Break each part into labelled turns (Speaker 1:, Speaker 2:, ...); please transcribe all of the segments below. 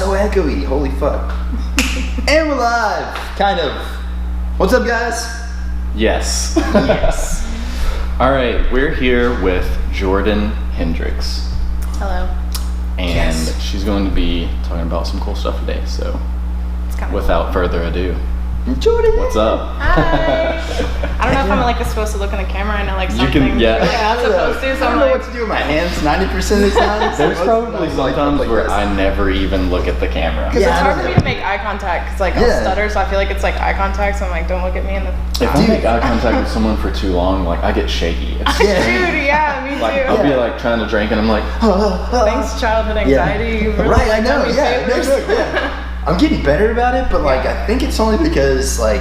Speaker 1: so echoey. Holy fuck. And we're live. Kind of. What's up, guys?
Speaker 2: Yes.
Speaker 1: Yes.
Speaker 2: All right, we're here with Jordan Hendricks.
Speaker 3: Hello.
Speaker 2: And she's going to be talking about some cool stuff today. So
Speaker 3: It's kind of
Speaker 2: without further ado,
Speaker 1: Jordan.
Speaker 2: what's up?
Speaker 3: Hi. I don't know if I'm supposed to look in the camera. I know something.
Speaker 2: yeah.
Speaker 3: I'm supposed to. So
Speaker 1: I don't know what to do with my hands 90% of the time.
Speaker 2: There's probably sometimes where I never even look at the camera.
Speaker 3: Because
Speaker 1: Yeah,
Speaker 3: it's
Speaker 1: I
Speaker 3: hard
Speaker 1: don't
Speaker 3: for me
Speaker 1: know.
Speaker 3: to make eye contact because I'll stutter, so I feel like it's like eye contact. So I'm like, don't look at me in the.
Speaker 2: If I make eye contact with someone for too long, I get shaky. It's
Speaker 3: Dude, yeah, me too.
Speaker 2: I'll be trying to drink and I'm like,
Speaker 3: Thanks, childhood anxiety. You really
Speaker 1: Right, I know.
Speaker 3: done me
Speaker 1: Yeah,
Speaker 3: favors.
Speaker 1: yeah. I'm getting better about it, but I think it's only because I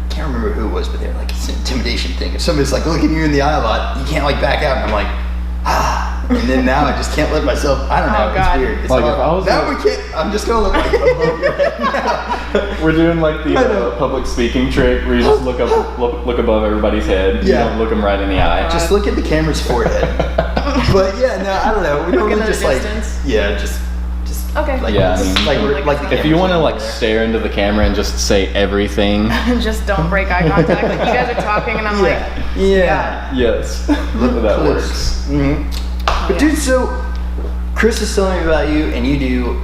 Speaker 1: can't remember who it was, but they're like, it's an intimidation thing. If somebody's looking you in the eye a lot, you can't back out, and I'm like, and then now I just can't let myself. I don't know.
Speaker 3: Oh, God.
Speaker 1: It's weird. It's
Speaker 2: Like,
Speaker 1: hard.
Speaker 2: if I was
Speaker 1: now
Speaker 2: like-
Speaker 1: we can't. I'm just gonna look like above your head now.
Speaker 2: we're doing
Speaker 1: I
Speaker 2: the
Speaker 1: know.
Speaker 2: public speaking trick where you just look above everybody's head. You
Speaker 1: Yeah.
Speaker 2: don't look them right in the eye.
Speaker 1: Just look at the camera's forehead. But yeah, no, I don't know. We
Speaker 3: Look
Speaker 1: normally
Speaker 3: at the
Speaker 1: just
Speaker 3: distance.
Speaker 1: just
Speaker 3: Okay.
Speaker 2: Yeah, I
Speaker 1: this.
Speaker 2: mean,
Speaker 1: Like the
Speaker 2: if you want
Speaker 1: camera's
Speaker 2: to stare into the camera and just say everything,
Speaker 3: Just don't break eye contact. Like you guys are talking, and I'm
Speaker 1: yeah.
Speaker 2: yes,
Speaker 1: Look
Speaker 2: that
Speaker 1: close.
Speaker 2: works.
Speaker 1: Mm-hmm. But dude, so Chris is telling me about you, and you do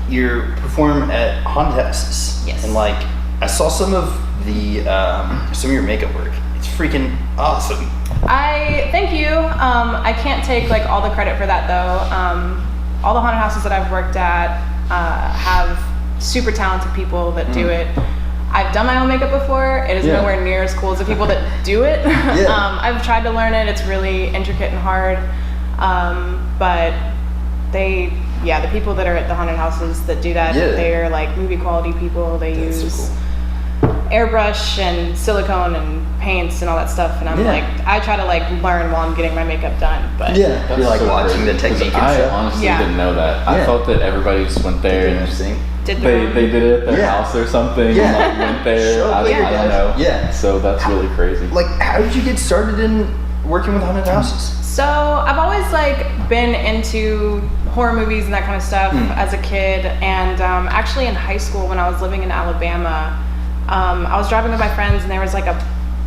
Speaker 1: you perform at haunted houses.
Speaker 3: Yes.
Speaker 1: And I saw some of your makeup work. It's freaking awesome.
Speaker 3: I thank you. I can't take all the credit for that though. All the haunted houses that I've worked at have super talented people that do it. I've done my own makeup before. It is nowhere near as cool as the people that do it.
Speaker 1: Yeah.
Speaker 3: I've tried to learn it. It's really intricate and hard. But the people that are at the haunted houses that do that, they're movie quality people. They
Speaker 1: That's
Speaker 3: use
Speaker 1: so cool.
Speaker 3: airbrush and silicone and paints and all that stuff, and I'm I try to learn while I'm getting my makeup done, but
Speaker 1: You're
Speaker 2: That's so
Speaker 1: watching
Speaker 2: great,
Speaker 1: the technique and
Speaker 2: I
Speaker 1: stuff.
Speaker 2: honestly
Speaker 3: Yeah.
Speaker 2: didn't know that. I
Speaker 1: Yeah.
Speaker 2: thought that everybody just went there and
Speaker 3: did
Speaker 2: they did it at their
Speaker 1: Yeah.
Speaker 2: house or something.
Speaker 1: Yeah.
Speaker 2: And went there.
Speaker 1: Show
Speaker 2: I
Speaker 1: later,
Speaker 2: don't
Speaker 1: guys.
Speaker 2: know.
Speaker 1: Yeah.
Speaker 2: So that's really crazy.
Speaker 1: how did you get started in working with haunted houses?
Speaker 3: So I've always been into horror movies and that kind of stuff as a kid, and actually in high school when I was living in Alabama, I was driving with my friends and there was a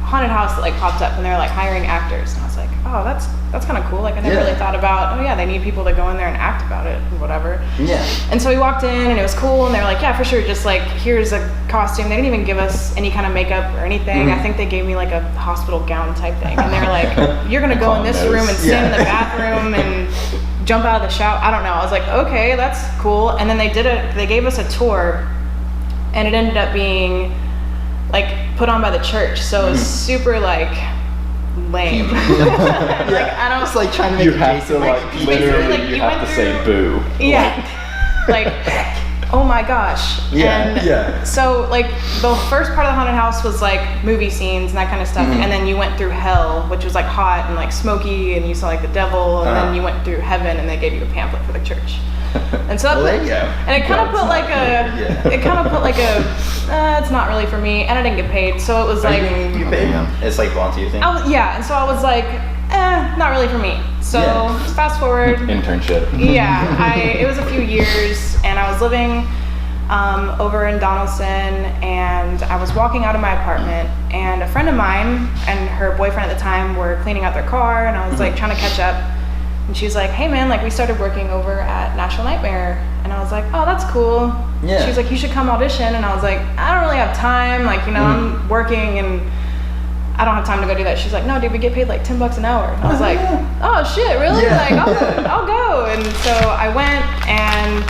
Speaker 3: haunted house that popped up and they were hiring actors, and I was like, oh, that's kind of cool. I never really thought about, they need people to go in there and act about it and whatever.
Speaker 1: Yeah.
Speaker 3: And so we walked in and it was cool, and they were like, yeah, for sure, just here's a costume. They didn't even give us any kind of makeup or anything. I think they gave me a hospital gown type thing, and they were like, you're gonna go in this room and stand in the bathroom and jump out of the shower. I don't know. I was like, okay, that's cool. And then they gave us a tour, and it ended up being put on by the church, so it was super lame. I don't.
Speaker 1: It's trying to make
Speaker 2: You
Speaker 1: it
Speaker 2: have
Speaker 1: Jason.
Speaker 2: to literally you have to say boo.
Speaker 3: Yeah. Oh my gosh.
Speaker 1: Yeah,
Speaker 3: And
Speaker 1: yeah.
Speaker 3: so the first part of the haunted house was movie scenes and that kind of stuff, and then you went through hell, which was hot and smoky, and you saw the devil, and then you went through heaven and they gave you a pamphlet for the church. And so that
Speaker 1: Well, there you go.
Speaker 3: and it kind of put it's not really for me, and I didn't get paid, so it was
Speaker 1: You paid them. It's volunteer thing.
Speaker 3: and so I was not really for me. So fast forward.
Speaker 2: Internship.
Speaker 3: Yeah, it was a few years, and I was living over in Donaldson, and I was walking out of my apartment, and a friend of mine and her boyfriend at the time were cleaning out their car, and I was trying to catch up, and she's like, hey man, we started working over at National Nightmare, and I was like, oh, that's cool.
Speaker 1: Yeah.
Speaker 3: She was like, you should come audition, and I was like, I don't really have time, I'm working, and I don't have time to go do that. She's like, no, dude, we get paid $10 an hour. And I was like, oh shit, really?
Speaker 1: Yeah.
Speaker 3: I'll go. And so I went and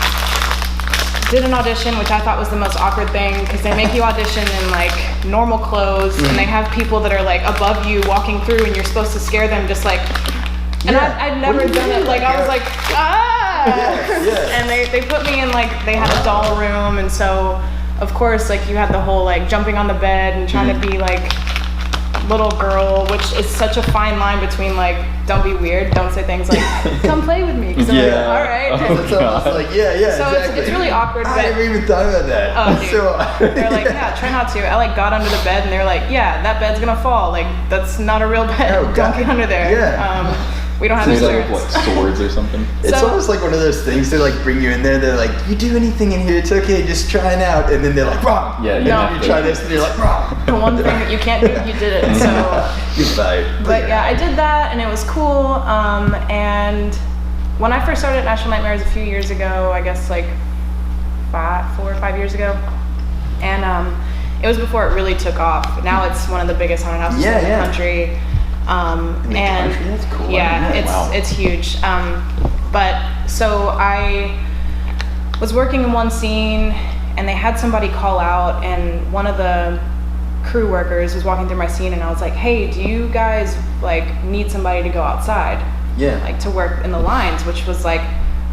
Speaker 3: did an audition, which I thought was the most awkward thing, because they make you audition in normal clothes, and they have people that are above you walking through, and you're supposed to scare them just and I'd never done it. I was like, ah!
Speaker 1: Yeah.
Speaker 3: And they put me in they had a doll room, and so of course you had the whole jumping on the bed and trying to be little girl, which is such a fine line between don't be weird, don't say things come play with me, because
Speaker 2: Yeah.
Speaker 3: all right.
Speaker 1: It's almost
Speaker 3: So
Speaker 1: exactly.
Speaker 3: it's really awkward,
Speaker 1: I
Speaker 3: but
Speaker 1: never even thought about that.
Speaker 3: oh, dude. They're yeah, try not to. I got under the bed, and they're yeah, that bed's gonna fall. That's not a real bed.
Speaker 1: Oh,
Speaker 3: Don't
Speaker 1: God.
Speaker 3: get under there.
Speaker 1: Yeah.
Speaker 3: We don't have
Speaker 2: Is that
Speaker 3: insurance.
Speaker 2: with, like swords or something?
Speaker 1: It's
Speaker 3: So-
Speaker 1: almost like one of those things. They like bring you in there. They're like, "You do anything in here? It's okay. Just try it out." And then they're like, "Wrong."
Speaker 2: Yeah,
Speaker 1: And
Speaker 2: you
Speaker 1: then
Speaker 2: have
Speaker 1: you
Speaker 2: to-
Speaker 1: try this, and you're like, "Wrong."
Speaker 3: The one thing that you can't do, you did it. So,
Speaker 1: You're fired.
Speaker 3: but yeah, I did that, and it was cool. And when I first started at National Nightmares a few years ago, I guess like 4 or 5 years ago, and it was before it really took off. Now it's one of the biggest haunted houses in the country.
Speaker 1: In the
Speaker 3: And
Speaker 1: country? That's cool.
Speaker 3: yeah,
Speaker 1: Wow.
Speaker 3: it's huge. But so I was working in one scene, and they had somebody call out, and one of the crew workers was walking through my scene, and I was like, "Hey, do you guys like need somebody to go outside,
Speaker 1: Yeah.
Speaker 3: like to work in the lines?" Which was like,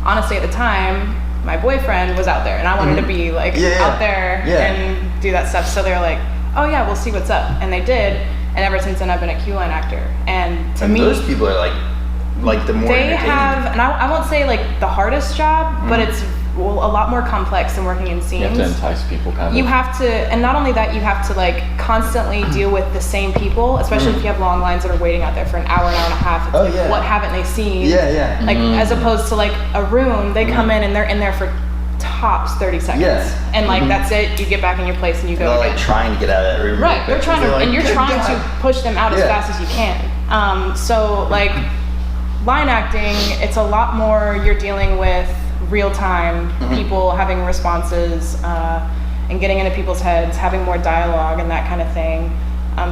Speaker 3: honestly, at the time, my boyfriend was out there, and I wanted to be like out there and do that stuff. So they were like, "Oh yeah, we'll see what's up," and they did. And ever since then, I've been a Q line actor. And to me,
Speaker 1: those people are like the more
Speaker 3: they
Speaker 1: entertaining.
Speaker 3: have, and I won't say like the hardest job, but it's a lot more complex than working in scenes.
Speaker 2: You have to entice people, kind of.
Speaker 3: You have to, and not only that, you have to like constantly deal with the same people, especially if you have long lines that are waiting out there for an hour and a half. It's like, what haven't they seen?
Speaker 1: Yeah.
Speaker 3: Like as opposed to like a room, they come in and they're in there for tops 30 seconds.
Speaker 1: Yeah.
Speaker 3: And like that's it. You get back in your place and you go
Speaker 1: They're
Speaker 3: again.
Speaker 1: like trying to get out of that room.
Speaker 3: Right,
Speaker 1: real
Speaker 3: they're
Speaker 1: quick,
Speaker 3: trying to,
Speaker 1: 'cause they're
Speaker 3: and you're
Speaker 1: like,
Speaker 3: trying
Speaker 1: "Good
Speaker 3: to
Speaker 1: God."
Speaker 3: push them out as fast as you can. So like line acting, it's a lot more. You're dealing with real time people having responses and getting into people's heads, having more dialogue and that kind of thing.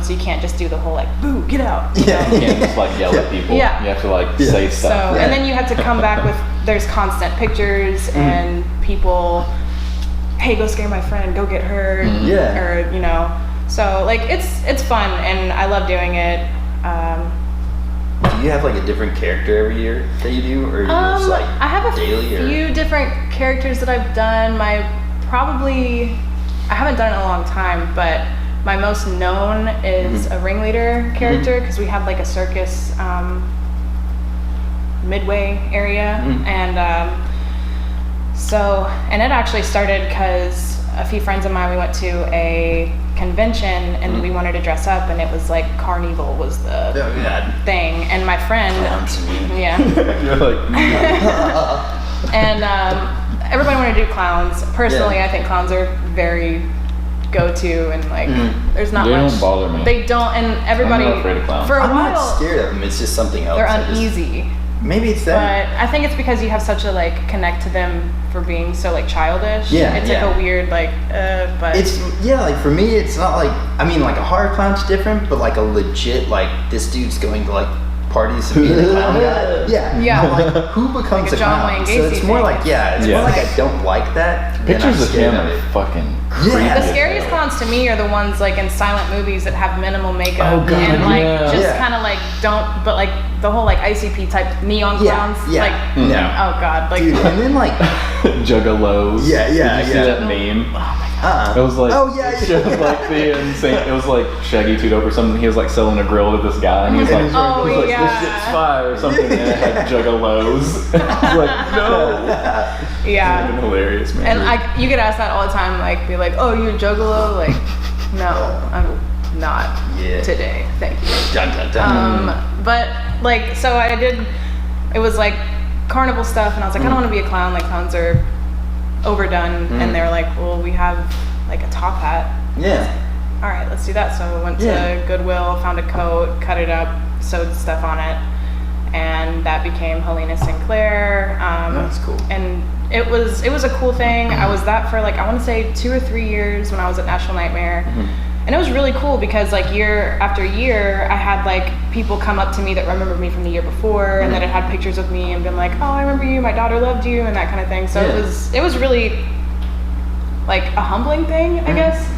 Speaker 3: So you can't just do the whole like boo, get out. You know?
Speaker 2: You can't just like yell at people.
Speaker 3: Yeah.
Speaker 2: You have to like say
Speaker 3: So
Speaker 2: stuff.
Speaker 3: and then you have to come back with there's constant pictures and people. Hey, go scare my friend. Go get her.
Speaker 1: Yeah.
Speaker 3: Or you know. So like it's fun and I love doing it.
Speaker 1: Do you have like a different character every year that you do, or you just like
Speaker 3: I have a
Speaker 1: daily?
Speaker 3: few different characters that I've done. I haven't done it in a long time, but my most known is a ringleader character because we have like a circus midway area, and and it actually started because a few friends of mine, we went to a convention and we wanted to dress up, and it was like Carnival was the thing, and my friend
Speaker 2: You're like,
Speaker 3: and everybody wanted to do clowns. Personally, I think clowns are very go-to, and like there's not
Speaker 2: They
Speaker 3: much.
Speaker 2: don't bother me.
Speaker 3: They don't, and everybody
Speaker 2: I'm not afraid of clowns.
Speaker 3: for a
Speaker 1: I'm
Speaker 3: while
Speaker 1: not scared of them. It's just something else.
Speaker 3: they're
Speaker 1: I just-
Speaker 3: uneasy.
Speaker 1: Maybe it's that.
Speaker 3: But I think it's because you have such a like connect to them for being so like childish.
Speaker 1: Yeah,
Speaker 3: It's like a weird like but
Speaker 1: It's like for me, it's not like like a horror clown's different, but like a legit like this dude's going to like parties and being a clown guy.
Speaker 3: Yeah.
Speaker 1: I'm like who becomes
Speaker 3: Like a
Speaker 1: a
Speaker 3: John
Speaker 1: clown?
Speaker 3: Wayne
Speaker 1: So
Speaker 3: Gacy
Speaker 1: it's more
Speaker 3: thing.
Speaker 1: like it's more like I don't like that. than
Speaker 2: pictures
Speaker 1: I'm
Speaker 2: of
Speaker 1: scared
Speaker 2: him
Speaker 1: of
Speaker 2: are
Speaker 1: it.
Speaker 2: fucking
Speaker 1: Yeah.
Speaker 2: creepy.
Speaker 3: the
Speaker 2: as
Speaker 3: scariest
Speaker 2: hell.
Speaker 3: clowns to me are the ones like in silent movies that have minimal makeup
Speaker 2: Oh, God,
Speaker 3: and like
Speaker 2: yeah.
Speaker 3: just
Speaker 1: Yeah.
Speaker 3: kind of like don't, but like the whole like ICP type neon clowns. Like
Speaker 1: no.
Speaker 3: oh god, like
Speaker 1: Dude, and then like
Speaker 2: Juggalos.
Speaker 1: Yeah,
Speaker 2: Did you see
Speaker 1: yeah.
Speaker 2: that meme? It was like, it showed like the insane. It was like Shaggy Two Dope or something. He was like selling a grill to this guy, and he was like,
Speaker 3: Oh,
Speaker 2: he was like
Speaker 3: yeah.
Speaker 2: this shit's fire or something, and it had Juggalos. I was like, no.
Speaker 3: yeah.
Speaker 2: It's been hilarious, man.
Speaker 3: And you get asked that all the time, like be like, oh, you're a juggalo? Like, no, I'm not today. Thank you.
Speaker 1: dun dun dun.
Speaker 3: But like, so I did. It was like carnival stuff, and I was like, I don't want to be a clown. Like clowns are overdone, and they were like, well, we have like a top hat. All right, let's do that. So I went to Goodwill, found a coat, cut it up, sewed stuff on it, and that became Helena Sinclair.
Speaker 1: That's cool.
Speaker 3: And it was a cool thing. I was that for like I want to say 2 or 3 years when I was at National Nightmare. And it was really cool because like year after year, I had like people come up to me that remembered me from the year before and that had had pictures with me and been like, oh, I remember you, my daughter loved you, and that kind of thing. So it was really like a humbling thing, I guess.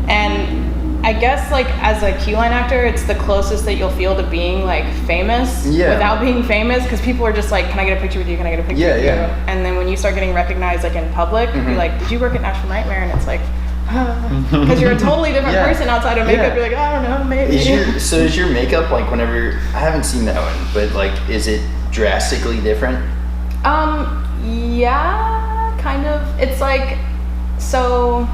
Speaker 3: And I guess like as a Q line actor, it's the closest that you'll feel to being like famous without being famous, because people are just like, can I get a picture with you? Can I get a picture with you? And then when you start getting recognized like in public, you're like, did you work at National Nightmare? And it's like, because you're a totally different person outside of makeup. You're like, I don't know, maybe.
Speaker 1: Is your makeup like whenever I haven't seen that one, but like is it drastically different?
Speaker 3: Yeah, kind of. It's like, so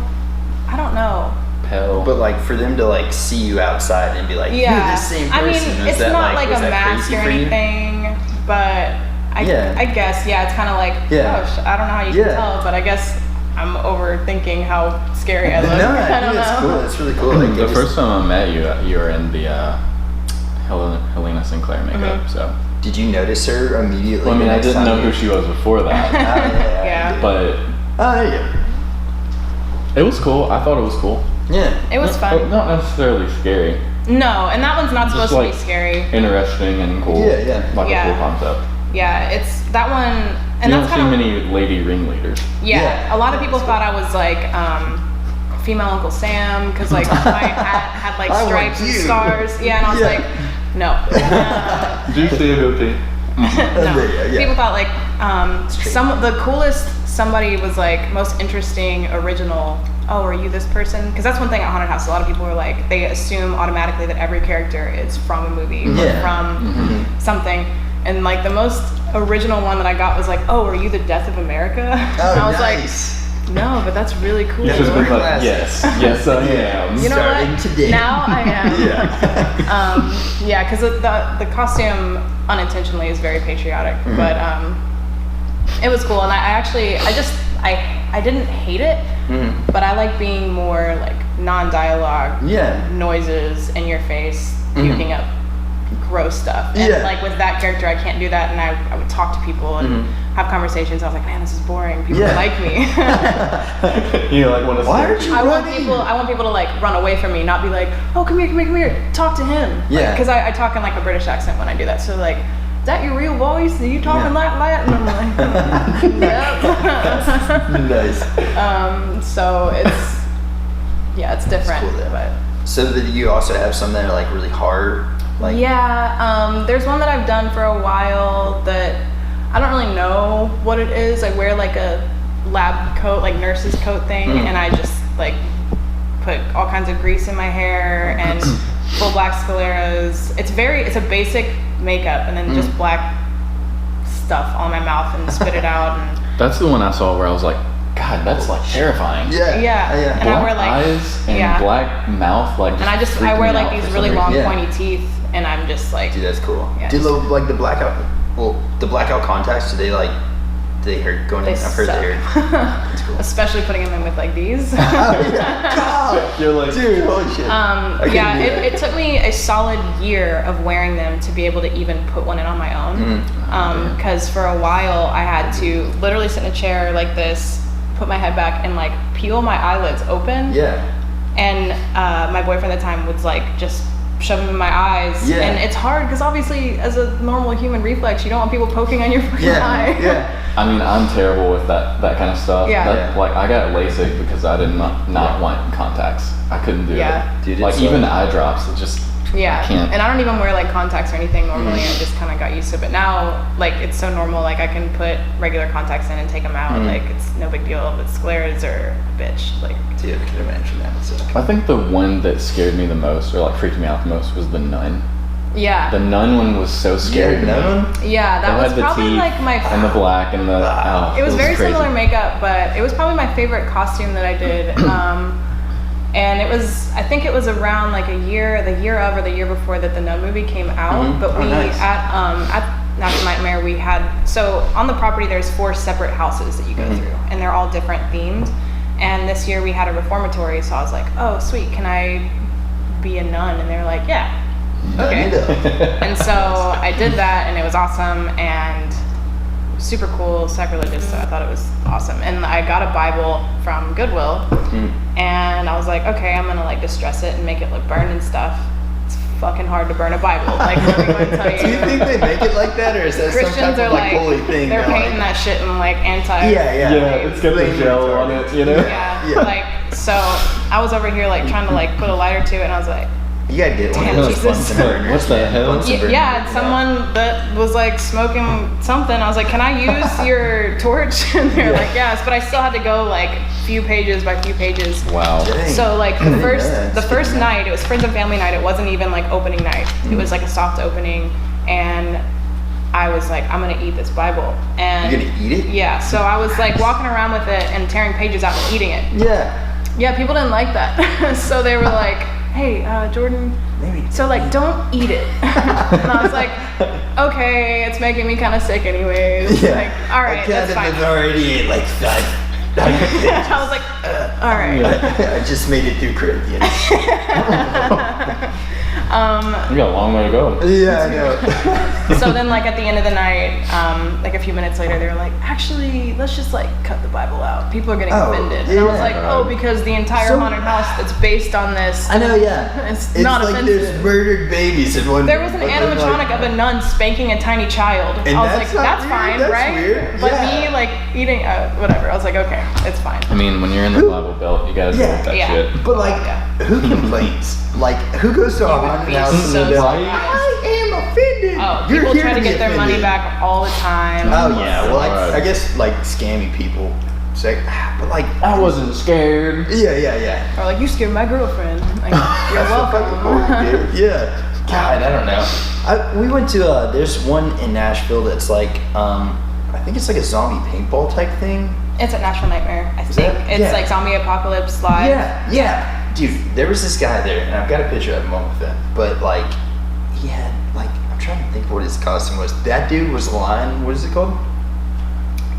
Speaker 3: I don't know.
Speaker 2: hell.
Speaker 1: But like for them to like see you outside and be like, you're the same person.
Speaker 3: I mean, it's not like a mask or anything, but I guess, it's kind of like, gosh, I don't know how you can tell, but I guess I'm overthinking how scary I look.
Speaker 1: No,
Speaker 3: I don't know.
Speaker 1: It's cool. It's really cool. Like,
Speaker 2: the first time I met you, you were in the Helena Sinclair makeup, so.
Speaker 1: Did you notice her immediately?
Speaker 2: Well, I mean, I didn't know who she was before that.
Speaker 3: Yeah.
Speaker 2: But. It was cool. I thought it was cool.
Speaker 3: Yeah. It was fun.
Speaker 2: Not necessarily scary.
Speaker 3: No, and that one's not supposed to be scary.
Speaker 2: Interesting and cool.
Speaker 1: Yeah.
Speaker 2: Like a cool concept.
Speaker 3: Yeah, it's that one. And
Speaker 2: you
Speaker 3: that's
Speaker 2: don't see many lady ringleaders.
Speaker 3: Yeah, a lot of people thought I was like female Uncle Sam because like my hat had like stripes and stars. Yeah, and I was like, no.
Speaker 2: Do you see a goatee?
Speaker 3: No. People thought like the coolest. Somebody was like most interesting, original. Oh, are you this person? Because that's one thing at Haunted House. A lot of people are like they assume automatically that every character is from a movie or from something. And like the most original one that I got was like, oh, are you the Death of America? And I was like, no, but that's really cool.
Speaker 2: Yes, I am.
Speaker 3: You know
Speaker 1: Starting
Speaker 3: what?
Speaker 1: Today.
Speaker 3: Now I am. Because the costume unintentionally is very patriotic, but it was cool, and I didn't hate it, but I like being more like non-dialogue noises in your face, puking up gross stuff. And like with that character, I can't do that, and I would talk to people and have conversations. I was like, man, this is boring. People like me.
Speaker 2: You like want to?
Speaker 1: Why aren't you running?
Speaker 3: I want people to like run away from me, not be like, oh, come here, talk to him. Yeah. Because I talk in like a British accent when I do that. So like, is that your real voice? Are you talking like that? And I'm like, yep.
Speaker 1: Nice.
Speaker 3: So it's different.
Speaker 1: It's cool,
Speaker 3: but.
Speaker 1: So did you also have some that are like really hard? Like
Speaker 3: there's one that I've done for a while that I don't really know what it is. I wear like a lab coat, like nurse's coat thing, and I just like put all kinds of grease in my hair and full black scleras. It's a basic makeup and then just black stuff on my mouth and spit it out. And
Speaker 2: that's the one I saw where I was like, God, that's like terrifying.
Speaker 3: Yeah. And
Speaker 2: black
Speaker 3: I wear like
Speaker 2: eyes and black mouth, like.
Speaker 3: And I wear like these really long pointy teeth, and I'm just like.
Speaker 1: Dude, that's cool.
Speaker 3: Yeah,
Speaker 1: do like the blackout? Well, the blackout contacts. Do they like? Do they hurt going in? I've heard they hurt. That's cool.
Speaker 3: Especially putting them in with like these.
Speaker 1: God,
Speaker 2: you're like,
Speaker 1: dude, holy shit.
Speaker 3: It took me a solid year of wearing them to be able to even put one in on my own. Because for a while I had to literally sit in a chair like this, put my head back, and like peel my eyelids open.
Speaker 1: Yeah.
Speaker 3: And my boyfriend at the time would like just shove them in my eyes.
Speaker 1: Yeah.
Speaker 3: And it's hard because obviously as a normal human reflex, you don't want people poking on your fucking eye.
Speaker 1: Yeah.
Speaker 2: I mean, I'm terrible with that kind of stuff.
Speaker 3: Yeah.
Speaker 2: Like I got LASIK because I did not want contacts. I couldn't do it.
Speaker 1: Dude,
Speaker 2: like even eye drops, it just.
Speaker 3: Yeah,
Speaker 2: I can't.
Speaker 3: And I don't even wear like contacts or anything normally. I just kind of got used to it. But now, like, it's so normal. Like, I can put regular contacts in and take them out. Like, it's no big deal. But scleras are a bitch. Like,
Speaker 1: dude, I can imagine that. So.
Speaker 2: I think the one that scared me the most, or like freaked me out the most, was the nun.
Speaker 3: Yeah.
Speaker 2: The nun one was so scary to me.
Speaker 3: Yeah, that was probably like my.
Speaker 2: And the black and the.
Speaker 3: It was very
Speaker 2: crazy.
Speaker 3: similar makeup, but it was probably my favorite costume that I did. And I think it was around like the year of or the year before that the Nun movie came out. But at National Nightmare we had, so on the property there's 4 separate houses that you go through, and they're all different themed. And this year we had a reformatory, so I was like, oh sweet, can I be a nun? And they were like, yeah, okay. And so I did that, and it was awesome and super cool, sacrilegious, so I thought it was awesome. And I got a Bible from Goodwill, and I was like, okay, I'm gonna like distress it and make it look burned and stuff. It's fucking hard to burn a Bible. Like, let me go and tell you.
Speaker 1: Do you think they make it like that, or is that
Speaker 3: Christians
Speaker 1: some type of like holy thing?
Speaker 3: They're painting that shit in like anti.
Speaker 2: Yeah, it's got the gel on it, you know.
Speaker 3: Yeah, like so. I was over here like trying to like put a lighter to it, and I was like.
Speaker 1: You gotta get one of those Bunsen burners.
Speaker 2: What the hell?
Speaker 3: Yeah, someone that was like smoking something. I was like, "Can I use your torch?" And they're like, "Yes," but I still had to go like few pages by few pages.
Speaker 2: Wow.
Speaker 1: Dang.
Speaker 3: So like the first night, it was friends and family night. It wasn't even like opening night. It was like a soft opening, and I was like, I'm gonna eat this Bible. And
Speaker 1: you're gonna eat it?
Speaker 3: Yeah. So I was like walking around with it and tearing pages out and eating it.
Speaker 1: Yeah.
Speaker 3: Yeah, people didn't like that. So they were like, hey, Jordan,
Speaker 1: Maybe.
Speaker 3: so like, don't eat it. And I was like, okay, it's making me kind of sick anyways.
Speaker 1: Yeah.
Speaker 3: Like, all right, that's fine.
Speaker 1: I've already ate like 5.
Speaker 3: I was like, all right.
Speaker 1: I just made it through Corinthians.
Speaker 2: You got a long way to go.
Speaker 1: Yeah, I know.
Speaker 3: So then, like, at the end of the night, like a few minutes later, they were like, actually, let's just like cut the Bible out. People are getting offended. And I was like, oh, because the entire haunted house that's based on this.
Speaker 1: I know, yeah.
Speaker 3: It's not
Speaker 1: like
Speaker 3: offensive.
Speaker 1: There's murdered babies in one.
Speaker 3: There was an animatronic of a nun spanking a tiny child.
Speaker 1: And
Speaker 3: I was like,
Speaker 1: not
Speaker 3: that's
Speaker 1: weird.
Speaker 3: fine,
Speaker 1: That's
Speaker 3: right?
Speaker 1: weird.
Speaker 3: But
Speaker 1: Yeah.
Speaker 3: me, like, eating, whatever. I was like, okay, it's fine.
Speaker 2: I mean, when you're in the Bible Belt, you gotta deal with that shit.
Speaker 1: But like, who complains? Like, who goes to a
Speaker 3: You would
Speaker 1: haunted
Speaker 3: be
Speaker 1: house and
Speaker 3: so
Speaker 1: they're like,
Speaker 3: surprised.
Speaker 1: I am offended.
Speaker 3: Oh,
Speaker 1: You're
Speaker 3: people
Speaker 1: here
Speaker 3: try to
Speaker 1: be
Speaker 3: get their money
Speaker 1: offended.
Speaker 3: back all the time.
Speaker 1: Oh yeah, well,
Speaker 2: Right.
Speaker 1: I guess like scammy people say, but like,
Speaker 2: I wasn't scared.
Speaker 1: yeah.
Speaker 3: Or like, you scared my girlfriend. Like, you're
Speaker 1: That's so fucking cool,
Speaker 3: welcome.
Speaker 1: dude. Yeah. God, I don't know. We went to there's one in Nashville that's like I think it's like a zombie paintball type thing.
Speaker 3: It's at National Nightmare, I think.
Speaker 1: that-
Speaker 3: It's
Speaker 1: yeah.
Speaker 3: like Zombie Apocalypse Live.
Speaker 1: Yeah. Dude, there was this guy there, and I've got a picture of him with him. But like, he had like, I'm trying to think what his costume was. That dude was line. What is it called?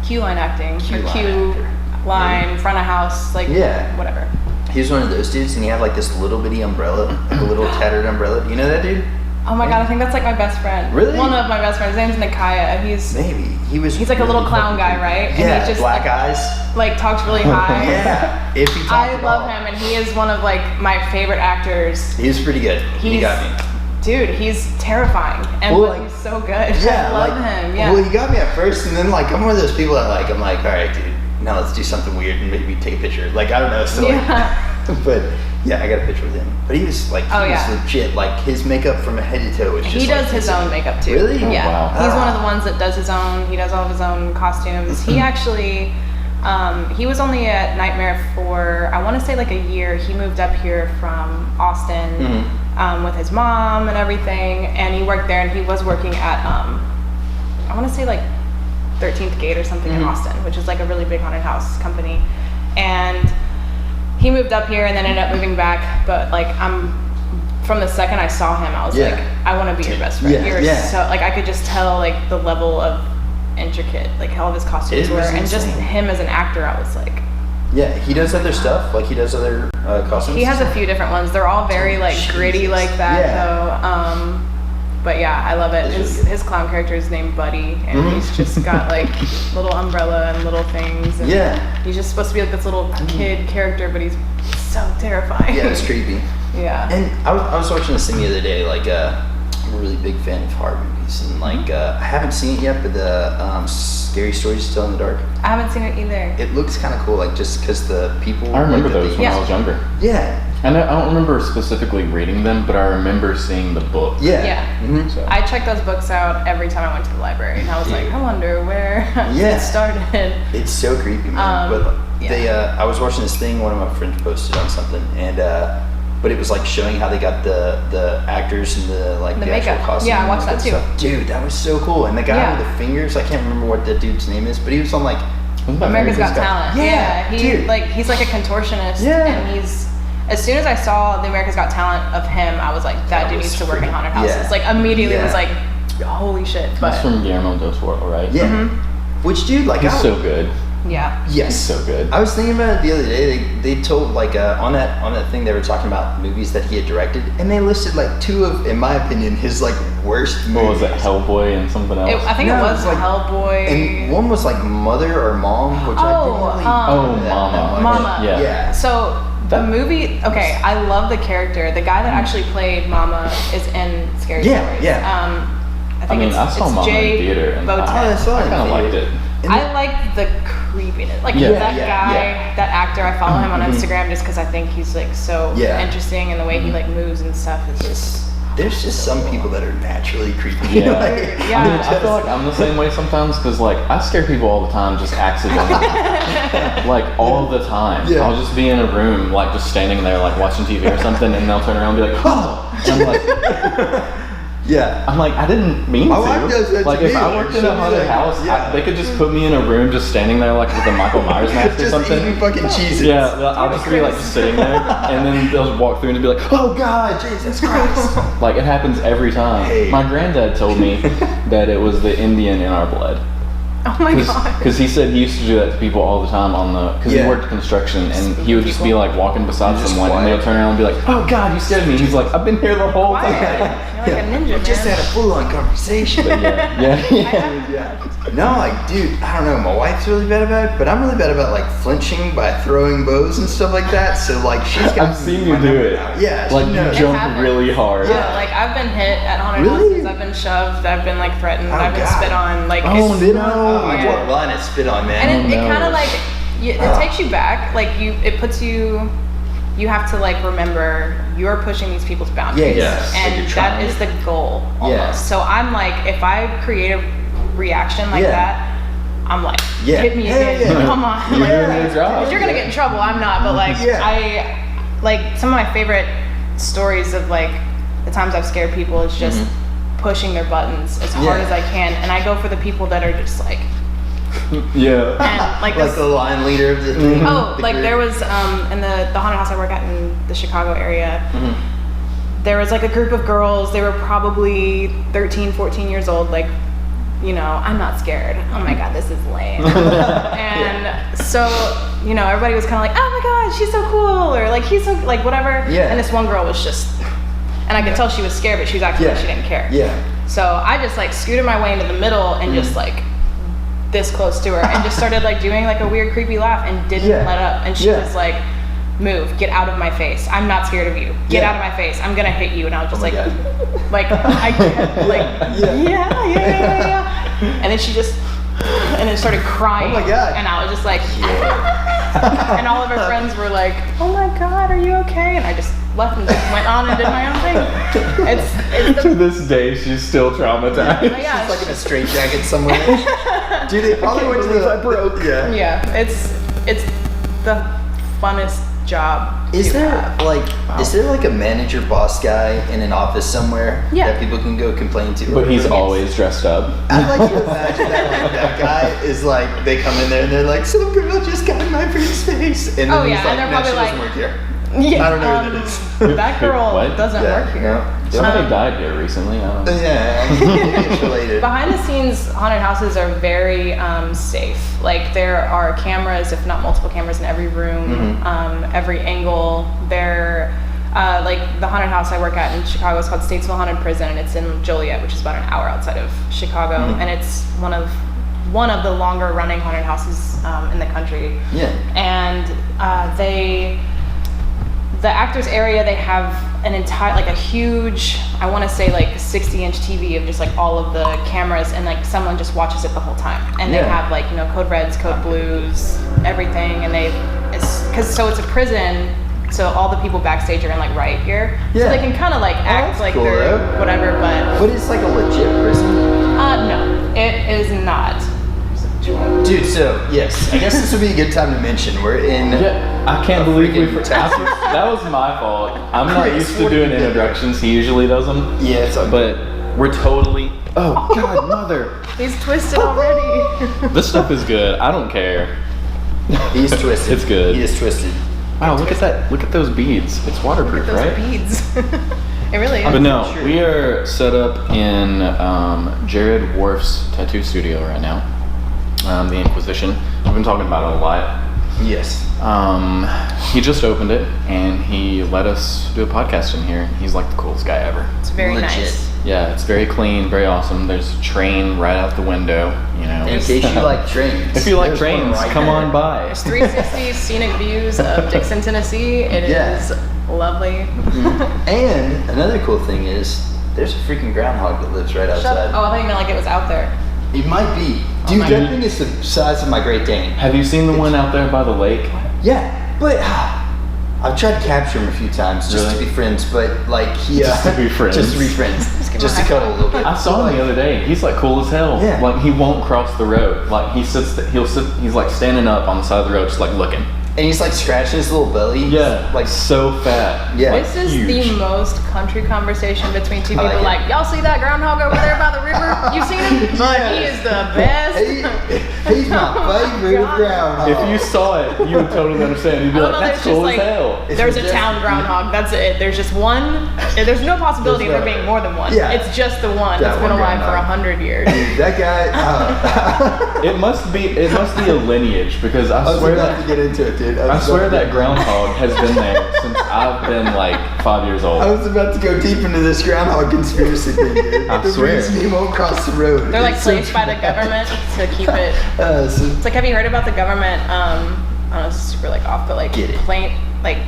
Speaker 3: Q-line acting.
Speaker 1: Q-line
Speaker 3: Or
Speaker 1: actor.
Speaker 3: Q-line, front of house, like,
Speaker 1: Yeah.
Speaker 3: whatever.
Speaker 1: He was one of those dudes, and he had like this little bitty umbrella, like a little tattered umbrella. Do you know that dude?
Speaker 3: Oh my god, I think that's like my best friend.
Speaker 1: Really?
Speaker 3: One of my best friends. His name's Nikaya. He's
Speaker 1: Maybe he's
Speaker 3: like a little
Speaker 1: really
Speaker 3: clown guy,
Speaker 1: fucking
Speaker 3: right?
Speaker 1: cute.
Speaker 3: And
Speaker 1: Yeah,
Speaker 3: he just
Speaker 1: black eyes.
Speaker 3: like talks really high.
Speaker 1: Yeah, if he talked
Speaker 3: I
Speaker 1: at
Speaker 3: love
Speaker 1: all.
Speaker 3: him, and he is one of like my favorite actors.
Speaker 1: He was pretty good. He
Speaker 3: He's-
Speaker 1: got me.
Speaker 3: Dude, he's terrifying, and
Speaker 1: Well,
Speaker 3: but
Speaker 1: like-
Speaker 3: he's so good.
Speaker 1: Yeah,
Speaker 3: I love
Speaker 1: like,
Speaker 3: him. Yeah.
Speaker 1: Well, he got me at first, and then like I'm one of those people that like I'm like, all right, dude, now let's do something weird and maybe take a picture. Like I don't know, so
Speaker 3: Yeah.
Speaker 1: like, but yeah, I got a picture with him. But he was like,
Speaker 3: Oh,
Speaker 1: he was
Speaker 3: yeah.
Speaker 1: legit. Like his makeup from head to toe was just.
Speaker 3: He
Speaker 1: like,
Speaker 3: does his
Speaker 1: insane.
Speaker 3: own makeup too.
Speaker 1: Really?
Speaker 3: Yeah.
Speaker 2: Oh, wow.
Speaker 3: He's one of the ones that does his own. He does all of his own costumes. He actually, he was only at Nightmare for I want to say like a year. He moved up here from Austin with his mom and everything, and he worked there. And he was working at I want to say like 13th Gate or something in Austin, which is like a really big haunted house company, and he moved up here and then ended up moving back. But like from the second I saw him, I was
Speaker 1: Yeah.
Speaker 3: like, I want to be your best friend.
Speaker 1: Yeah,
Speaker 3: You're
Speaker 1: yeah.
Speaker 3: so like I could just tell like the level of intricate like all of his costumes
Speaker 1: It
Speaker 3: were,
Speaker 1: was
Speaker 3: and just
Speaker 1: insane.
Speaker 3: him as an actor, I was like,
Speaker 1: Yeah, he does other stuff. Like he does other costumes.
Speaker 3: he has a few different ones. They're all very like gritty
Speaker 1: Jesus.
Speaker 3: like that
Speaker 1: Yeah.
Speaker 3: though. But yeah, I love it.
Speaker 1: It's
Speaker 3: His
Speaker 1: really good.
Speaker 3: his clown character is named Buddy, and he's just got like little umbrella and little things. And
Speaker 1: Yeah.
Speaker 3: he's just supposed to be like this little kid character, but he's so terrifying.
Speaker 1: Yeah, it's creepy.
Speaker 3: Yeah.
Speaker 1: And I was watching this thing the other day. Like I'm a really big fan of horror movies, and like I haven't seen it yet, but the Scary Stories to Tell in the Dark.
Speaker 3: I haven't seen it either.
Speaker 1: It looks kind of cool, like just because the people.
Speaker 2: I remember
Speaker 1: like, that
Speaker 2: those
Speaker 1: they-
Speaker 2: when
Speaker 3: Yeah.
Speaker 2: I was younger.
Speaker 1: Yeah.
Speaker 2: And I don't remember specifically reading them, but I remember seeing the book.
Speaker 1: Yeah.
Speaker 3: Yeah.
Speaker 1: Mhm.
Speaker 2: So.
Speaker 3: I checked those books out every time I went to the library, and I was like, I wonder where
Speaker 1: Yeah.
Speaker 3: it started.
Speaker 1: It's so creepy, man. But
Speaker 3: yeah.
Speaker 1: they, I was watching this thing. One of my friends posted on something, and but it was like showing how they got the actors and the like
Speaker 3: The
Speaker 1: the actual
Speaker 3: makeup.
Speaker 1: costume.
Speaker 3: Yeah, I watched
Speaker 1: and
Speaker 3: that too.
Speaker 1: stuff. Dude, that was so cool. And the guy
Speaker 3: Yeah.
Speaker 1: with the fingers, I can't remember what that dude's name is, but he was on like.
Speaker 2: Wasn't that
Speaker 3: America's
Speaker 2: very
Speaker 3: Got
Speaker 2: good?
Speaker 3: Talent.
Speaker 1: Yeah,
Speaker 3: he
Speaker 1: dude.
Speaker 3: like he's like a contortionist.
Speaker 1: Yeah.
Speaker 3: And he's as soon as I saw the America's Got Talent of him, I was like, that dude
Speaker 1: was
Speaker 3: needs to work in
Speaker 1: freaking-
Speaker 3: haunted houses.
Speaker 1: yeah.
Speaker 3: Like immediately
Speaker 1: Yeah.
Speaker 3: was like, holy shit. But
Speaker 2: That's from Guillermo del Toro, right?
Speaker 1: Yeah. Which dude, like
Speaker 2: He's
Speaker 1: I,
Speaker 2: so good.
Speaker 3: yeah.
Speaker 1: yes,
Speaker 2: He's so good.
Speaker 1: I was thinking about it the other day. They told like on that thing they were talking about movies that he had directed, and they listed like two of, in my opinion, his like worst
Speaker 2: What
Speaker 1: movies.
Speaker 2: was it, Hellboy and something else?
Speaker 3: I think
Speaker 1: No,
Speaker 3: it
Speaker 1: it
Speaker 3: was
Speaker 1: was like-
Speaker 3: Hellboy.
Speaker 1: And one was like Mother or Mom, which I
Speaker 3: Oh,
Speaker 1: didn't really.
Speaker 2: Oh,
Speaker 1: that
Speaker 2: Mama.
Speaker 1: much.
Speaker 3: Mama.
Speaker 2: Yeah.
Speaker 1: Yeah.
Speaker 3: So the
Speaker 2: That-
Speaker 3: movie, okay, I love the character. The guy that actually played Mama is in Scary
Speaker 1: Yeah,
Speaker 3: Stories.
Speaker 1: yeah.
Speaker 3: I
Speaker 2: I
Speaker 3: think
Speaker 2: mean, I saw
Speaker 3: it's
Speaker 2: Mama
Speaker 3: Jay
Speaker 2: in theater, and
Speaker 3: Boateng.
Speaker 1: I saw it in
Speaker 2: kind of liked
Speaker 1: theater.
Speaker 2: it.
Speaker 1: And
Speaker 3: I like the creepiness. Like
Speaker 1: Yeah,
Speaker 3: that
Speaker 1: yeah,
Speaker 3: guy,
Speaker 1: yeah.
Speaker 3: that actor. I follow him on
Speaker 1: Mhm.
Speaker 3: Instagram just because I think he's like so
Speaker 1: Yeah.
Speaker 3: interesting, and the way he like moves and stuff is just.
Speaker 1: there's just some people that are naturally creepy.
Speaker 2: Yeah.
Speaker 1: Like,
Speaker 3: Yeah.
Speaker 2: I mean, I feel like I'm the same way sometimes because, like, I scare people all the time just accidentally. Like, all the time.
Speaker 1: Yeah.
Speaker 2: I'll just be in a room, like, just standing there, like, watching TV or something, and they'll turn around and be like, oh! And I'm like,
Speaker 1: Yeah.
Speaker 2: I'm like, I didn't mean
Speaker 1: My
Speaker 2: to.
Speaker 1: wife does that to
Speaker 2: like,
Speaker 1: me,
Speaker 2: if I
Speaker 1: like,
Speaker 2: worked in
Speaker 1: she'll
Speaker 2: a
Speaker 1: be
Speaker 2: haunted
Speaker 1: like,
Speaker 2: house,
Speaker 1: yeah.
Speaker 2: they could just put me in a room just standing there like with a Michael Myers mask or
Speaker 1: Just
Speaker 2: something.
Speaker 1: eating fucking cheeses.
Speaker 2: Yeah, I'll just be like just sitting there, and then they'll walk through and be like,
Speaker 1: Oh God, Jesus Christ.
Speaker 2: like it happens every time.
Speaker 1: Hey.
Speaker 2: My granddad told me that it was the Indian in our blood.
Speaker 3: Oh my god.
Speaker 2: Because he said he used to do that to people all the time because he worked construction, and he would just be like walking beside
Speaker 1: Just
Speaker 2: someone, and
Speaker 1: quiet.
Speaker 2: they'll turn around and be like, "Oh God, you scared me." And he's like, "I've been here the whole
Speaker 3: Quiet.
Speaker 2: time."
Speaker 3: You're like a ninja, man.
Speaker 1: Just had a full-on conversation.
Speaker 2: But yeah.
Speaker 1: Yeah. No, like, dude, I don't know. My wife's really bad about it, but I'm really bad about like flinching by throwing bows and stuff like that. So like, she's got.
Speaker 2: I've seen you do it.
Speaker 1: Yeah,
Speaker 2: like
Speaker 1: she
Speaker 2: you
Speaker 1: knows.
Speaker 2: jump
Speaker 3: happens.
Speaker 2: really hard.
Speaker 3: Yeah, like I've been hit at haunted
Speaker 1: Really?
Speaker 3: houses. I've been shoved. I've been like threatened.
Speaker 1: Oh,
Speaker 3: I've been
Speaker 1: God.
Speaker 3: spit on. Like
Speaker 2: Oh,
Speaker 3: it's,
Speaker 1: Spit on? Oh, I
Speaker 3: Yeah.
Speaker 1: draw a line at spit on, man.
Speaker 3: and it
Speaker 2: no.
Speaker 3: kind of like it takes you back. Like it puts you. You have to like remember you're pushing these people's boundaries,
Speaker 1: yes. Like
Speaker 3: and
Speaker 1: you're
Speaker 3: that
Speaker 1: trying.
Speaker 3: is the goal almost.
Speaker 1: Yeah.
Speaker 3: So I'm like, if I create a reaction like
Speaker 1: Yeah.
Speaker 3: that, I'm like,
Speaker 1: Yeah.
Speaker 3: hit me
Speaker 1: Hell
Speaker 3: again,
Speaker 1: yeah.
Speaker 3: come on.
Speaker 2: You're
Speaker 3: Like,
Speaker 2: doing your job.
Speaker 3: 'cause you're gonna get in trouble. I'm not, but like
Speaker 1: Yeah.
Speaker 3: I like some of my favorite stories of like the times I've scared people is just pushing their buttons as hard
Speaker 1: Yeah.
Speaker 3: as I can, and I go for the people that are just like,
Speaker 2: Yeah.
Speaker 3: and like
Speaker 1: Like
Speaker 3: this.
Speaker 1: the line leader of the thing.
Speaker 3: Oh,
Speaker 1: the
Speaker 3: like
Speaker 1: group.
Speaker 3: there was in the haunted house I work at in the Chicago area. There was like a group of girls. They were probably 13, 14 years old. Like, you know, I'm not scared. Oh my god, this is lame. And so, you know, everybody was kind of like, oh my god, she's so cool, or like he's so like whatever.
Speaker 1: Yeah.
Speaker 3: And this one girl was just, and I could tell she was scared, but she was acting like she didn't care.
Speaker 1: Yeah.
Speaker 3: So I just like scooted my way into the middle and just like this close to her and just started like doing like a weird creepy laugh and didn't
Speaker 1: Yeah.
Speaker 3: let up. And she
Speaker 1: Yeah.
Speaker 3: was like, move, get out of my face. I'm not scared of you. Get
Speaker 1: Yeah.
Speaker 3: out of my face. I'm gonna hit you. And I was just
Speaker 1: Oh my
Speaker 3: like,
Speaker 1: God.
Speaker 3: like I kept like
Speaker 1: Yeah.
Speaker 3: And then she just and then started crying.
Speaker 1: Oh my God.
Speaker 3: And I was just like and all of her friends were like, oh my god, are you okay? And I just left and just went on and did my own thing. It's
Speaker 2: To
Speaker 3: the
Speaker 2: this day, she's still traumatized.
Speaker 3: oh my gosh.
Speaker 1: Like in a straitjacket somewhere. Dude, they probably went to the. Yeah.
Speaker 3: Yeah, it's the funnest job.
Speaker 1: Is
Speaker 3: to
Speaker 1: there
Speaker 3: have.
Speaker 1: is there like a manager boss guy in an office somewhere
Speaker 3: Yeah.
Speaker 1: that people can go complain to?
Speaker 2: But he's always dressed up.
Speaker 1: I'd like to imagine that like that guy is like they come in there and they're like some girl just got in my friend's face and then
Speaker 3: Oh,
Speaker 1: he's
Speaker 3: yeah,
Speaker 1: like,
Speaker 3: and they're
Speaker 1: no,
Speaker 3: probably
Speaker 1: she doesn't
Speaker 3: like-
Speaker 1: work here.
Speaker 3: Yeah,
Speaker 1: I don't know who that is.
Speaker 3: That girl
Speaker 2: What?
Speaker 3: doesn't
Speaker 1: Yeah,
Speaker 3: work here.
Speaker 1: no.
Speaker 2: Somebody died here recently. I don't know.
Speaker 1: Yeah, it's related.
Speaker 3: Behind the scenes, haunted houses are very safe. Like there are cameras, if not multiple cameras, in every room, every angle. There, like the haunted house I work at in Chicago is called Statesville Haunted Prison, and it's in Joliet, which is about an hour outside of Chicago, and it's one of the longer running haunted houses in the country.
Speaker 1: Yeah.
Speaker 3: And the actors area, they have an entire, like a huge, I want to say like 60-inch TV of just like all of the cameras, and like someone just watches it the whole time. And they
Speaker 1: Yeah.
Speaker 3: have like, you know, code reds, code blues, everything. And so it's a prison, so all the people backstage are in like riot gear.
Speaker 1: Yeah.
Speaker 3: So they can kind of like act
Speaker 1: that's
Speaker 3: like
Speaker 1: cool,
Speaker 3: they're
Speaker 1: though.
Speaker 3: whatever, but
Speaker 1: But it's like a legit prison.
Speaker 3: no, it is not.
Speaker 1: Dude, so yes, I guess this would be a good time to mention we're in.
Speaker 2: Yeah, I can't believe we.
Speaker 1: freaking
Speaker 2: That was my fault. I'm not
Speaker 1: Chris,
Speaker 2: used to
Speaker 1: what
Speaker 2: doing
Speaker 1: did you do?
Speaker 2: introductions. He usually does them.
Speaker 1: Yeah, it's okay.
Speaker 2: But we're totally. Oh God, mother!
Speaker 3: He's twisted already.
Speaker 2: This stuff is good. I don't care.
Speaker 1: He's twisted.
Speaker 2: It's good.
Speaker 1: He is twisted.
Speaker 2: Wow, look at that! Look at those beads. It's waterproof,
Speaker 3: Those
Speaker 2: right?
Speaker 3: beads. It really is.
Speaker 2: But no,
Speaker 1: Sure.
Speaker 2: we are set up in Jared Worf's tattoo studio right now. The Inkquisition. We've been talking about it a lot.
Speaker 1: Yes.
Speaker 2: He just opened it and he let us do a podcast in here. He's like the coolest guy ever.
Speaker 3: It's very
Speaker 1: Legit.
Speaker 3: nice.
Speaker 2: Yeah, it's very clean, very awesome. There's a train right out the window, you know.
Speaker 1: In case you like trains.
Speaker 2: If you like
Speaker 1: there's one
Speaker 2: trains,
Speaker 1: right
Speaker 2: come
Speaker 1: there.
Speaker 2: on by.
Speaker 3: There's 360 scenic views of Dixon, Tennessee. It
Speaker 1: Yeah.
Speaker 3: is lovely.
Speaker 1: And another cool thing is there's a freaking groundhog that lives right
Speaker 3: Shut
Speaker 1: outside.
Speaker 3: up. Oh, I thought you meant like it was out there.
Speaker 1: It might be. Dude,
Speaker 3: my
Speaker 1: that
Speaker 2: God.
Speaker 1: thing is the size of my Great Dane.
Speaker 2: Have you seen the one out there by the lake?
Speaker 1: Yeah, but I've tried to capture him a few times just
Speaker 2: Really?
Speaker 1: to be friends, but like he
Speaker 2: Just to be friends.
Speaker 1: just to be friends,
Speaker 3: give him
Speaker 1: just
Speaker 3: a
Speaker 1: to
Speaker 3: high
Speaker 1: cuddle a
Speaker 3: five.
Speaker 1: little bit.
Speaker 2: I saw him the other day. He's like cool as hell.
Speaker 1: Yeah.
Speaker 2: Like he won't cross the road. Like he sits. He's like standing up on the side of the road, just like looking.
Speaker 1: And he's like scratching his little belly.
Speaker 2: Yeah,
Speaker 1: like
Speaker 2: so fat.
Speaker 1: yeah.
Speaker 3: This is
Speaker 2: huge.
Speaker 3: the most country conversation between two
Speaker 1: I
Speaker 3: people.
Speaker 1: like
Speaker 3: Like, y'all see that groundhog over there by the river? You seen him? Like, he is the best.
Speaker 1: He's my favorite
Speaker 3: God.
Speaker 1: groundhog.
Speaker 2: If you saw it, you would totally understand. You'd be
Speaker 3: I
Speaker 2: like,
Speaker 3: don't know,
Speaker 2: that's
Speaker 3: there's
Speaker 2: cool
Speaker 3: just
Speaker 2: as hell.
Speaker 3: there's a
Speaker 1: just-
Speaker 3: town groundhog. That's it. There's just one. There's no possibility of there being more than one.
Speaker 1: Yeah.
Speaker 3: It's just the one
Speaker 1: That
Speaker 3: that's been
Speaker 1: one
Speaker 3: alive for
Speaker 1: groundhog.
Speaker 3: 100 years.
Speaker 1: Dude, that guy.
Speaker 2: It must be a lineage because
Speaker 1: I
Speaker 2: I
Speaker 1: was
Speaker 2: swear
Speaker 1: about
Speaker 2: that
Speaker 1: to get into it, dude.
Speaker 2: I swear that groundhog has been there since I've been like 5 years old.
Speaker 1: I was about to go deep into this groundhog conspiracy thing, dude.
Speaker 2: I
Speaker 1: the
Speaker 2: swear.
Speaker 1: reason he won't cross the road.
Speaker 3: They're like
Speaker 1: It's so
Speaker 3: placed by the government to keep it.
Speaker 1: so-
Speaker 3: It's like, have you heard about the government? I don't know, it's super like off, but like
Speaker 1: Get it.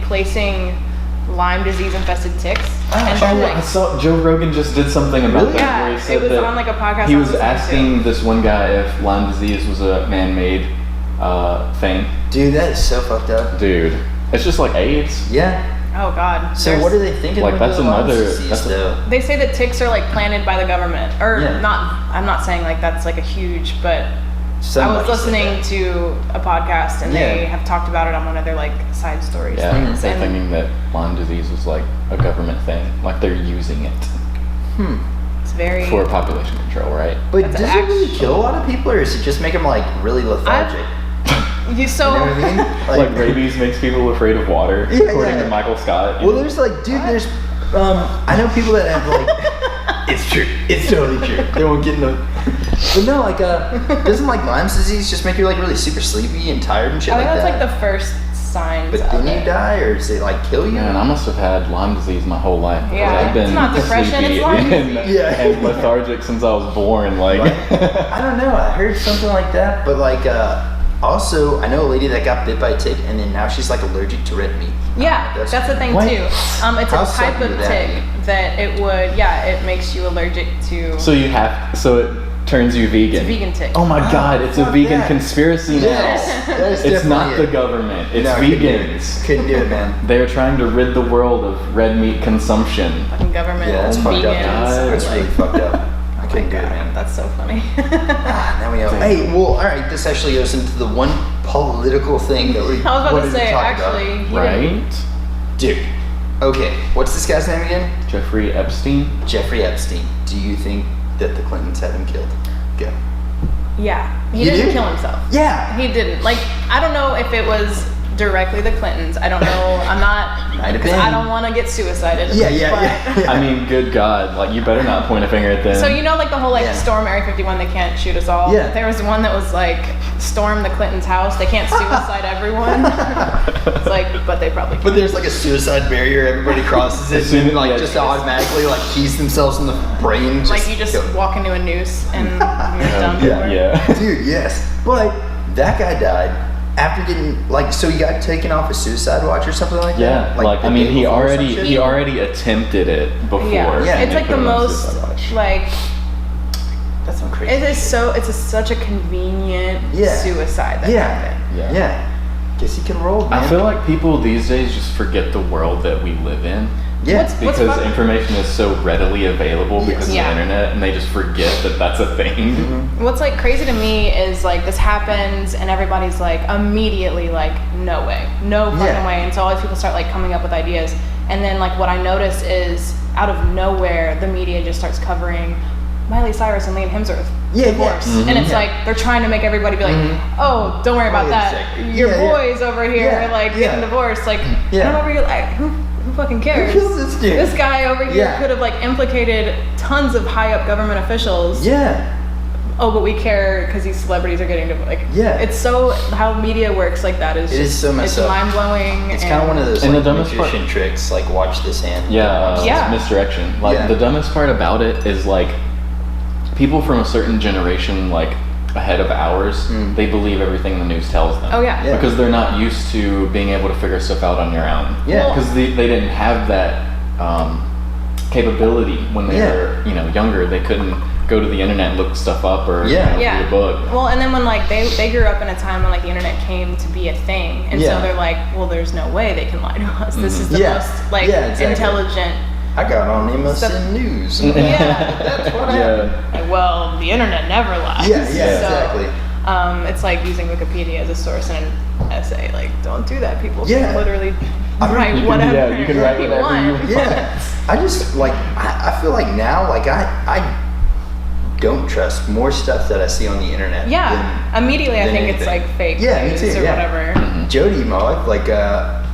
Speaker 3: placing Lyme disease infested ticks. And
Speaker 2: Oh,
Speaker 3: then,
Speaker 2: I
Speaker 3: like,
Speaker 2: saw Joe Rogan just did something about
Speaker 1: Really?
Speaker 2: that.
Speaker 3: Yeah,
Speaker 2: where he said
Speaker 3: it was
Speaker 2: that
Speaker 3: on, like, a podcast
Speaker 2: He
Speaker 3: I
Speaker 2: was
Speaker 3: was listening
Speaker 2: asking this one guy if Lyme disease was a man-made thing.
Speaker 1: Dude, that is so fucked up.
Speaker 2: Dude, it's just like AIDS.
Speaker 1: Yeah.
Speaker 3: oh god.
Speaker 1: So
Speaker 3: There's-
Speaker 1: what are they thinking?
Speaker 2: Like,
Speaker 1: with
Speaker 2: that's
Speaker 1: the Lyme
Speaker 2: another-
Speaker 1: disease,
Speaker 2: that's a-
Speaker 1: though?
Speaker 3: They say that ticks are like planted by the government, or
Speaker 1: Yeah.
Speaker 3: not. I'm not saying like that's like a huge, but
Speaker 1: Somebody
Speaker 3: I was
Speaker 1: said
Speaker 3: listening
Speaker 1: that.
Speaker 3: to a podcast and they
Speaker 1: Yeah.
Speaker 3: have talked about it on one of their like side stories
Speaker 2: Yeah,
Speaker 3: things.
Speaker 2: they're
Speaker 3: And
Speaker 2: thinking that Lyme disease was like a government thing. Like they're using it
Speaker 3: it's very.
Speaker 2: for population control, right?
Speaker 1: But
Speaker 3: That's
Speaker 1: does it really kill a lot of people, or does it just make them like really lethargic?
Speaker 3: You so.
Speaker 1: You know what I mean?
Speaker 2: Like rabies makes people afraid of water,
Speaker 1: Yeah,
Speaker 2: according
Speaker 1: yeah.
Speaker 2: to Michael Scott.
Speaker 1: Well, there's like, dude, there's, I know people that have like, it's true, it's totally true. They won't get no. But no, like, doesn't like Lyme's disease just make you like really super sleepy and tired and shit
Speaker 3: I think
Speaker 1: like
Speaker 3: that's
Speaker 1: that?
Speaker 3: like the first signs.
Speaker 1: But
Speaker 3: of
Speaker 1: then
Speaker 3: it.
Speaker 1: you die, or does it like kill you?
Speaker 2: Man, I must have had Lyme disease my whole life. 'cause
Speaker 3: Yeah,
Speaker 2: I've been
Speaker 3: it's not depression,
Speaker 2: sleepy
Speaker 3: it's Lyme
Speaker 2: and,
Speaker 3: disease.
Speaker 1: Yeah.
Speaker 2: and lethargic since I was born. Like,
Speaker 1: I don't know. I heard something like that, but like, also, I know a lady that got bit by a tick, and then now she's like allergic to red meat.
Speaker 3: Yeah, that's the thing
Speaker 2: What?
Speaker 3: too. It's
Speaker 1: How
Speaker 3: a type
Speaker 1: sucky
Speaker 3: of
Speaker 1: would that
Speaker 3: tick that it would. Yeah, it makes you allergic to.
Speaker 2: so it turns you vegan.
Speaker 3: It's a vegan tick.
Speaker 2: Oh my God, it's a
Speaker 1: fuck
Speaker 2: vegan
Speaker 1: that.
Speaker 2: conspiracy now.
Speaker 1: Yes, that is
Speaker 2: It's not
Speaker 1: definitely
Speaker 2: the
Speaker 1: it.
Speaker 2: government. It's
Speaker 1: No, couldn't do it.
Speaker 2: vegans.
Speaker 1: Couldn't do it, man.
Speaker 2: They're trying to rid the world of red meat consumption.
Speaker 3: Fucking government.
Speaker 1: Yeah, that's fucked
Speaker 3: vegans.
Speaker 1: up. That's
Speaker 3: like,
Speaker 1: really fucked up. I
Speaker 3: oh
Speaker 1: couldn't
Speaker 3: my
Speaker 1: do it,
Speaker 3: God,
Speaker 1: man.
Speaker 3: that's so funny.
Speaker 1: Now we know. Hey, well, all right. This actually goes into the one political thing that we
Speaker 3: I was about
Speaker 1: wanted
Speaker 3: to say,
Speaker 1: talk
Speaker 3: actually,
Speaker 1: about.
Speaker 3: he didn't-
Speaker 2: Right?
Speaker 1: Dude. Okay, what's this guy's name again?
Speaker 2: Jeffrey Epstein?
Speaker 1: Jeffrey Epstein. Do you think that the Clintons had him killed? Go.
Speaker 3: Yeah, he
Speaker 1: You
Speaker 3: didn't
Speaker 1: do?
Speaker 3: kill himself.
Speaker 1: Yeah.
Speaker 3: He didn't. Like, I don't know if it was directly the Clintons. I don't know. I'm not.
Speaker 1: Might have
Speaker 3: Because
Speaker 1: been.
Speaker 3: I don't want to get suicided.
Speaker 1: Yeah, yeah,
Speaker 3: but-
Speaker 1: yeah.
Speaker 2: I mean, good God. Like, you better not point a finger at them.
Speaker 3: So you know, like the whole like
Speaker 1: Yeah.
Speaker 3: storm Area 51, they can't shoot us all.
Speaker 1: Yeah.
Speaker 3: There was one that was like storm the Clintons' house. They can't suicide everyone. It's like, but they probably can.
Speaker 1: But there's like a suicide barrier. Everybody crosses it,
Speaker 2: As soon-
Speaker 1: and like
Speaker 2: yeah,
Speaker 1: just
Speaker 2: just-
Speaker 1: automatically like keys themselves in the brain. Just
Speaker 3: Like you just
Speaker 1: kill.
Speaker 3: walk into a noose and you're done for.
Speaker 2: yeah.
Speaker 1: Dude, yes. But that guy died after getting like, so he got taken off a suicide watch or something like
Speaker 2: Yeah,
Speaker 1: that.
Speaker 2: like
Speaker 1: the
Speaker 2: I mean,
Speaker 1: day
Speaker 2: he
Speaker 1: before or some
Speaker 2: already
Speaker 1: shit?
Speaker 2: he already attempted it before.
Speaker 3: Yeah,
Speaker 1: Yeah,
Speaker 3: it's
Speaker 2: and
Speaker 3: like
Speaker 2: they
Speaker 3: the
Speaker 2: put him on
Speaker 3: most
Speaker 2: suicide watch.
Speaker 3: like
Speaker 1: That's some crazy.
Speaker 3: it is so it's such a convenient
Speaker 1: Yeah.
Speaker 3: suicide that
Speaker 1: Yeah.
Speaker 3: happened.
Speaker 1: Yeah. Guess he can roll, man.
Speaker 2: I feel like people these days just forget the world that we live in.
Speaker 1: Yeah.
Speaker 3: What's
Speaker 2: Because
Speaker 3: fuck-
Speaker 2: information is so readily available because of
Speaker 3: Yeah.
Speaker 2: the internet, and they just forget that that's a thing.
Speaker 1: Mm-hmm.
Speaker 3: What's like crazy to me is like this happens and everybody's like immediately like no way, no fucking
Speaker 1: Yeah.
Speaker 3: way, and so all these people start like coming up with ideas, and then like what I notice is out of nowhere the media just starts covering Miley Cyrus and Liam Hemsworth
Speaker 1: Yeah,
Speaker 3: divorce,
Speaker 1: yeah.
Speaker 3: and it's
Speaker 1: Yeah.
Speaker 3: like they're trying to make everybody be like, oh, don't worry about
Speaker 1: Wait a
Speaker 3: that,
Speaker 1: second.
Speaker 3: your
Speaker 1: Yeah, yeah.
Speaker 3: boys over here
Speaker 1: Yeah,
Speaker 3: like
Speaker 1: yeah.
Speaker 3: getting divorced, like
Speaker 1: Yeah.
Speaker 3: I don't know where you're like who fucking cares?
Speaker 1: Who kills this dude?
Speaker 3: This guy over here
Speaker 1: Yeah.
Speaker 3: could have like implicated tons of high up government officials.
Speaker 1: Yeah.
Speaker 3: Oh, but we care because these celebrities are getting to like.
Speaker 1: Yeah.
Speaker 3: It's so how media works like that is.
Speaker 1: It is so messed
Speaker 3: it's
Speaker 1: up.
Speaker 3: mind blowing.
Speaker 1: It's kind of one of those
Speaker 2: And
Speaker 1: like
Speaker 2: the dumbest part-
Speaker 1: magician tricks, like watch this hand.
Speaker 2: Yeah,
Speaker 3: Yeah.
Speaker 2: misdirection. Like
Speaker 1: Yeah.
Speaker 2: the dumbest part about it is like people from a certain generation, like ahead of ours, they believe everything the news tells them.
Speaker 3: Oh yeah.
Speaker 1: Yeah.
Speaker 2: Because they're not used to being able to figure stuff out on your own.
Speaker 1: Yeah.
Speaker 3: Well-
Speaker 2: Because they didn't have that capability when they
Speaker 1: Yeah.
Speaker 2: were younger. They couldn't go to the internet and look stuff up or
Speaker 1: Yeah.
Speaker 3: Yeah.
Speaker 2: read a book.
Speaker 3: Well, and then when like they grew up in a time when like the internet came to be a thing, and
Speaker 1: Yeah.
Speaker 3: so they're like, well, there's no way they can lie to us. This is the
Speaker 1: Yeah.
Speaker 3: most like
Speaker 1: Yeah, exactly.
Speaker 3: intelligent.
Speaker 1: I got on MSN
Speaker 3: Stuff-
Speaker 1: News.
Speaker 3: Yeah.
Speaker 1: That's what
Speaker 2: Yeah.
Speaker 1: happened.
Speaker 3: Like, well, the internet never lies.
Speaker 1: Yeah, yeah,
Speaker 3: So,
Speaker 1: exactly.
Speaker 3: It's like using Wikipedia as a source, and essay. Like, don't do that, people.
Speaker 1: Yeah.
Speaker 3: They literally
Speaker 1: I
Speaker 3: write
Speaker 2: you
Speaker 3: whatever
Speaker 2: can, you can write
Speaker 3: you
Speaker 2: whatever you
Speaker 3: want.
Speaker 2: want.
Speaker 1: Yeah, I just like I feel like now like I don't trust more stuff that I see on the internet.
Speaker 3: Yeah, immediately I
Speaker 1: than
Speaker 3: think it's
Speaker 1: anything.
Speaker 3: like fake
Speaker 1: Yeah, me
Speaker 3: news
Speaker 1: too,
Speaker 3: or
Speaker 1: yeah.
Speaker 3: whatever.
Speaker 2: Mm-hmm.
Speaker 1: Jody, my wife, like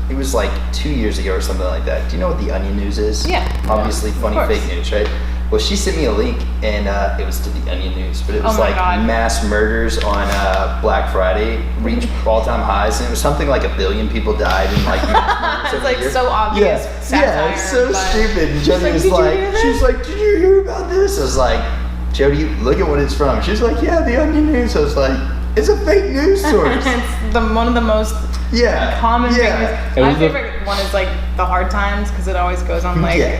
Speaker 1: it was like 2 years ago or something like that. Do you know what the Onion News is?
Speaker 3: Yeah.
Speaker 1: Obviously, funny
Speaker 3: Of course.
Speaker 1: fake news, right? Well, she sent me a link, and it was to the Onion News, but it was
Speaker 3: Oh my
Speaker 1: like
Speaker 3: God.
Speaker 1: mass murders on Black Friday reached all-time highs, and it was something like 1 billion people died, and like mass murders
Speaker 3: It's
Speaker 1: every
Speaker 3: like
Speaker 1: year.
Speaker 3: so obvious satire.
Speaker 1: Yeah, it's so
Speaker 3: but-
Speaker 1: stupid. And Jody
Speaker 3: like,
Speaker 1: was
Speaker 3: "Did you
Speaker 1: like,
Speaker 3: hear
Speaker 1: she was
Speaker 3: that?"
Speaker 1: like, "Did you hear about this?" I was like, "Jody, look at what it's from." She's like, "Yeah, the Onion News." I was like, "It's a fake news source."
Speaker 3: It's one of the most
Speaker 1: Yeah.
Speaker 3: common
Speaker 1: Yeah.
Speaker 3: things.
Speaker 2: It
Speaker 3: My
Speaker 2: was the-
Speaker 3: favorite one is like the Hard Times because it always goes on like
Speaker 1: Yeah.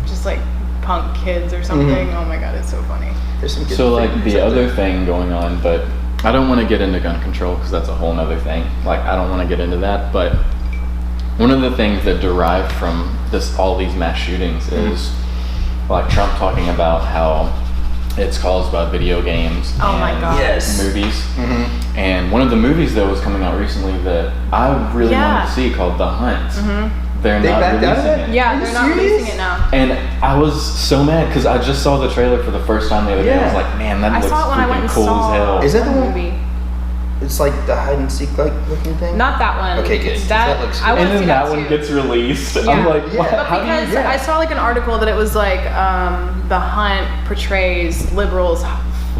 Speaker 3: just like punk kids or something.
Speaker 1: Mhm.
Speaker 3: Oh my god, it's so funny.
Speaker 1: There's some good
Speaker 2: So like
Speaker 1: fake news
Speaker 2: the
Speaker 1: out
Speaker 2: other
Speaker 1: there.
Speaker 2: thing going on, but I don't want to get into gun control because that's a whole nother thing. Like I don't want to get into that, but one of the things that derived from all these mass shootings is like Trump talking about how it's caused by video games
Speaker 3: Oh my
Speaker 2: and
Speaker 3: God.
Speaker 1: Yes.
Speaker 2: movies.
Speaker 1: Mhm.
Speaker 2: And one of the movies that was coming out recently that I really
Speaker 3: Yeah.
Speaker 2: wanted to see called The Hunt. They're
Speaker 1: They
Speaker 2: not
Speaker 1: backed out of
Speaker 2: releasing
Speaker 1: it?
Speaker 2: it.
Speaker 3: Yeah,
Speaker 1: Are you
Speaker 3: they're not
Speaker 1: serious?
Speaker 3: releasing it now.
Speaker 2: And I was so mad because I just saw the trailer for the first time the other day. I was
Speaker 1: Yeah.
Speaker 2: like, man, that
Speaker 3: I
Speaker 2: looks
Speaker 3: saw it when I went
Speaker 2: freaking
Speaker 3: and
Speaker 2: cool
Speaker 3: saw
Speaker 2: as hell.
Speaker 1: Is that the one-
Speaker 3: movie.
Speaker 1: It's like the hide and seek like looking thing.
Speaker 3: Not that one.
Speaker 1: Okay, good. That looks
Speaker 3: I
Speaker 1: good.
Speaker 3: want
Speaker 2: And
Speaker 3: to see
Speaker 2: then that one
Speaker 3: too.
Speaker 2: gets released.
Speaker 3: Yeah.
Speaker 2: I'm like,
Speaker 1: Yeah.
Speaker 2: what?
Speaker 3: But
Speaker 2: How do you?
Speaker 3: because
Speaker 1: yeah.
Speaker 3: I saw like an article that it was like the Hunt portrays liberals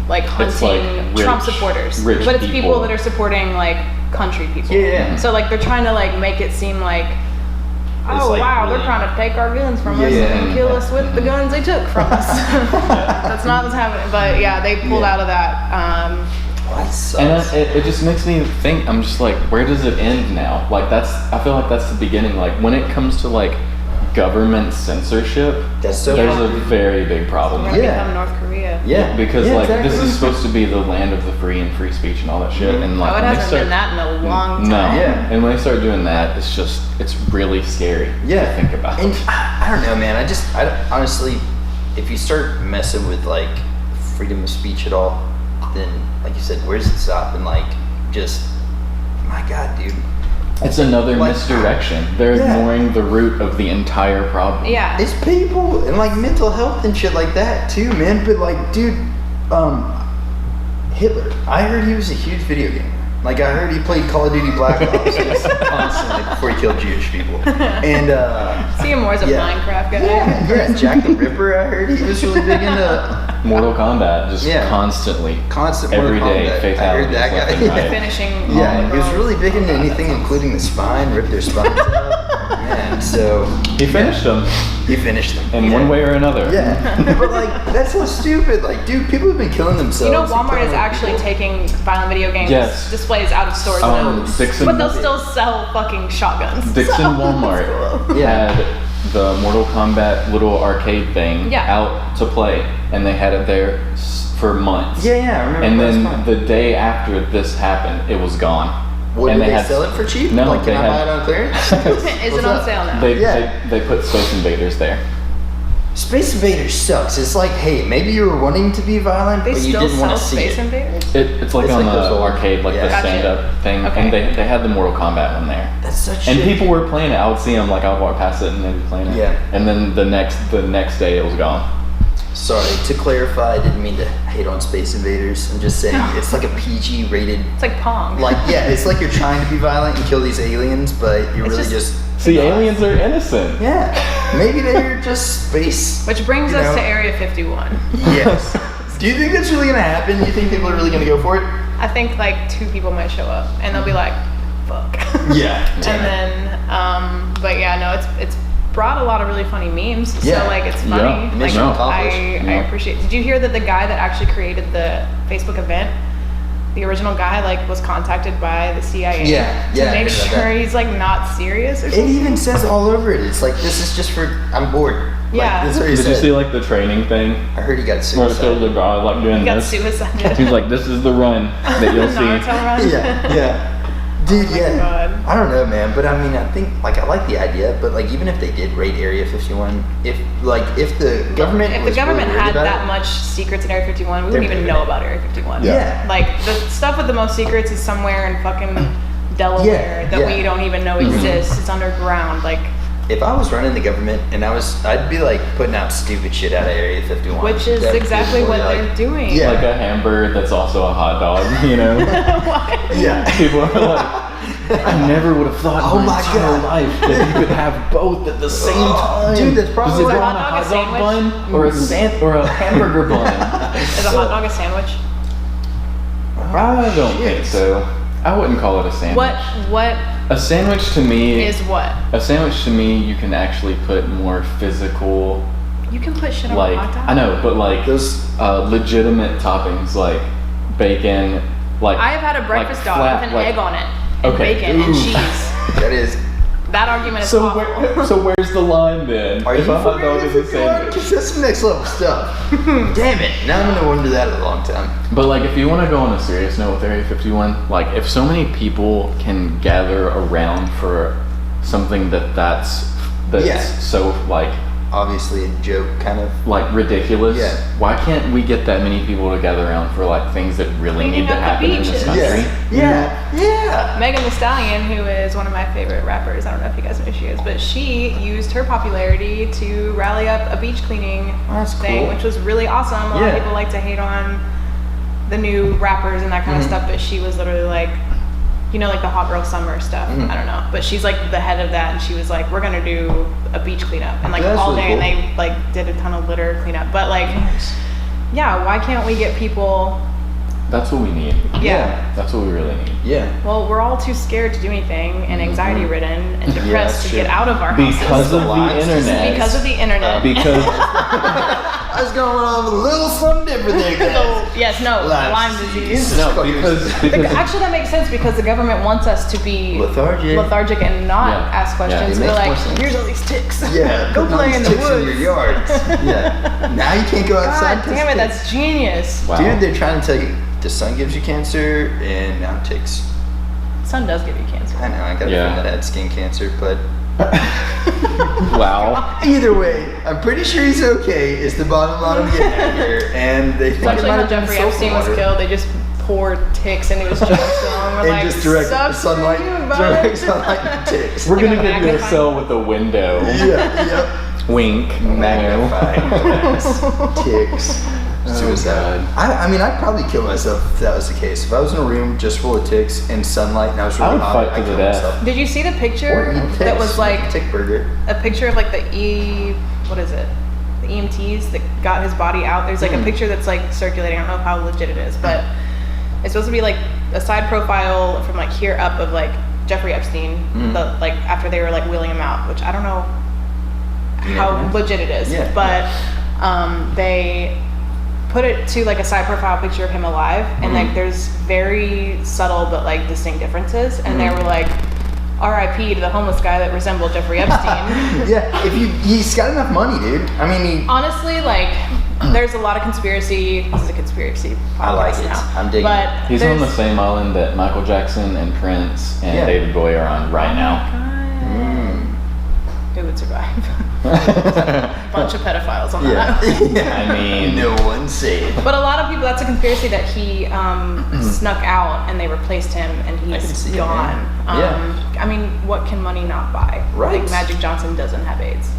Speaker 3: like
Speaker 2: It's, like,
Speaker 3: hunting
Speaker 2: rich-
Speaker 3: Trump supporters,
Speaker 2: rich
Speaker 3: but it's people
Speaker 2: people.
Speaker 3: that are supporting like country people.
Speaker 1: Yeah.
Speaker 3: So like they're trying to like make it seem like,
Speaker 1: It's,
Speaker 3: oh
Speaker 1: like,
Speaker 3: wow,
Speaker 1: really-
Speaker 3: they're trying to take our guns from us
Speaker 1: Yeah.
Speaker 3: and kill us with the guns they took from us. That's not what's happening. But yeah, they pulled
Speaker 1: Yeah.
Speaker 3: out of that.
Speaker 1: Well, that sucks.
Speaker 2: And it just makes me think. I'm just like, where does it end now? Like I feel like that's the beginning. Like when it comes to like government censorship,
Speaker 1: That's so
Speaker 2: there's
Speaker 1: fucked.
Speaker 2: a very big
Speaker 3: We're
Speaker 2: problem.
Speaker 3: gonna
Speaker 1: Yeah.
Speaker 3: become North Korea.
Speaker 1: Yeah.
Speaker 2: Because
Speaker 1: Yeah,
Speaker 2: like
Speaker 1: exactly.
Speaker 2: this is supposed to be the land of the free and free speech and all that shit. And like
Speaker 3: Oh, it
Speaker 2: when they
Speaker 3: hasn't
Speaker 2: start,
Speaker 3: been that in a long
Speaker 2: No.
Speaker 3: time.
Speaker 1: Yeah.
Speaker 2: And when they start doing that, it's really scary
Speaker 1: Yeah.
Speaker 2: to think about.
Speaker 1: And I don't know, man. Honestly, if you start messing with like freedom of speech at all, then like you said, where does it stop? And like, just my God, dude.
Speaker 2: It's another
Speaker 1: Like-
Speaker 2: misdirection. They're
Speaker 1: Yeah.
Speaker 2: ignoring the root of the entire problem.
Speaker 3: Yeah.
Speaker 1: It's people and like mental health and shit like that too, man. But like, dude, Hitler. I heard he was a huge video gamer. Like I heard he played Call of Duty Black Ops constantly before he killed Jewish people. And
Speaker 3: See him more as a
Speaker 1: yeah.
Speaker 3: Minecraft guy.
Speaker 1: yeah, Jack the Ripper. I heard he was really big into
Speaker 2: Mortal Kombat, just
Speaker 1: Yeah.
Speaker 2: constantly.
Speaker 1: constant
Speaker 2: Every
Speaker 1: Mortal
Speaker 2: day,
Speaker 1: Kombat. I
Speaker 2: fatalities
Speaker 1: heard that
Speaker 2: left
Speaker 1: guy.
Speaker 2: and right.
Speaker 1: Yeah.
Speaker 3: Finishing. all
Speaker 1: Yeah,
Speaker 3: the
Speaker 1: he was
Speaker 3: girls.
Speaker 1: really big into
Speaker 3: Oh, God,
Speaker 1: anything,
Speaker 3: that sounds
Speaker 1: including the spine, rip their spines out. Man, so
Speaker 2: He finished them
Speaker 1: he finished them.
Speaker 2: in
Speaker 1: Yeah.
Speaker 2: one way or another.
Speaker 1: Yeah, but like that's so stupid. Like, dude, people have been killing themselves.
Speaker 3: You know,
Speaker 1: and
Speaker 3: Walmart is
Speaker 1: killing
Speaker 3: actually
Speaker 1: people.
Speaker 3: taking violent video games
Speaker 2: Yes.
Speaker 3: displays out of stores now.
Speaker 2: Dixon,
Speaker 3: But they'll still sell fucking shotguns.
Speaker 2: Dixon
Speaker 3: So,
Speaker 2: Walmart
Speaker 3: that's cool.
Speaker 1: Yeah.
Speaker 2: had the Mortal Kombat little arcade thing
Speaker 3: Yeah.
Speaker 2: out to play, and they had it there for months.
Speaker 1: Yeah, I remember.
Speaker 2: And
Speaker 1: last
Speaker 2: then
Speaker 1: month.
Speaker 2: the day after this happened, it was gone.
Speaker 1: What,
Speaker 2: and
Speaker 1: did they
Speaker 2: had-
Speaker 1: sell it for cheap?
Speaker 2: No,
Speaker 1: like, can
Speaker 2: they
Speaker 1: I
Speaker 2: had-
Speaker 1: buy it on clearance?
Speaker 3: Is
Speaker 1: What's
Speaker 3: it on
Speaker 1: up?
Speaker 3: sale now?
Speaker 1: Yeah.
Speaker 2: They put Space Invaders there.
Speaker 1: Space Invaders sucks. It's like, hey, maybe you were wanting to be violent,
Speaker 3: They
Speaker 1: but you
Speaker 3: still
Speaker 1: didn't want
Speaker 3: sell
Speaker 1: to see
Speaker 3: Space
Speaker 1: it.
Speaker 3: Invaders?
Speaker 2: It's like
Speaker 1: It's
Speaker 2: on
Speaker 1: like
Speaker 2: the
Speaker 1: those old-
Speaker 2: arcade, like
Speaker 1: yeah.
Speaker 2: the
Speaker 3: Gotcha.
Speaker 2: stand-up thing,
Speaker 3: Okay.
Speaker 2: and they had the Mortal Kombat one there.
Speaker 1: That's such
Speaker 2: And
Speaker 1: shit.
Speaker 2: people were playing it. I would see them, like I would walk past it and they'd be playing it.
Speaker 1: Yeah.
Speaker 2: And then the next day it was gone.
Speaker 1: Sorry, to clarify, I didn't mean to hate on Space Invaders. I'm just saying it's like a PG rated.
Speaker 3: It's like Pong.
Speaker 1: Like, yeah, it's like you're trying to be violent and kill these aliens, but you're
Speaker 3: It's
Speaker 1: really
Speaker 3: just-
Speaker 1: just.
Speaker 2: See, aliens are innocent.
Speaker 1: Yeah, maybe they're just space.
Speaker 3: Which brings
Speaker 1: you
Speaker 3: us
Speaker 1: know?
Speaker 3: to Area 51.
Speaker 1: Yes. Do you think that's really gonna happen? Do you think people are really gonna go for it?
Speaker 3: I think like 2 people might show up and they'll be like, fuck.
Speaker 1: Yeah.
Speaker 3: And then, but yeah, no, it's brought a lot of really funny memes.
Speaker 1: Yeah.
Speaker 3: So like it's funny.
Speaker 2: Yeah.
Speaker 3: Like
Speaker 1: Mission accomplished.
Speaker 3: I
Speaker 2: Yeah.
Speaker 3: appreciate. Did you hear that the guy that actually created the Facebook event, the original guy, like was contacted by the CIA
Speaker 1: Yeah,
Speaker 3: to
Speaker 1: yeah, I
Speaker 3: make
Speaker 1: heard about
Speaker 3: sure
Speaker 1: that.
Speaker 3: he's like not serious or
Speaker 1: It
Speaker 3: something?
Speaker 1: even says all over it. It's like, this is just for, I'm bored. Like,
Speaker 3: Yeah.
Speaker 1: that's what he
Speaker 2: Did you
Speaker 1: said.
Speaker 2: see like the training thing?
Speaker 1: I heard he got
Speaker 2: Where it shows
Speaker 1: suicide.
Speaker 2: the guy like doing
Speaker 3: He got
Speaker 2: this.
Speaker 3: suicided.
Speaker 2: He's like, this is the run that you'll see.
Speaker 3: Naruto run?
Speaker 1: Yeah, yeah. Dude,
Speaker 3: Oh my
Speaker 1: yeah.
Speaker 3: God.
Speaker 1: I don't know, man, but I mean, I think, like, I like the idea, but like, even if they did raid Area 51, if the government
Speaker 3: If
Speaker 1: was
Speaker 3: the government
Speaker 1: really worried
Speaker 3: had
Speaker 1: about
Speaker 3: that
Speaker 1: it,
Speaker 3: much secrets in Area 51, we
Speaker 1: They're
Speaker 3: wouldn't even
Speaker 1: moving
Speaker 3: know
Speaker 1: it.
Speaker 3: about Area 51.
Speaker 1: Yeah.
Speaker 3: Like the stuff with the most secrets is somewhere in fucking Delaware that
Speaker 1: yeah.
Speaker 3: we don't even know exists. It's underground. Like,
Speaker 1: if I was running the government and I'd be like putting out stupid shit out of Area 51.
Speaker 3: which is
Speaker 1: That'd be
Speaker 3: exactly what
Speaker 1: like-
Speaker 3: they're doing.
Speaker 1: Yeah.
Speaker 2: Like a hamburger that's also a hot dog, you know?
Speaker 3: What?
Speaker 1: Yeah.
Speaker 2: People are like, I never would have thought
Speaker 1: Oh
Speaker 2: in
Speaker 1: my
Speaker 2: my entire
Speaker 1: God.
Speaker 2: life that you could have both at the same time.
Speaker 1: Dude, that's probably
Speaker 2: Does it
Speaker 3: Is a
Speaker 2: go on
Speaker 3: hot
Speaker 2: a
Speaker 3: dog a
Speaker 2: hot dog
Speaker 3: sandwich?
Speaker 2: bun or a hamburger bun?
Speaker 3: Is a hot dog a sandwich?
Speaker 2: I don't think so. I wouldn't call it a sandwich.
Speaker 3: What
Speaker 2: A sandwich to me
Speaker 3: is what?
Speaker 2: A sandwich to me, you can actually put more physical,
Speaker 3: You can put shit on
Speaker 2: like
Speaker 3: a hot dog?
Speaker 2: I know, but like
Speaker 1: Those-
Speaker 2: legitimate toppings like bacon, like
Speaker 3: I have had a breakfast
Speaker 2: like
Speaker 3: dog
Speaker 2: flat,
Speaker 3: with an
Speaker 2: like-
Speaker 3: egg on it, and
Speaker 2: Okay.
Speaker 3: bacon and
Speaker 1: Ooh.
Speaker 3: cheese.
Speaker 1: That is.
Speaker 3: That argument is
Speaker 2: So
Speaker 3: awful.
Speaker 2: so where's the line then?
Speaker 1: Are
Speaker 2: if
Speaker 1: you
Speaker 2: a hot dog is a sandwich.
Speaker 1: Because that's some next level stuff. Damn it! Now I'm gonna wonder that in a long time.
Speaker 2: But like, if you want to go on a serious note with Area 51, like if so many people can gather around for something that's
Speaker 1: Yeah.
Speaker 2: so like
Speaker 1: Obviously a joke, kind of.
Speaker 2: ridiculous,
Speaker 1: Yeah.
Speaker 2: why can't we get that many people to gather around for like things that really
Speaker 3: Cleaning
Speaker 2: need to
Speaker 3: up the
Speaker 2: happen in this
Speaker 3: beaches.
Speaker 2: country?
Speaker 1: Yeah. Yeah.
Speaker 3: Megan Thee Stallion, who is one of my favorite rappers, I don't know if you guys know who she is, but she used her popularity to rally up a beach cleaning
Speaker 1: That's
Speaker 3: thing,
Speaker 1: cool.
Speaker 3: which was really awesome. A lot
Speaker 1: Yeah.
Speaker 3: of people like to hate on the new rappers and that kind of
Speaker 1: Mm-hmm.
Speaker 3: stuff, but she was literally like, you know, like the Hot Girl Summer stuff.
Speaker 1: Mhm.
Speaker 3: I don't know, but she's like the head of that, and she was like, we're gonna do a beach cleanup, and like
Speaker 1: That's
Speaker 3: all
Speaker 1: really
Speaker 3: day,
Speaker 1: cool.
Speaker 3: and they like did a ton of litter cleanup. But like, yeah, why can't we get people?
Speaker 2: That's what we need.
Speaker 3: Yeah.
Speaker 2: That's what we really need.
Speaker 1: Yeah.
Speaker 3: Well, we're all too scared to do anything and anxiety ridden and depressed
Speaker 1: that's
Speaker 3: to
Speaker 1: true.
Speaker 3: get out of our
Speaker 2: Because
Speaker 3: houses.
Speaker 2: of the
Speaker 1: Lives.
Speaker 2: internet.
Speaker 3: Because of the internet.
Speaker 2: Because
Speaker 1: I was going on with a little something different there, guys.
Speaker 3: Yes, no, Lyme disease.
Speaker 2: no, because
Speaker 3: Actually, that makes sense because the government wants us to be
Speaker 1: Lethargic.
Speaker 3: and not
Speaker 2: Yeah.
Speaker 3: ask questions.
Speaker 1: Yeah, it
Speaker 3: They're
Speaker 1: makes
Speaker 3: like,
Speaker 1: more sense.
Speaker 3: here's all these ticks.
Speaker 1: Yeah.
Speaker 3: Go
Speaker 1: putting all
Speaker 3: play in
Speaker 1: these
Speaker 3: the
Speaker 1: ticks
Speaker 3: woods.
Speaker 1: in your yards. Yeah. Now you can't go outside.
Speaker 3: God
Speaker 1: 'cause
Speaker 3: damn it,
Speaker 1: ticks.
Speaker 3: that's genius.
Speaker 2: wow.
Speaker 1: Dude, they're trying to tell you the sun gives you cancer and now ticks.
Speaker 3: Sun does give you cancer.
Speaker 1: I know, I got a
Speaker 2: Yeah.
Speaker 1: friend that had skin cancer, but
Speaker 2: Wow.
Speaker 1: either way, I'm pretty sure he's okay, is the bottom line I'm getting at here. And they think
Speaker 3: It's actually
Speaker 1: it might
Speaker 3: how
Speaker 1: have been
Speaker 3: Jeffrey
Speaker 1: sulfur
Speaker 3: Epstein was
Speaker 1: water.
Speaker 3: killed. They just poured ticks into his chest. And we're
Speaker 1: And
Speaker 3: like,
Speaker 1: just direct
Speaker 3: "Sucks for
Speaker 1: sunlight,
Speaker 3: you, bud."
Speaker 1: direct sunlight to ticks.
Speaker 2: We're
Speaker 3: Like
Speaker 2: gonna
Speaker 3: a
Speaker 2: give you a
Speaker 3: magnifying-
Speaker 2: cell with a window.
Speaker 1: Yeah, yep.
Speaker 2: Wink.
Speaker 1: Magnifying glass, ticks, suicide.
Speaker 2: God.
Speaker 1: I mean, I'd probably kill myself if that was the case. If I was in a room just full of ticks and sunlight and I was
Speaker 2: I
Speaker 1: really
Speaker 2: would
Speaker 1: hot,
Speaker 2: fight
Speaker 1: I'd
Speaker 2: to the
Speaker 1: kill
Speaker 2: death.
Speaker 1: myself.
Speaker 3: Did you see the
Speaker 1: Or
Speaker 3: picture
Speaker 1: eat ticks.
Speaker 3: that was like
Speaker 1: tick burger.
Speaker 3: a picture of like the what is it? The EMTs that got his body out. There's like a picture that's like circulating. I don't know how legit it is, but it's supposed to be like a side profile from like here up of like Jeffrey Epstein, the like after they were like wheeling him out, which I don't know
Speaker 1: You
Speaker 3: how
Speaker 1: never know.
Speaker 3: legit it is,
Speaker 1: Yeah,
Speaker 3: but they put it to like a side profile picture of him alive, and like there's very subtle but like distinct differences, and they were like, R.I.P. to the homeless guy that resembled Jeffrey Epstein.
Speaker 1: Yeah, he's got enough money, dude. I mean,
Speaker 3: Honestly, like, there's a lot of conspiracy. This is a conspiracy podcast
Speaker 1: I like it.
Speaker 3: now.
Speaker 1: I'm digging
Speaker 3: but
Speaker 1: it.
Speaker 2: He's on the
Speaker 3: there's-
Speaker 2: same island that Michael Jackson and Prince and
Speaker 1: Yeah.
Speaker 2: David Bowie are on right now.
Speaker 3: Who would survive? Bunch of pedophiles on
Speaker 1: yeah.
Speaker 3: that.
Speaker 1: yeah.
Speaker 2: I mean-
Speaker 1: no one's safe.
Speaker 3: But a lot of people, that's a conspiracy that he snuck out and they replaced him and
Speaker 1: can
Speaker 3: he's
Speaker 1: see it,
Speaker 3: gone.
Speaker 1: man. Yeah.
Speaker 3: I mean, what can money not buy?
Speaker 1: Right.
Speaker 3: Like Magic Johnson doesn't have AIDS.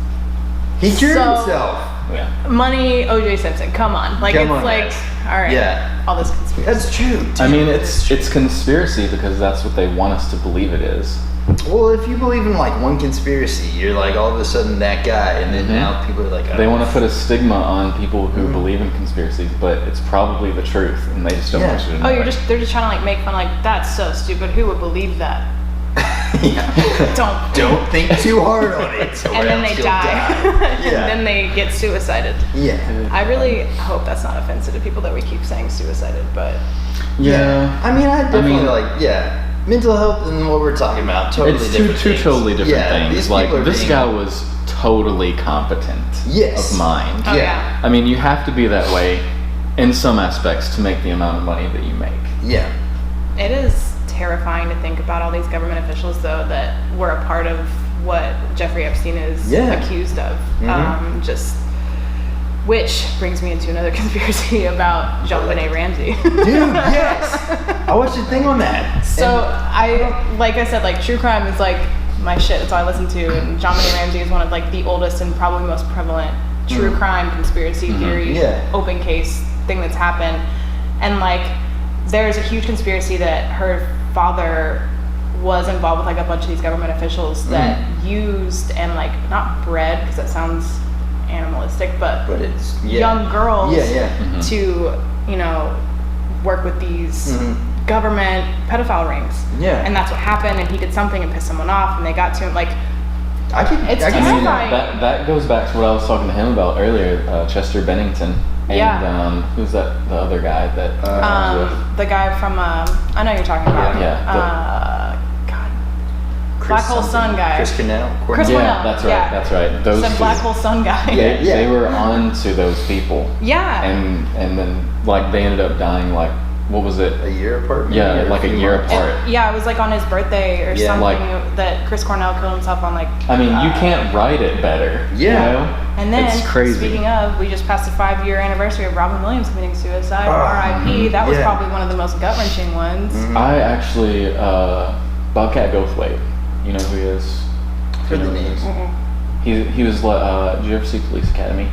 Speaker 1: He cured
Speaker 3: So-
Speaker 1: himself.
Speaker 2: Yeah.
Speaker 3: Money, O.J. Simpson, come on. Like,
Speaker 1: Come
Speaker 3: it's
Speaker 1: on,
Speaker 3: like,
Speaker 1: guys.
Speaker 3: all right.
Speaker 1: Yeah.
Speaker 3: All this conspiracy.
Speaker 1: That's true. Dude.
Speaker 2: I mean, it's conspiracy because that's what they want us to believe it is.
Speaker 1: Well, if you believe in like one conspiracy, you're like all of a sudden that guy, and then now people are like,
Speaker 2: They want to put a stigma on people who believe in conspiracies, but it's probably the truth, and they just don't
Speaker 1: Yeah.
Speaker 2: want you to know.
Speaker 3: Oh,
Speaker 2: it.
Speaker 3: they're just trying to like make fun, like, that's so stupid. Who would believe that?
Speaker 1: yeah. Don't think too hard on it. or
Speaker 3: And then
Speaker 1: else
Speaker 3: they
Speaker 1: you'll
Speaker 3: die.
Speaker 1: Yeah.
Speaker 3: And then they get suicided.
Speaker 1: yeah.
Speaker 3: I really hope that's not offensive to people that we keep saying suicided, but
Speaker 2: Yeah.
Speaker 1: I mean, I definitely
Speaker 2: mean-
Speaker 1: like, yeah. Mental health and what we're talking about, totally
Speaker 2: It's
Speaker 1: different
Speaker 2: two
Speaker 1: things.
Speaker 2: totally different
Speaker 1: Yeah, these
Speaker 2: things. Like
Speaker 1: people are
Speaker 2: this
Speaker 1: being-
Speaker 2: guy was totally competent
Speaker 1: Yes.
Speaker 2: of mind.
Speaker 3: oh
Speaker 1: Yeah.
Speaker 3: yeah.
Speaker 2: I mean, you have to be that way in some aspects to make the amount of money that you make.
Speaker 1: Yeah.
Speaker 3: It is terrifying to think about all these government officials, though, that were a part of what Jeffrey Epstein is
Speaker 1: Yeah.
Speaker 3: accused of.
Speaker 1: Mhm.
Speaker 3: Just Which brings me into another conspiracy about Jean-Benet Ramsey.
Speaker 1: Dude, yes. I watched a thing on that.
Speaker 3: So like I said, like true crime is like my shit. It's all I listen to, and Jean-Benet Ramsey is one of like the oldest and probably most prevalent true crime conspiracy theory, open case thing that's happened. And like, there's a huge conspiracy that her father was involved with like a bunch of these government officials that used and like not bred, because that sounds animalistic, but
Speaker 1: it's
Speaker 3: young girls to, you know, work with these government pedophile rings. Yeah. And that's what happened, and he did something and pissed someone off, and they got to him. Like, it's terrifying.
Speaker 2: That goes back to what I was talking to him about earlier, Chester Bennington. And who's that? The other guy that
Speaker 3: the guy from I know you're talking about. Black Hole Sun guy.
Speaker 1: Chris Cornell.
Speaker 2: Yeah, that's right. That's right.
Speaker 3: Those Black Hole Sun guy.
Speaker 2: They were on to those people.
Speaker 3: Yeah.
Speaker 2: And then like they ended up dying like, what was it?
Speaker 1: A year apart?
Speaker 2: Yeah, like a year apart.
Speaker 3: It was like on his birthday or something, like, that Chris Cornell killed himself on like.
Speaker 2: I mean, you can't write it better. Yeah. You know?
Speaker 3: And then,
Speaker 2: it's crazy.
Speaker 3: Speaking of, we just passed the 5-year anniversary of Robin Williams committing suicide. R.I.P. That was probably one of the most gut-wrenching ones.
Speaker 2: I actually, Bobcat Goldthwait. You know who he is?
Speaker 1: Heard the names.
Speaker 2: He was, did you ever see Police Academy?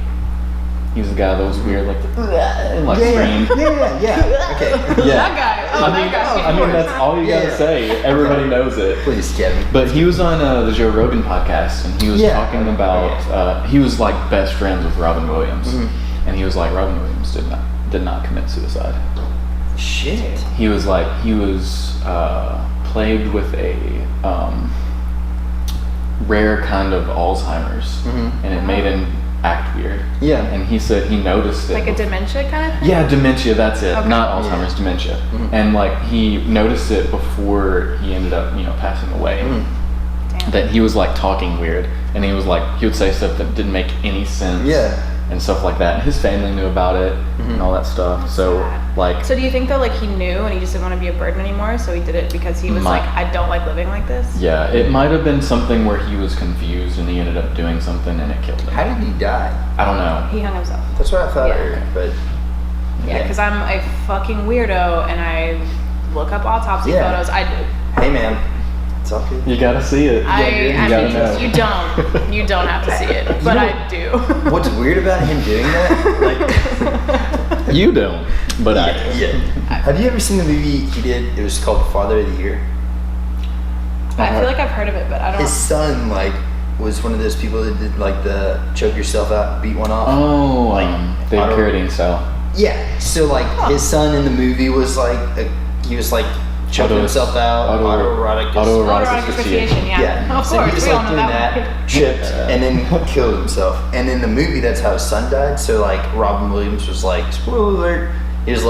Speaker 2: He was the guy that was weird, like, and like screamed.
Speaker 1: Okay.
Speaker 3: That guy. That guy.
Speaker 2: I mean, that's all you gotta say. Everybody knows it.
Speaker 1: Police Academy.
Speaker 2: But he was on the Joe Rogan podcast, and he was talking about, he was like best friends with Robin Williams. And he was like, Robin Williams did not commit suicide.
Speaker 1: Shit.
Speaker 2: He was plagued with a rare kind of Alzheimer's, and it made him act weird. Yeah. And he said he noticed it.
Speaker 3: Like a dementia kind of thing?
Speaker 2: Yeah, dementia, that's it. Okay. Not Alzheimer's, dementia. And like he noticed it before he ended up, passing away. That he was like talking weird, and he was like, he would say stuff that didn't make any sense. Yeah. And stuff like that. And his family knew about it and all that stuff.
Speaker 3: That's
Speaker 2: so
Speaker 3: sad.
Speaker 2: like.
Speaker 3: So do you think that like he knew and he just didn't want to be a burden anymore, so he did it because he was like, I don't like living like this?
Speaker 2: Yeah, it might have been something where he was confused and he ended up doing something and it killed him.
Speaker 1: How did he die?
Speaker 2: I don't know.
Speaker 3: He hung himself.
Speaker 1: That's what I thought earlier, but.
Speaker 3: Yeah, because I'm a fucking weirdo and I look up autopsy photos. I do.
Speaker 1: Hey man. It's all good.
Speaker 2: You gotta see it.
Speaker 3: You don't have to see it, but I do.
Speaker 1: What's weird about him doing that? Like,
Speaker 2: you don't, but I do.
Speaker 1: Yeah. Have you ever seen the movie he did? It was called Father of the Year.
Speaker 3: I feel like I've heard of it, but I don't.
Speaker 1: His son was one of those people that did like the choke yourself out and beat one off.
Speaker 2: Oh, David Carradine style.
Speaker 1: Yeah. So his son in the movie was he was choking himself out, autoerotic
Speaker 3: asphyxiation. Yeah, of
Speaker 1: so
Speaker 3: course,
Speaker 1: he just
Speaker 3: we all know
Speaker 1: doing that, tripped, and then killed himself. And in the movie, that's how his son died. So Robin Williams was spoiler alert, he was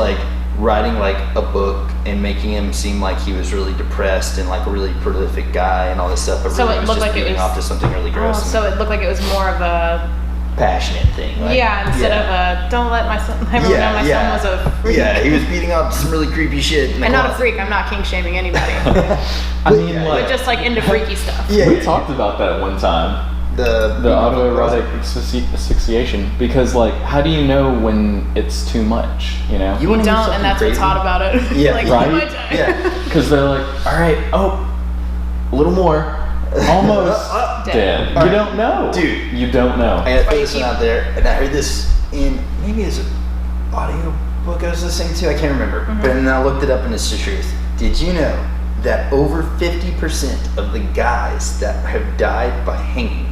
Speaker 1: writing a book and making him seem like he was really depressed and a really prolific guy and all this stuff. But
Speaker 3: so
Speaker 1: really
Speaker 3: it looked
Speaker 1: was just
Speaker 3: like it was
Speaker 1: off to something really gross.
Speaker 3: So it looked like it was more of a
Speaker 1: passionate thing.
Speaker 3: Instead of a don't let my son. Everyone know my son was a freak.
Speaker 1: Yeah, he was beating up some really creepy shit.
Speaker 3: And not a freak. I'm not king shaming anybody.
Speaker 2: I mean,
Speaker 3: but just into freaky stuff.
Speaker 2: Yeah, we talked about that one time. The autoerotic asphyxiation, because how do you know when it's too much? You know.
Speaker 3: You don't, and that's what's hot about it.
Speaker 2: Yeah, right. Yeah, because they're all right. Oh, a little more. Almost dead. You don't know.
Speaker 1: Dude.
Speaker 2: You don't know.
Speaker 1: I gotta throw this one out there, and I heard this in, maybe it's an audio book I was listening to, I can't remember, but then I looked it up and it's the truth. Did you know that over 50% of the guys that have died by hanging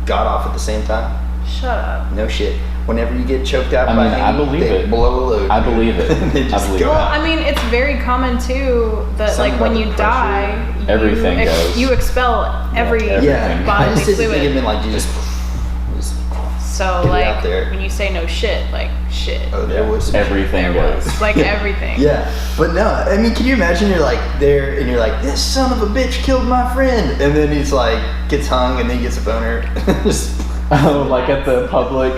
Speaker 1: got off at the same time?
Speaker 3: Shut up.
Speaker 1: No shit. Whenever you get choked out by hanging, they blow a load.
Speaker 2: I believe it.
Speaker 1: They just go out.
Speaker 3: I mean, it's very common too that when you die,
Speaker 2: everything goes.
Speaker 3: You expel every bodily fluid.
Speaker 1: I just you just
Speaker 3: so
Speaker 1: out there.
Speaker 3: When you say no shit, shit.
Speaker 1: Oh, there was
Speaker 2: everything goes.
Speaker 3: Everything.
Speaker 1: Yeah, but no, I mean, can you imagine you're there and you're this son of a bitch killed my friend, and then he's gets hung and then he gets a boner.
Speaker 2: Oh, like at the public.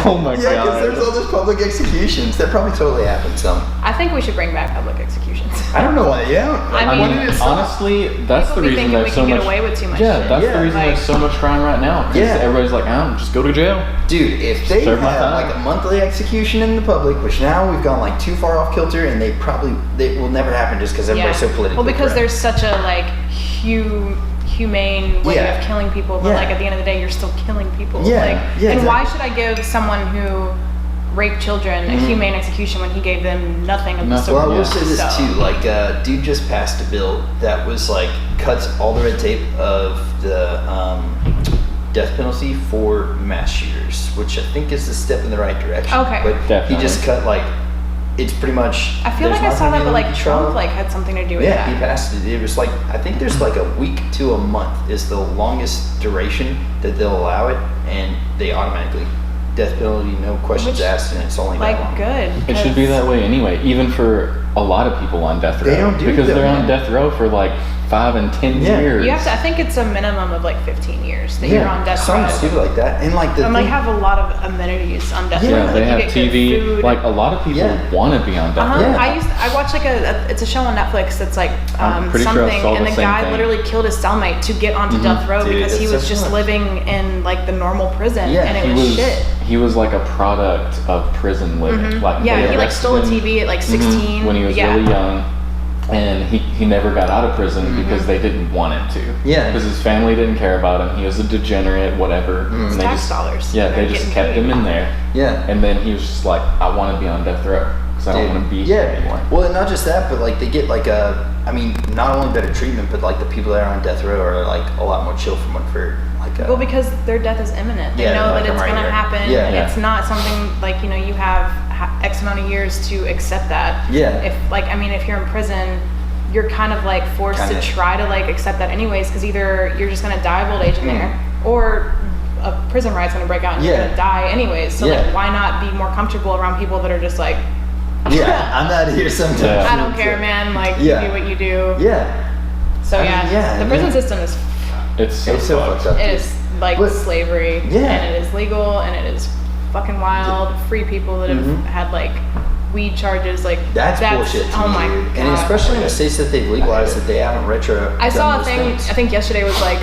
Speaker 2: Oh my
Speaker 1: Yeah, because there's all
Speaker 2: god.
Speaker 1: those public executions. That probably totally happened some.
Speaker 3: I think we should bring back public executions.
Speaker 1: I don't know why they don't.
Speaker 3: I
Speaker 2: I
Speaker 3: mean,
Speaker 2: mean, honestly, that's
Speaker 3: People
Speaker 2: the
Speaker 3: be
Speaker 2: reason
Speaker 3: thinking we
Speaker 2: there's so
Speaker 3: can get
Speaker 2: much.
Speaker 3: away with too much
Speaker 2: Yeah,
Speaker 3: shit.
Speaker 2: that's
Speaker 1: Yeah.
Speaker 2: the reason
Speaker 3: Like-
Speaker 2: there's so much crime right now. Because
Speaker 1: Yeah.
Speaker 2: everybody's like, just go to jail.
Speaker 1: Dude, if they
Speaker 2: Serve my
Speaker 1: have
Speaker 2: time.
Speaker 1: like a monthly execution in the public, which now we've gone like too far off kilter, and they will never happen just because everybody's so politically
Speaker 3: Well, because
Speaker 1: correct.
Speaker 3: there's such a like humane way
Speaker 1: Yeah.
Speaker 3: of killing people, but
Speaker 1: Yeah.
Speaker 3: like at the end of the day, you're still killing people.
Speaker 1: Yeah.
Speaker 3: Like,
Speaker 1: Yeah,
Speaker 3: and why
Speaker 1: exactly.
Speaker 3: should I give someone who raped children a humane execution when he gave them nothing of the
Speaker 2: Nothing.
Speaker 3: sort?
Speaker 1: Well, I will
Speaker 2: Yeah.
Speaker 1: say this
Speaker 3: So-
Speaker 1: too. Like, dude just passed a bill that was like cuts all the red tape of the death penalty for mass shooters, which I think is a step in the right direction.
Speaker 3: Okay.
Speaker 1: But
Speaker 2: Definitely.
Speaker 1: he just cut like it's pretty much.
Speaker 3: I feel
Speaker 1: there's
Speaker 3: like I
Speaker 1: not
Speaker 3: saw
Speaker 1: gonna
Speaker 3: that,
Speaker 1: be
Speaker 3: but
Speaker 1: any
Speaker 3: like
Speaker 1: trial.
Speaker 3: Trump like had something to do with
Speaker 1: Yeah,
Speaker 3: that.
Speaker 1: he passed it. It was like I think there's like a week to a month is the longest duration that they'll allow it, and they automatically death penalty, no questions
Speaker 3: Which,
Speaker 1: asked, and it's only that long.
Speaker 3: Like good.
Speaker 2: It should be that way anyway, even for a lot of people on death row.
Speaker 1: They don't do
Speaker 2: because
Speaker 1: that,
Speaker 2: they're on
Speaker 1: man.
Speaker 2: death row for like 5 and 10
Speaker 1: Yeah.
Speaker 2: years.
Speaker 3: You have to. I think it's a minimum of like 15 years that you're on death row.
Speaker 1: something stupid like that, and like the
Speaker 3: And like
Speaker 1: thing-
Speaker 3: have a lot of amenities on death row.
Speaker 2: Yeah,
Speaker 3: Like,
Speaker 2: they
Speaker 3: you
Speaker 2: have
Speaker 3: get good
Speaker 2: TV.
Speaker 3: food.
Speaker 2: Like a lot of people
Speaker 1: Yeah.
Speaker 2: want to be on death
Speaker 3: Uh-huh.
Speaker 2: row.
Speaker 1: Yeah.
Speaker 3: I watched like it's a show on Netflix that's like
Speaker 2: I'm pretty sure I
Speaker 3: something,
Speaker 2: saw
Speaker 3: and
Speaker 2: the
Speaker 3: the
Speaker 2: same
Speaker 3: guy
Speaker 2: thing.
Speaker 3: literally killed his cellmate to get onto death row
Speaker 1: Dude,
Speaker 3: because he
Speaker 1: it's
Speaker 3: was
Speaker 1: so
Speaker 3: just
Speaker 1: fun.
Speaker 3: living in like the normal prison,
Speaker 1: Yeah,
Speaker 3: and it
Speaker 2: He
Speaker 3: was,
Speaker 2: was
Speaker 3: shit.
Speaker 2: he was like a product of prison living. Like
Speaker 3: Yeah,
Speaker 2: they
Speaker 3: he like stole a
Speaker 2: arrested him,
Speaker 3: TV at like 16
Speaker 2: when he was
Speaker 3: yeah.
Speaker 2: really young, and he never got out of prison because they didn't want him to.
Speaker 1: Yeah.
Speaker 2: because his family didn't care about him. He was a degenerate, whatever. And
Speaker 3: It's
Speaker 2: they
Speaker 3: tax
Speaker 2: just,
Speaker 3: dollars.
Speaker 2: Yeah,
Speaker 3: They're
Speaker 2: they just
Speaker 3: getting
Speaker 2: kept
Speaker 3: paid.
Speaker 2: him in there,
Speaker 1: yeah.
Speaker 2: and then he was just like, I want to be on death row because I don't want to be here anymore.
Speaker 1: Well, and not just that, but like they get like I mean, not only better treatment, but like the people that are on death row are like a lot more chill from what for like.
Speaker 3: Well, because their death is imminent. They
Speaker 1: Yeah,
Speaker 3: know
Speaker 1: like,
Speaker 3: that
Speaker 1: I'm
Speaker 3: it's
Speaker 1: right
Speaker 3: going to
Speaker 1: here.
Speaker 3: happen.
Speaker 1: Yeah.
Speaker 2: Yeah.
Speaker 3: It's not something like, you have X amount of years to accept that.
Speaker 1: Yeah.
Speaker 3: If like, I mean, if you're in prison, you're kind of like forced
Speaker 1: Kinda.
Speaker 3: to try to like accept that anyways, because either you're just going to die of old age in there, or a prison riot's going to break out and you're
Speaker 1: Yeah.
Speaker 3: going to die anyways. So
Speaker 1: Yeah.
Speaker 3: like, why not be more comfortable around people that are just like,
Speaker 1: Yeah, I'm out of here sometimes.
Speaker 2: Yeah.
Speaker 3: I don't care, man. Like,
Speaker 1: Yeah.
Speaker 3: you do what you do.
Speaker 1: Yeah.
Speaker 3: So
Speaker 1: I mean,
Speaker 3: yeah,
Speaker 1: yeah,
Speaker 3: the
Speaker 1: I
Speaker 3: prison
Speaker 1: mean-
Speaker 3: system is
Speaker 2: It's so,
Speaker 1: It's so fucked up.
Speaker 3: it is like
Speaker 1: But-
Speaker 3: slavery,
Speaker 1: Yeah.
Speaker 3: and it is legal, and it is fucking wild. Free people that have
Speaker 1: Mhm.
Speaker 3: had like weed charges, like
Speaker 1: That's bullshit to
Speaker 3: oh
Speaker 1: me,
Speaker 3: my
Speaker 1: dude.
Speaker 3: god!
Speaker 1: And especially in the states that they've legalized that they haven't retro.
Speaker 3: I saw
Speaker 1: done
Speaker 3: a
Speaker 1: those
Speaker 3: thing.
Speaker 1: things.
Speaker 3: I think yesterday was like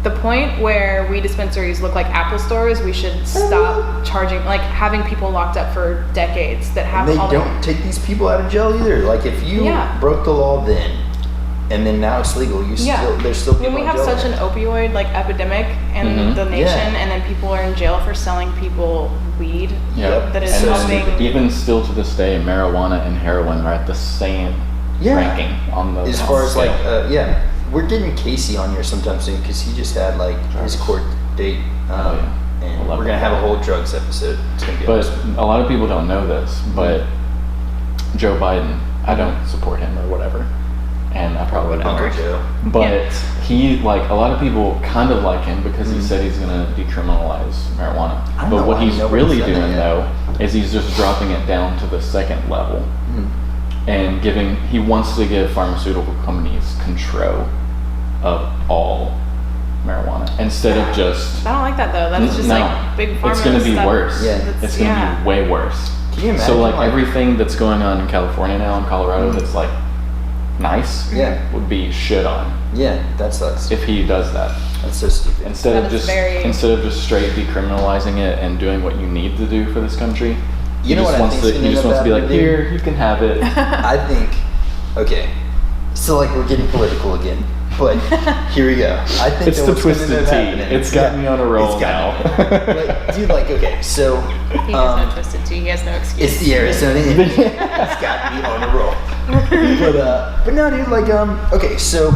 Speaker 3: the point where weed dispensaries look like Apple stores. We should stop charging, like having people locked up for decades that have
Speaker 1: And they
Speaker 3: all
Speaker 1: don't take these people out of jail either. Like if you
Speaker 3: Yeah.
Speaker 1: broke the law then, and then now it's legal, you
Speaker 3: Yeah.
Speaker 1: still there's still people
Speaker 3: When we
Speaker 1: in
Speaker 3: have
Speaker 1: jail
Speaker 3: such
Speaker 1: there.
Speaker 3: an opioid like epidemic in
Speaker 2: Mhm.
Speaker 3: the nation,
Speaker 1: Yeah.
Speaker 3: and then people are in jail for selling people weed.
Speaker 2: Yep.
Speaker 3: That is
Speaker 2: and
Speaker 1: so
Speaker 3: helping.
Speaker 1: stupid.
Speaker 2: even still to this day, marijuana and heroin are at the same
Speaker 1: Yeah.
Speaker 2: ranking on the
Speaker 1: As far as
Speaker 2: scale.
Speaker 1: like yeah, we're getting Casey on here sometime soon because he just had like his court date,
Speaker 2: Oh, yeah.
Speaker 1: and
Speaker 2: I love
Speaker 1: we're gonna
Speaker 2: that.
Speaker 1: have a whole drugs episode. It's gonna be
Speaker 2: But
Speaker 1: awesome.
Speaker 2: a lot of people don't know this, but Joe Biden, I don't support him or whatever, and I probably would
Speaker 1: Uncle
Speaker 2: never.
Speaker 1: Joe.
Speaker 2: But
Speaker 3: Yeah.
Speaker 2: he, like, a lot of people kind of like him because he
Speaker 1: Mhm.
Speaker 2: said he's gonna decriminalize marijuana.
Speaker 1: I don't
Speaker 2: But
Speaker 1: know
Speaker 2: what
Speaker 1: why
Speaker 2: he's
Speaker 1: nobody's
Speaker 2: really
Speaker 1: done that
Speaker 2: doing
Speaker 1: yet.
Speaker 2: though is he's just dropping it down to the second level
Speaker 1: Mm.
Speaker 2: and he wants to give pharmaceutical companies control of all marijuana instead of just.
Speaker 3: I don't like that though. That's just
Speaker 2: No,
Speaker 3: like big pharma.
Speaker 2: it's gonna be
Speaker 3: stuff.
Speaker 2: worse.
Speaker 1: Yeah.
Speaker 2: It's gonna be way worse.
Speaker 1: Can you imagine?
Speaker 2: So like everything that's going on in California now in Colorado that's like nice
Speaker 1: Yeah.
Speaker 2: would be shit on
Speaker 1: Yeah, that sucks.
Speaker 2: if he does that.
Speaker 1: That's so stupid.
Speaker 2: Instead
Speaker 3: That
Speaker 2: of
Speaker 3: is
Speaker 2: just
Speaker 3: very-
Speaker 2: instead of just straight decriminalizing it and doing what you need to do for this country,
Speaker 1: You know
Speaker 2: just
Speaker 1: what I
Speaker 2: wants
Speaker 1: think's
Speaker 2: to
Speaker 1: gonna
Speaker 2: he just
Speaker 1: end
Speaker 2: wants
Speaker 1: up
Speaker 2: to be like,
Speaker 1: happening, dude?
Speaker 2: here, you can have it.
Speaker 1: I think, okay, so like we're getting political again, but here we go. I think
Speaker 2: It's
Speaker 1: that
Speaker 2: the
Speaker 1: what's gonna
Speaker 2: Twisted
Speaker 1: end up
Speaker 2: Tea.
Speaker 1: happening-
Speaker 2: It's got me on a roll
Speaker 1: it's got
Speaker 2: now.
Speaker 1: me. Like, dude, like, okay, so
Speaker 3: He has no twisted tea. He has no excuse.
Speaker 1: it's the Arizona. It's got me on a roll. But no, dude, like, okay, so,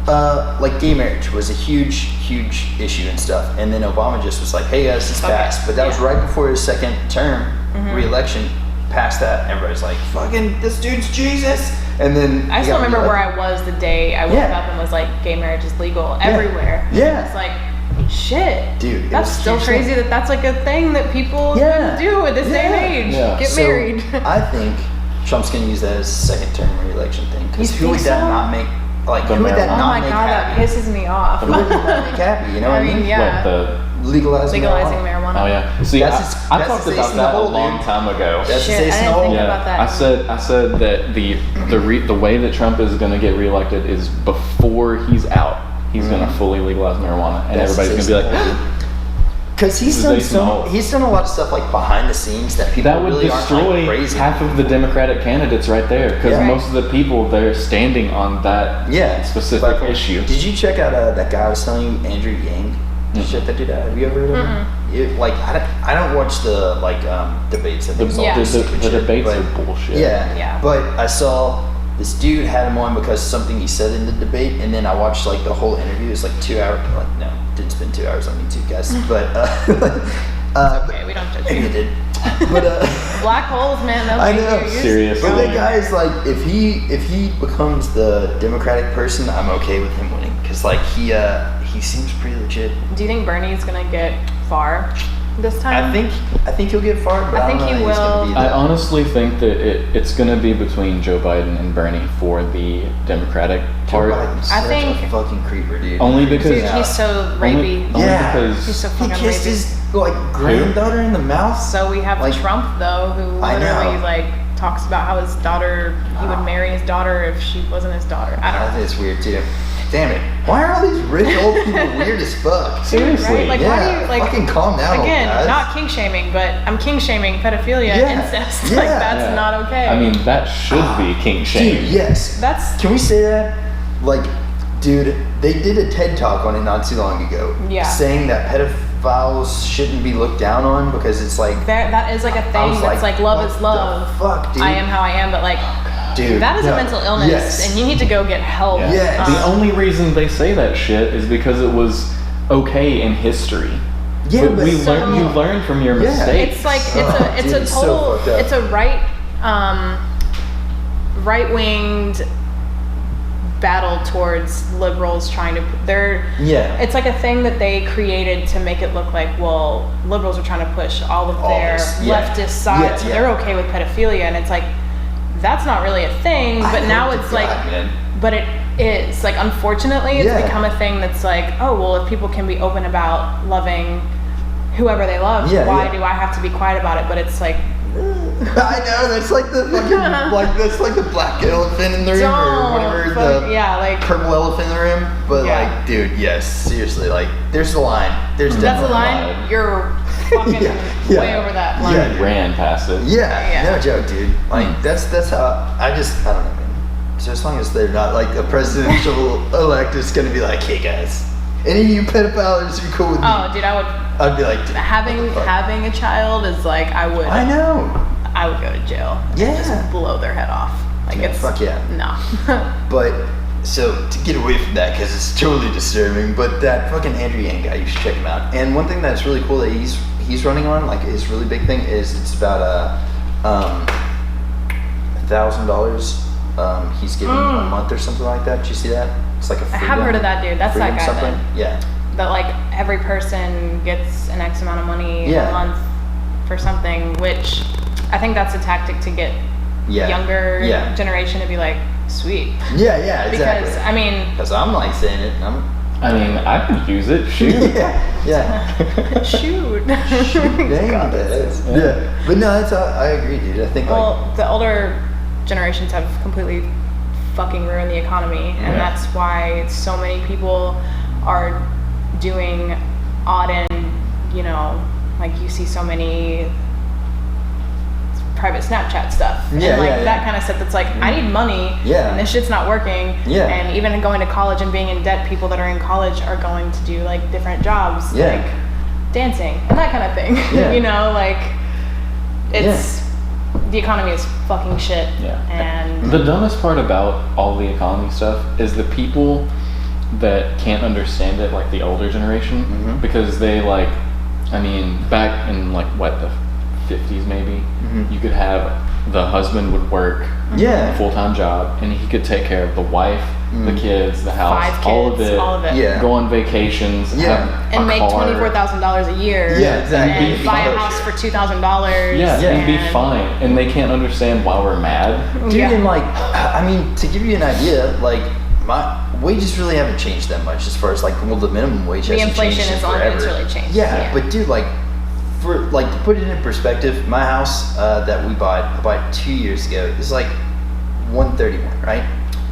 Speaker 1: like, gay marriage was a huge issue and stuff, and then Obama just was like, hey guys, it's
Speaker 3: Okay,
Speaker 1: passed, but that was
Speaker 3: yeah.
Speaker 1: right before his second term re-election. Passed that, everybody's like, fucking, this dude's Jesus. And then
Speaker 3: I
Speaker 1: he
Speaker 3: still
Speaker 1: got
Speaker 3: remember where
Speaker 1: reelected.
Speaker 3: I was the day I woke
Speaker 1: Yeah.
Speaker 3: up and was like, gay marriage is legal everywhere.
Speaker 1: Yeah.
Speaker 3: It's like, shit.
Speaker 1: Dude, it
Speaker 3: That's
Speaker 1: was
Speaker 3: still
Speaker 1: huge
Speaker 3: crazy
Speaker 1: thing.
Speaker 3: that that's like a thing that people
Speaker 1: Yeah.
Speaker 3: can do at this day
Speaker 1: Yeah.
Speaker 3: and age.
Speaker 2: Yeah.
Speaker 3: Get
Speaker 1: So,
Speaker 3: married.
Speaker 1: I think Trump's gonna use that as a second term re-election thing. Because
Speaker 3: You
Speaker 1: who would
Speaker 3: think
Speaker 1: that
Speaker 3: so?
Speaker 1: not make? Like,
Speaker 2: The
Speaker 1: who would that
Speaker 2: marijuana.
Speaker 3: Oh
Speaker 1: not
Speaker 3: my
Speaker 1: make
Speaker 3: god, that
Speaker 1: happy?
Speaker 3: pisses me off.
Speaker 1: Who would that make happy? You know what I mean?
Speaker 3: Yeah.
Speaker 2: What, the
Speaker 1: legalizing
Speaker 3: marijuana.
Speaker 2: Oh yeah. See, I talked about that a long time ago.
Speaker 1: That's
Speaker 3: Shit, I didn't think about that.
Speaker 2: I said that the way that Trump is going to get reelected is before he's out, he's going to fully legalize marijuana, and everybody's going to be like.
Speaker 1: Because he's done a lot of stuff like behind the scenes that people really aren't like praising.
Speaker 2: Half of the Democratic candidates right there, because most of the people they're standing on that specific issue.
Speaker 1: Did you check out that guy I was telling you, Andrew Yang? Did you check that dude out? Have you ever heard of him? I don't watch the debates. I think
Speaker 2: the debates are bullshit.
Speaker 1: Yeah. But I saw this dude had him on because something he said in the debate, and then I watched like the whole interview. It was like 2 hours. Like no, didn't spend 2 hours on YouTube, guys. But
Speaker 3: it's okay, we don't judge you.
Speaker 1: You did. But
Speaker 3: black holes, man.
Speaker 1: I know.
Speaker 2: Seriously.
Speaker 1: But that guy is like, if he becomes the Democratic person, I'm okay with him winning because like he seems pretty legit.
Speaker 3: Do you think Bernie's gonna get far this time?
Speaker 1: I think he'll get far, but I think he will.
Speaker 2: I honestly think that it's going to be between Joe Biden and Bernie for the Democratic part.
Speaker 1: I think a fucking creeper, dude.
Speaker 2: Only because
Speaker 3: he's so rapey.
Speaker 2: Only because
Speaker 3: he's so fucking rapey.
Speaker 1: He kissed his granddaughter in the mouth.
Speaker 3: So we have Trump though, who literally talks about how his daughter, he would marry his daughter if she wasn't his daughter. I don't know.
Speaker 1: It's weird too. Damn it! Why are all these rich old people weird as fuck?
Speaker 2: Seriously,
Speaker 3: right? Like, why do you
Speaker 1: fucking calm down?
Speaker 3: Again,
Speaker 1: guys.
Speaker 3: not kink shaming, but I'm kink shaming pedophilia, incest. Like that's not okay.
Speaker 2: I mean, that should be kink shaming.
Speaker 1: Dude, yes. Can we say that? Like, dude, they did a TED talk on it not too long ago.
Speaker 3: Yeah.
Speaker 1: Saying that pedophiles shouldn't be looked down on because it's like
Speaker 3: that is like a thing that's like love is love.
Speaker 1: Fuck, dude.
Speaker 3: I am how I am, but like.
Speaker 1: Dude,
Speaker 3: that is a mental illness, and you need to go get help.
Speaker 2: Yeah. Yes. The only reason they say that shit is because it was okay in history.
Speaker 1: Yeah, but
Speaker 2: you learn from your mistakes.
Speaker 3: It's like it's a right-winged battle towards liberals trying to it's like a thing that they created to make it look like, well, liberals are trying to push all of their leftist sides, so they're okay with pedophilia, and it's like, that's not really a thing, but now it's like, but it is like, unfortunately, it's become a thing that's like, oh, well, if people can be open about loving whoever they love, why do I have to be quiet about it? But it's like,
Speaker 1: I know, that's like the fucking, that's like the black elephant in the room, or whatever, the purple elephant in the room, but like, dude, yes, seriously, like, there's the line,
Speaker 3: that's the line, you're fucking way over that line.
Speaker 2: You ran past it.
Speaker 1: No joke, dude. Like, that's how, I don't know, man. So as long as they're not, like, a presidential elect is gonna be like, hey guys, any of you pedophiles are cool with me.
Speaker 3: Oh, dude,
Speaker 1: I'd be like, dude,
Speaker 3: having a child is like, I would go to jail and just blow their head off. Like, it's
Speaker 1: fuck
Speaker 3: no.
Speaker 1: But so to get away from that, because it's totally disturbing, but that fucking Andrew Yang guy, you should check him out. And one thing that's really cool that he's running on, like his really big thing, is it's about $1,000 he's giving a month or something like that. Did you see that? It's like a freedom,
Speaker 3: I have heard of that dude. That's that guy
Speaker 1: something.
Speaker 3: then.
Speaker 1: Yeah.
Speaker 3: That like every person gets an X amount of money a month for something, which I think that's a tactic to get younger generation to be like, sweet.
Speaker 1: Yeah, exactly.
Speaker 3: Because I mean,
Speaker 1: because I'm like saying it,
Speaker 2: I could use it. Shoot.
Speaker 3: Shoot.
Speaker 1: Dang, but no, I agree, dude. I think
Speaker 3: the older generations have completely fucking ruined the economy, and that's why so many people are doing odd end, like you see so many private Snapchat stuff and that kind of stuff that's like, I need money and this shit's not working, and even going to college and being in debt, people that are in college are going to do like different jobs like dancing and that kind of thing. Like it's the economy is fucking shit. And
Speaker 2: the dumbest part about all the economy stuff is the people that can't understand it, like the older generation, because they back in the 50s maybe, you could have the husband would work a full-time job and he could take care of the wife, the kids, the house,
Speaker 3: 5 kids,
Speaker 2: all of it, go on vacations,
Speaker 3: and make $24,000 a year, and buy a house for $2,000,
Speaker 2: and be fine, and they can't understand why we're mad.
Speaker 1: Dude, and to give you an idea, wages really haven't changed that much as far as like, well, the minimum wage
Speaker 3: The
Speaker 1: hasn't changed
Speaker 3: inflation
Speaker 1: in
Speaker 3: is on
Speaker 1: forever.
Speaker 3: it's really changed.
Speaker 1: Yeah, but dude, like, for like to put it in perspective, my house that I bought 2 years ago is like 131, right?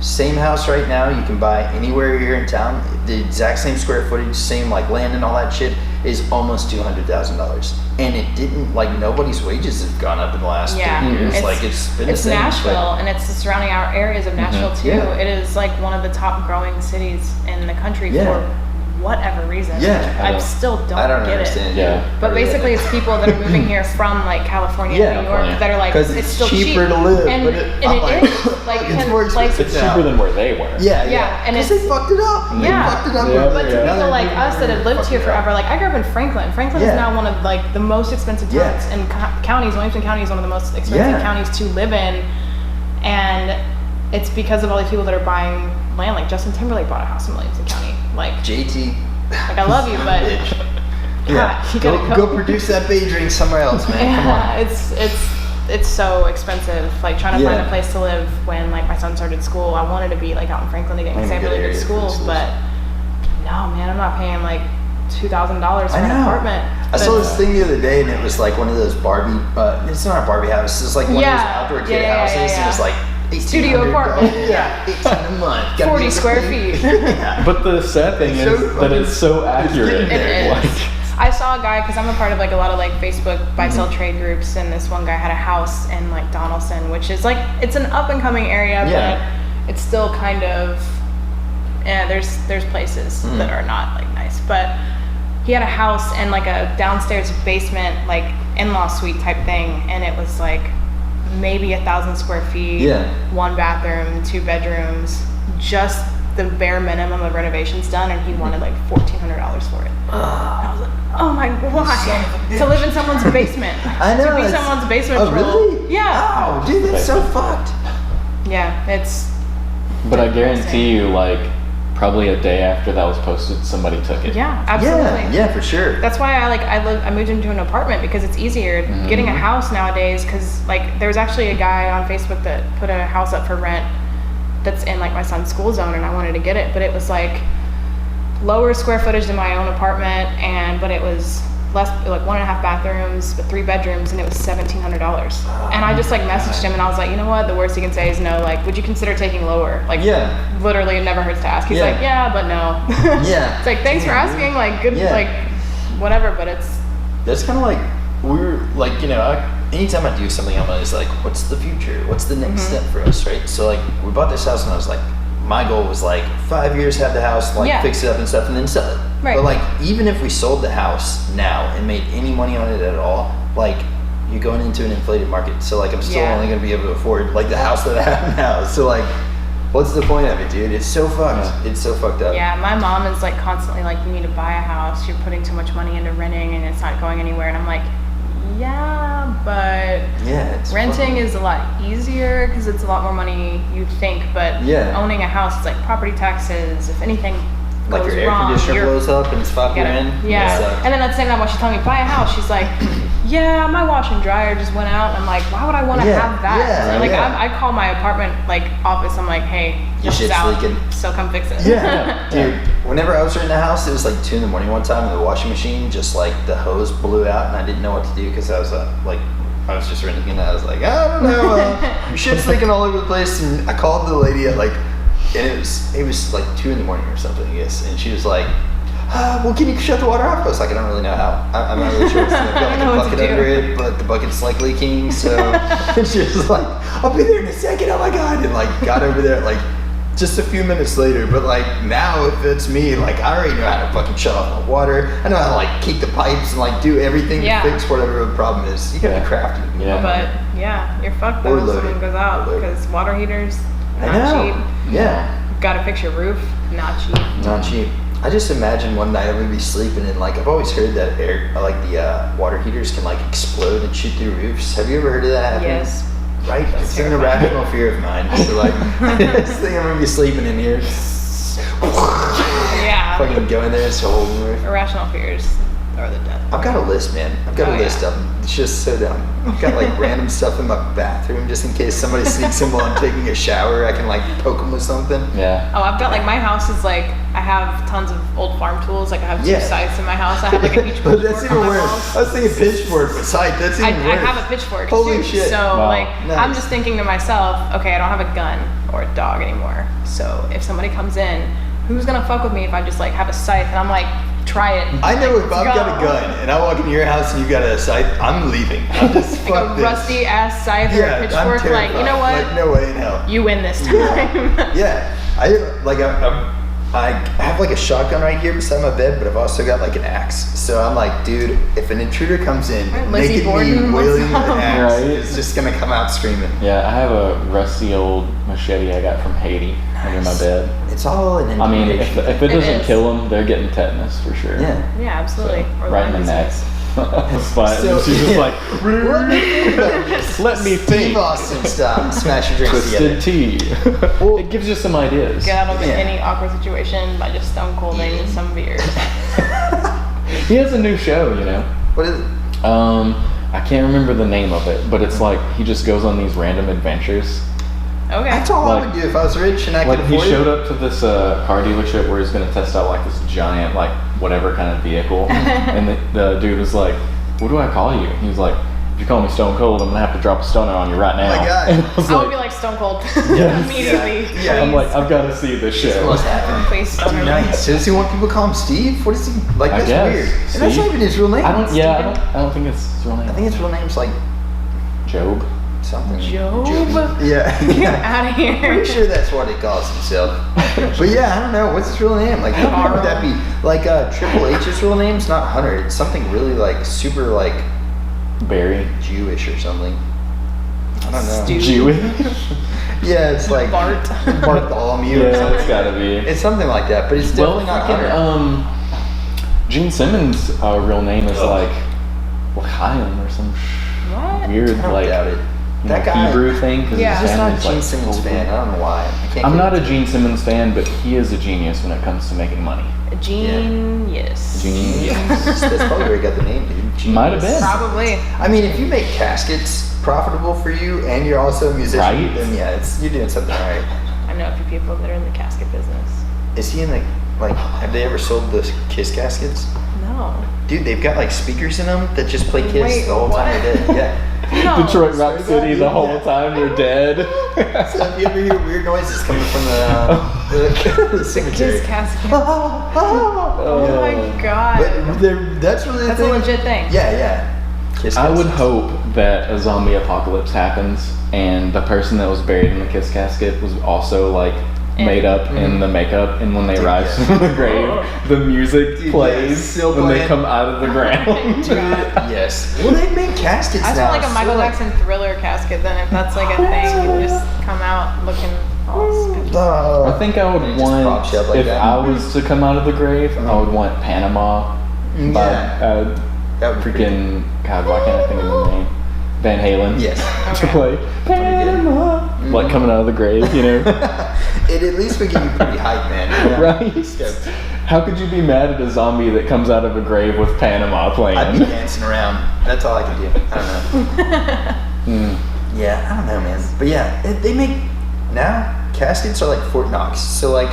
Speaker 1: Same house right now you can buy anywhere here in town. The exact same square footage, same like land and all that shit is almost $200,000. And it didn't, like, nobody's wages have gone up in the last 30 years. Like, it's been the
Speaker 3: It's
Speaker 1: same.
Speaker 3: Nashville, and it's the surrounding areas of Nashville too.
Speaker 1: Yeah.
Speaker 3: It is like one of the top growing cities in the country
Speaker 1: Yeah.
Speaker 3: for whatever reason.
Speaker 1: Yeah.
Speaker 3: I still don't
Speaker 1: I don't
Speaker 3: get
Speaker 1: understand.
Speaker 3: it.
Speaker 2: Yeah.
Speaker 3: But basically, it's people that are moving here from like California
Speaker 1: Yeah,
Speaker 3: and New York
Speaker 2: California.
Speaker 3: that are like,
Speaker 1: 'Cause
Speaker 3: it's
Speaker 1: it's
Speaker 3: still
Speaker 1: cheaper
Speaker 3: cheap.
Speaker 1: to live,
Speaker 3: and,
Speaker 1: but
Speaker 3: and
Speaker 1: I'm
Speaker 3: it
Speaker 1: like,
Speaker 3: is like,
Speaker 1: it's more expensive
Speaker 2: It's
Speaker 1: now.
Speaker 2: cheaper than where they were.
Speaker 1: Yeah,
Speaker 3: and
Speaker 1: because
Speaker 3: it's-
Speaker 1: they fucked it up. They
Speaker 3: Yeah.
Speaker 1: fucked it up.
Speaker 2: Yeah,
Speaker 1: over
Speaker 3: But to
Speaker 1: there. Now
Speaker 3: people
Speaker 1: they're
Speaker 3: like
Speaker 1: moving
Speaker 3: us that
Speaker 1: here
Speaker 3: have lived
Speaker 1: and
Speaker 3: here
Speaker 1: fucking it up.
Speaker 3: forever, like I grew up in Franklin. Franklin is
Speaker 1: Yeah.
Speaker 3: now one of like the most expensive
Speaker 1: Yeah.
Speaker 3: towns in counties. Williamson County is one of the most expensive
Speaker 1: Yeah.
Speaker 3: counties to live in, and it's because of all these people that are buying land. Like Justin Timberlake bought a house in Williamson County. Like
Speaker 1: JT.
Speaker 3: I love you, but
Speaker 1: Bitch.
Speaker 3: God,
Speaker 1: Yeah,
Speaker 3: you
Speaker 1: go,
Speaker 3: gotta
Speaker 1: go produce that bay drink somewhere else, man. Come
Speaker 3: yeah,
Speaker 1: on.
Speaker 3: it's so expensive. Like trying to find
Speaker 1: Yeah.
Speaker 3: a place to live when like my son started school. I wanted to be like out in Franklin again because
Speaker 1: In
Speaker 3: they
Speaker 1: a
Speaker 3: have
Speaker 1: good
Speaker 3: really good
Speaker 1: area for
Speaker 3: schools,
Speaker 1: schools.
Speaker 3: but no, man, I'm not paying like $2,000 for
Speaker 1: I
Speaker 3: an
Speaker 1: know.
Speaker 3: apartment.
Speaker 1: I saw
Speaker 3: That's-
Speaker 1: this thing the other day, and it was like one of those Barbie. It's not a Barbie house. It's like one
Speaker 3: Yeah.
Speaker 1: of those outdoor kid
Speaker 3: Yeah,
Speaker 1: houses.
Speaker 3: yeah,
Speaker 1: And it's like
Speaker 3: Studio
Speaker 1: $1,800.
Speaker 3: apartment.
Speaker 1: Yeah, 18 a month. Gotta
Speaker 3: 40
Speaker 1: be
Speaker 3: square
Speaker 1: able to-
Speaker 3: feet.
Speaker 1: Yeah.
Speaker 2: But the sad thing
Speaker 1: It's so
Speaker 2: is that
Speaker 1: fucking-
Speaker 2: it's so accurate.
Speaker 1: getting there.
Speaker 3: It is. I saw a guy because I'm a part of like a lot of like Facebook buy sell trade groups, and this one guy had a house in like Donaldson, which is like it's an up and coming area,
Speaker 1: Yeah.
Speaker 3: but it's still kind of there's places that are not like nice, but he had a house and like a downstairs basement like in-law suite type thing, and it was like maybe 1,000 square feet,
Speaker 1: Yeah.
Speaker 3: 1 bathroom, 2 bedrooms, just the bare minimum of renovations done, and he wanted like $1,400 for it. And I was like, oh my,
Speaker 1: Son of a
Speaker 3: why?
Speaker 1: bitch.
Speaker 3: To live in someone's basement.
Speaker 1: I know.
Speaker 3: To be
Speaker 1: it's-
Speaker 3: someone's basement
Speaker 1: Oh,
Speaker 3: troll.
Speaker 1: really?
Speaker 3: Yeah.
Speaker 1: Oh, dude, that's so fucked.
Speaker 3: Yeah, it's.
Speaker 2: But I guarantee you, like, probably a day after that was posted, somebody took it.
Speaker 3: Yeah, absolutely.
Speaker 1: Yeah, for sure.
Speaker 3: That's why I moved into an apartment because it's easier getting a house nowadays. Because like there's actually a guy on Facebook that put a house up for rent that's in like my son's school zone, and I wanted to get it, but it was like lower square footage than my own apartment, but it was less, like 1.5 bathrooms but 3 bedrooms, and it was $1,700. And I just like messaged him and I was like, you know what, the worst he can say is no. Like, would you consider taking lower? Like,
Speaker 1: Yeah.
Speaker 3: literally it never hurts to ask. He's
Speaker 1: Yeah.
Speaker 3: like, yeah, but no.
Speaker 1: Yeah.
Speaker 3: It's like, thanks for asking, like good,
Speaker 1: Yeah.
Speaker 3: like whatever, but it's
Speaker 1: That's kind of like we're like, you know, anytime I do something, I'm always like, what's the future? What's the next step for us, right? So like, we bought this house, and I was like, my goal was like 5 years, have the house, like
Speaker 3: Yeah.
Speaker 1: fix it up and stuff, and then sell it.
Speaker 3: Right.
Speaker 1: But like, even if we sold the house now and made any money on it at all, like, you're going into an inflated market. So like, I'm still
Speaker 3: Yeah.
Speaker 1: only gonna be able to afford like the house that I have now. So like, what's the point of it, dude? It's so fucked.
Speaker 2: Yeah.
Speaker 1: It's so fucked up.
Speaker 3: yeah, my mom is like constantly like, you need to buy a house, you're putting too much money into renting and it's not going anywhere. And I'm like, yeah, but
Speaker 1: Yeah. It's
Speaker 3: renting
Speaker 1: fucking-
Speaker 3: is a lot easier because it's a lot more money you think, but
Speaker 1: Yeah.
Speaker 3: owning a house is like property taxes. If anything
Speaker 1: like
Speaker 3: goes
Speaker 1: your air
Speaker 3: wrong,
Speaker 1: conditioner
Speaker 3: you're
Speaker 1: blows up and it's 5
Speaker 3: gotta-
Speaker 1: grand.
Speaker 3: yeah.
Speaker 1: That sucks.
Speaker 3: And then at the same time, when she's telling me buy a house, she's like, yeah, my wash and dryer just went out. And I'm like, why would I want to
Speaker 1: Yeah,
Speaker 3: have that?
Speaker 1: yeah,
Speaker 3: like
Speaker 1: yeah.
Speaker 3: I call my apartment like office. I'm like, hey,
Speaker 1: Your
Speaker 3: this is
Speaker 1: shit's
Speaker 3: out,
Speaker 1: leaking.
Speaker 3: so come fix it.
Speaker 1: Yeah, dude. Whenever I was renting a house, it was like 2 in the morning one time, and the washing machine just like the hose blew out, and I didn't know what to do because I was like, I was just renting, and I was like, I don't know, your shit's leaking all over the place. And I called the lady at like, and it was like 2 in the morning or something, I guess, and she was like, well, can you shut the water off? I was like, I don't really know how. I'm not really sure. I've got like
Speaker 3: know
Speaker 1: a
Speaker 3: what to
Speaker 1: bucket
Speaker 3: do.
Speaker 1: under it, but the bucket's like leaking. So and she was like, I'll be there in a second. Oh my god! And like got over there like just a few minutes later. But like now, if it's me, like I already know how to fucking shut off my water. I know how to like keep the pipes and like do everything
Speaker 3: Yeah.
Speaker 1: to fix whatever the problem is. You gotta be
Speaker 2: Yeah.
Speaker 1: crafty.
Speaker 2: Yeah.
Speaker 3: But yeah, you're fucked
Speaker 1: Or
Speaker 3: though if
Speaker 1: loaded.
Speaker 3: someone goes out
Speaker 1: Or loaded.
Speaker 3: because water heaters
Speaker 1: I
Speaker 3: not
Speaker 1: know.
Speaker 3: cheap.
Speaker 1: Yeah.
Speaker 3: Got to fix your roof, not cheap.
Speaker 1: Not cheap. I just imagine one night I'm gonna be sleeping and like I've always heard that the water heaters can like explode and shoot through roofs. Have you ever heard of that happen?
Speaker 3: Yes.
Speaker 1: Right?
Speaker 3: That's
Speaker 1: It's an
Speaker 3: terrifying.
Speaker 1: irrational fear of mine. So like this thing I'm gonna be sleeping in here.
Speaker 3: Yeah.
Speaker 1: Fucking go in there, it's a whole roof.
Speaker 3: Irrational fears. or the death.
Speaker 1: I've got a list, man. I've got a list of them. It's just so dumb. I've got like random stuff in my bathroom just in case somebody sneaks in while I'm taking a shower. I can like poke them with something.
Speaker 2: Yeah.
Speaker 3: Oh, I've got like my house is like I have tons of old farm tools. Like I have 2
Speaker 1: Yeah.
Speaker 3: scythes in my house. I have like a huge
Speaker 1: But
Speaker 3: pitchfork
Speaker 1: that's even
Speaker 3: on my
Speaker 1: worse.
Speaker 3: walls.
Speaker 1: I was thinking pitchfork, but scythe. That's even
Speaker 3: I
Speaker 1: worse.
Speaker 3: have a pitchfork
Speaker 1: Holy
Speaker 3: too.
Speaker 1: shit.
Speaker 3: So
Speaker 2: Wow.
Speaker 3: like
Speaker 1: Nice.
Speaker 3: I'm just thinking to myself, okay, I don't have a gun or a dog anymore. So if somebody comes in, who's gonna fuck with me if I just like have a scythe and I'm like, try it.
Speaker 1: I know
Speaker 3: Like,
Speaker 1: if I've
Speaker 3: let's
Speaker 1: got a
Speaker 3: go.
Speaker 1: gun and I walk into your house and you got a scythe, I'm leaving. I'm just
Speaker 3: Like
Speaker 1: fuck
Speaker 3: a
Speaker 1: this.
Speaker 3: rusty ass scythe or
Speaker 1: Yeah,
Speaker 3: a
Speaker 1: I'm
Speaker 3: pitchfork,
Speaker 1: terrified.
Speaker 3: like you know what?
Speaker 1: Like no way in hell.
Speaker 3: You win this time.
Speaker 1: Yeah, I have like a shotgun right here beside my bed, but I've also got like an axe. So I'm like, dude, if an intruder comes in,
Speaker 3: Right, Lizzie
Speaker 1: naked me
Speaker 3: Borden,
Speaker 1: wielding
Speaker 3: what's
Speaker 1: an
Speaker 3: up?
Speaker 1: axe
Speaker 2: Right.
Speaker 1: is just gonna come out screaming.
Speaker 2: Yeah, I have a rusty old machete I got from Haiti under my bed.
Speaker 1: It's all an
Speaker 2: I mean,
Speaker 1: intimidation.
Speaker 2: if it
Speaker 3: It
Speaker 2: doesn't
Speaker 3: is.
Speaker 2: kill them, they're getting tetanus for sure.
Speaker 1: Yeah.
Speaker 3: Yeah, absolutely.
Speaker 2: So,
Speaker 3: Or
Speaker 2: right in the
Speaker 3: Lyme
Speaker 2: neck.
Speaker 3: disease.
Speaker 2: But
Speaker 1: So-
Speaker 2: she's just
Speaker 1: yeah.
Speaker 2: like, let me
Speaker 1: Steve
Speaker 2: think.
Speaker 1: Austin style. Smash your drinks
Speaker 2: Twisted
Speaker 1: together.
Speaker 2: tea. it gives you some ideas.
Speaker 3: Get out of
Speaker 1: Yeah.
Speaker 3: any awkward situation by just stone colding some beers.
Speaker 2: He has a new show, you know.
Speaker 1: What is it?
Speaker 2: I can't remember the name of it, but it's like he just goes on these random adventures.
Speaker 3: Okay.
Speaker 1: That's all I
Speaker 2: Like-
Speaker 1: would do if I was rich and I could
Speaker 2: Like he
Speaker 1: afford
Speaker 2: showed
Speaker 1: it.
Speaker 2: up to this car dealership where he's gonna test out like this giant, like whatever kind of vehicle, and the dude was like, "What do I call you?" He was like, "If you call me Stone Cold, I'm gonna have to drop a stoner on you right now."
Speaker 1: Oh my God.
Speaker 2: And I was
Speaker 3: I would
Speaker 2: like,
Speaker 3: be like Stone Cold
Speaker 2: Yes.
Speaker 3: immediately.
Speaker 1: Yeah.
Speaker 2: I'm like, I've got to see this
Speaker 1: This
Speaker 2: show.
Speaker 1: must happen.
Speaker 3: Please stone me.
Speaker 1: Nice. Does he want people to call him Steve? What is he like?
Speaker 2: I
Speaker 1: That's
Speaker 2: guess.
Speaker 1: weird. And that's
Speaker 2: Steve?
Speaker 1: not even his real name.
Speaker 2: I don't. Yeah,
Speaker 1: Steven.
Speaker 2: I don't think it's his real name.
Speaker 1: I think his real name's like
Speaker 2: Job.
Speaker 1: something.
Speaker 3: Job?
Speaker 1: Yeah.
Speaker 3: Get out of here.
Speaker 1: Pretty sure that's what he calls himself. But yeah, I don't know. What's his real name? Like, what would that be? Like, Triple H's real name's not Hunter. It's something really like super like
Speaker 2: Barry.
Speaker 1: Jewish or something. I don't know.
Speaker 3: Stu.
Speaker 2: Jewish.
Speaker 1: Yeah, it's like
Speaker 3: Bart.
Speaker 1: Bartholomew or
Speaker 2: Yeah,
Speaker 1: something.
Speaker 2: it's gotta be.
Speaker 1: It's something like that, but it's definitely not Hunter.
Speaker 2: Gene Simmons' real name is like L'chaim or some
Speaker 3: What?
Speaker 2: weird
Speaker 1: I don't
Speaker 2: like
Speaker 1: doubt it.
Speaker 2: you
Speaker 1: That
Speaker 2: know,
Speaker 1: guy-
Speaker 2: Hebrew thing because
Speaker 3: Yeah.
Speaker 1: I'm
Speaker 2: his
Speaker 1: just not a
Speaker 2: family's
Speaker 1: Gene
Speaker 2: like
Speaker 1: Simmons
Speaker 2: totally-
Speaker 1: fan. I don't know why. I can't
Speaker 2: I'm
Speaker 1: get
Speaker 2: not a
Speaker 1: into it.
Speaker 2: Gene Simmons fan, but he is a genius when it comes to making money.
Speaker 3: Genius.
Speaker 2: Genius.
Speaker 1: That's probably where he got the name, dude. Genius.
Speaker 2: Might have been.
Speaker 3: Probably.
Speaker 1: I mean, if you make caskets profitable for you and you're also a musician,
Speaker 2: Right.
Speaker 1: then yeah, you're doing something right.
Speaker 3: I know a few people that are in the casket business.
Speaker 1: Is he in the, like, have they ever sold the Kiss caskets?
Speaker 3: No.
Speaker 1: Dude, they've got like speakers in them that just play Kiss
Speaker 3: Wait,
Speaker 1: the whole time
Speaker 3: what?
Speaker 1: they're dead. Yeah.
Speaker 3: No.
Speaker 2: Detroit Rock
Speaker 1: Swear to
Speaker 2: City
Speaker 1: God,
Speaker 2: the
Speaker 1: yeah.
Speaker 2: whole time they're dead.
Speaker 1: So if you ever hear weird noises coming from the cemetery.
Speaker 3: Kiss casket.
Speaker 1: Oh.
Speaker 3: Oh my god.
Speaker 1: But that's really the
Speaker 3: That's a
Speaker 1: thing.
Speaker 3: legit thing.
Speaker 1: Yeah, yeah. Kiss
Speaker 2: I would
Speaker 1: caskets.
Speaker 2: hope that a zombie apocalypse happens and the person that was buried in the Kiss casket was also like made up in the makeup, and when they
Speaker 1: Dude,
Speaker 2: rise
Speaker 1: yeah.
Speaker 2: from the grave, the music
Speaker 1: Dude,
Speaker 2: plays
Speaker 1: yeah, still
Speaker 2: when they
Speaker 1: playing.
Speaker 2: come out of the ground.
Speaker 1: Dude, yes. Well, they make caskets
Speaker 3: I
Speaker 1: now.
Speaker 3: saw like a
Speaker 1: so,
Speaker 3: Michael Jackson Thriller casket. Then if that's like a thing, you just come out looking all spooky.
Speaker 2: I think I would
Speaker 1: Just prop
Speaker 2: want,
Speaker 1: shit like
Speaker 2: if
Speaker 1: that.
Speaker 2: I was to come out of the grave, I would want Panama by
Speaker 1: Yeah. That would be pretty
Speaker 2: freaking, God, why can't I think of the name? Van Halen.
Speaker 1: Yes.
Speaker 2: To play Panama. Like coming out of the grave, you know?
Speaker 1: It at least would get you pretty hyped, man.
Speaker 2: Right?
Speaker 1: Stoked.
Speaker 2: How could you be mad at a zombie that comes out of a grave with Panama playing?
Speaker 1: I'd be dancing around. That's all I could do. I don't know. Yeah, I don't know, man. But yeah, they make now caskets are like Fort Knox. So like,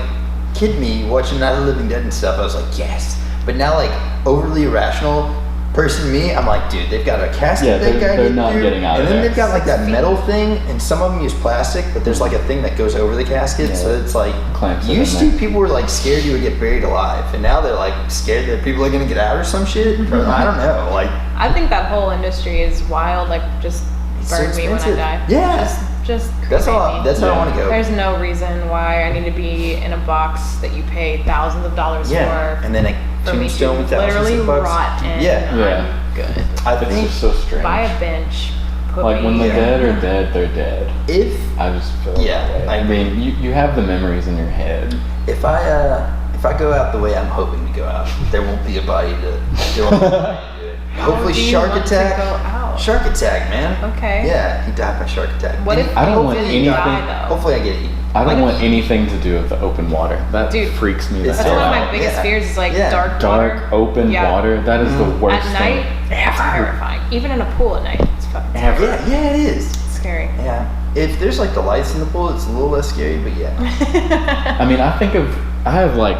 Speaker 1: kid me watching Night of the Living Dead and stuff. I was like, yes. But now like overly irrational person me, I'm like, dude, they've got a casket.
Speaker 2: Yeah,
Speaker 1: they gotta
Speaker 2: they're
Speaker 1: get
Speaker 2: not
Speaker 1: through,
Speaker 2: getting out
Speaker 1: and
Speaker 2: of
Speaker 1: then
Speaker 2: there.
Speaker 1: they've got like that metal thing, and some of them use plastic, but there's like a thing that goes over the casket,
Speaker 2: Yeah.
Speaker 1: so it's like
Speaker 2: Clamps it
Speaker 1: used
Speaker 2: in
Speaker 1: to
Speaker 2: there.
Speaker 1: people were like scared you would get buried alive, and now they're like scared that people are gonna get out or some shit. Or, I don't know, like.
Speaker 3: I think that whole industry is wild. Like, just
Speaker 1: It's so
Speaker 3: burn me when I
Speaker 1: expensive.
Speaker 3: die.
Speaker 1: Yeah.
Speaker 3: Just
Speaker 1: That's all.
Speaker 3: cremate me.
Speaker 1: That's how I
Speaker 2: Yeah.
Speaker 1: want to go.
Speaker 3: There's no reason why I need to be in a box that you pay thousands of dollars
Speaker 1: Yeah,
Speaker 3: for.
Speaker 1: and then a
Speaker 3: For me to
Speaker 1: tombstone with thousands
Speaker 3: literally
Speaker 1: of bucks.
Speaker 3: rot and
Speaker 1: Yeah.
Speaker 2: Yeah.
Speaker 3: I'm good.
Speaker 1: I
Speaker 2: It's
Speaker 1: think
Speaker 2: just so strange.
Speaker 3: Buy a bench. Put
Speaker 2: Like when
Speaker 3: me
Speaker 2: the dead are dead, they're dead.
Speaker 1: if
Speaker 2: I just feel
Speaker 1: Yeah,
Speaker 2: that way.
Speaker 1: I
Speaker 2: I mean, you have the memories in your head.
Speaker 1: if I go out the way I'm hoping to go out, there won't be a body to. There won't be a body to do it. Hopefully,
Speaker 3: do you
Speaker 1: shark
Speaker 3: want to
Speaker 1: attack.
Speaker 3: go out?
Speaker 1: Shark attack, man.
Speaker 3: Okay.
Speaker 1: Yeah, he died by shark attack.
Speaker 3: What
Speaker 1: And
Speaker 3: if
Speaker 2: I don't
Speaker 3: you
Speaker 2: want
Speaker 3: didn't
Speaker 2: anything-
Speaker 3: die though?
Speaker 1: Hopefully, I get eaten.
Speaker 2: I don't want anything to do with the open water. That
Speaker 3: Dude,
Speaker 2: freaks me the
Speaker 1: it's
Speaker 3: That's
Speaker 2: hell
Speaker 3: one of
Speaker 2: out.
Speaker 3: my biggest
Speaker 1: Yeah.
Speaker 3: fears is like
Speaker 1: Yeah.
Speaker 3: dark
Speaker 2: Dark, open
Speaker 3: Yeah.
Speaker 2: water. That is the worst
Speaker 3: At night,
Speaker 2: thing
Speaker 3: it's
Speaker 2: ever.
Speaker 3: terrifying. Even in a pool at night, it's fucking
Speaker 2: Ever.
Speaker 3: terrifying.
Speaker 1: Yeah, it is.
Speaker 3: It's scary.
Speaker 1: Yeah. If there's like the lights in the pool, it's a little less scary, but yeah.
Speaker 2: I mean, I have like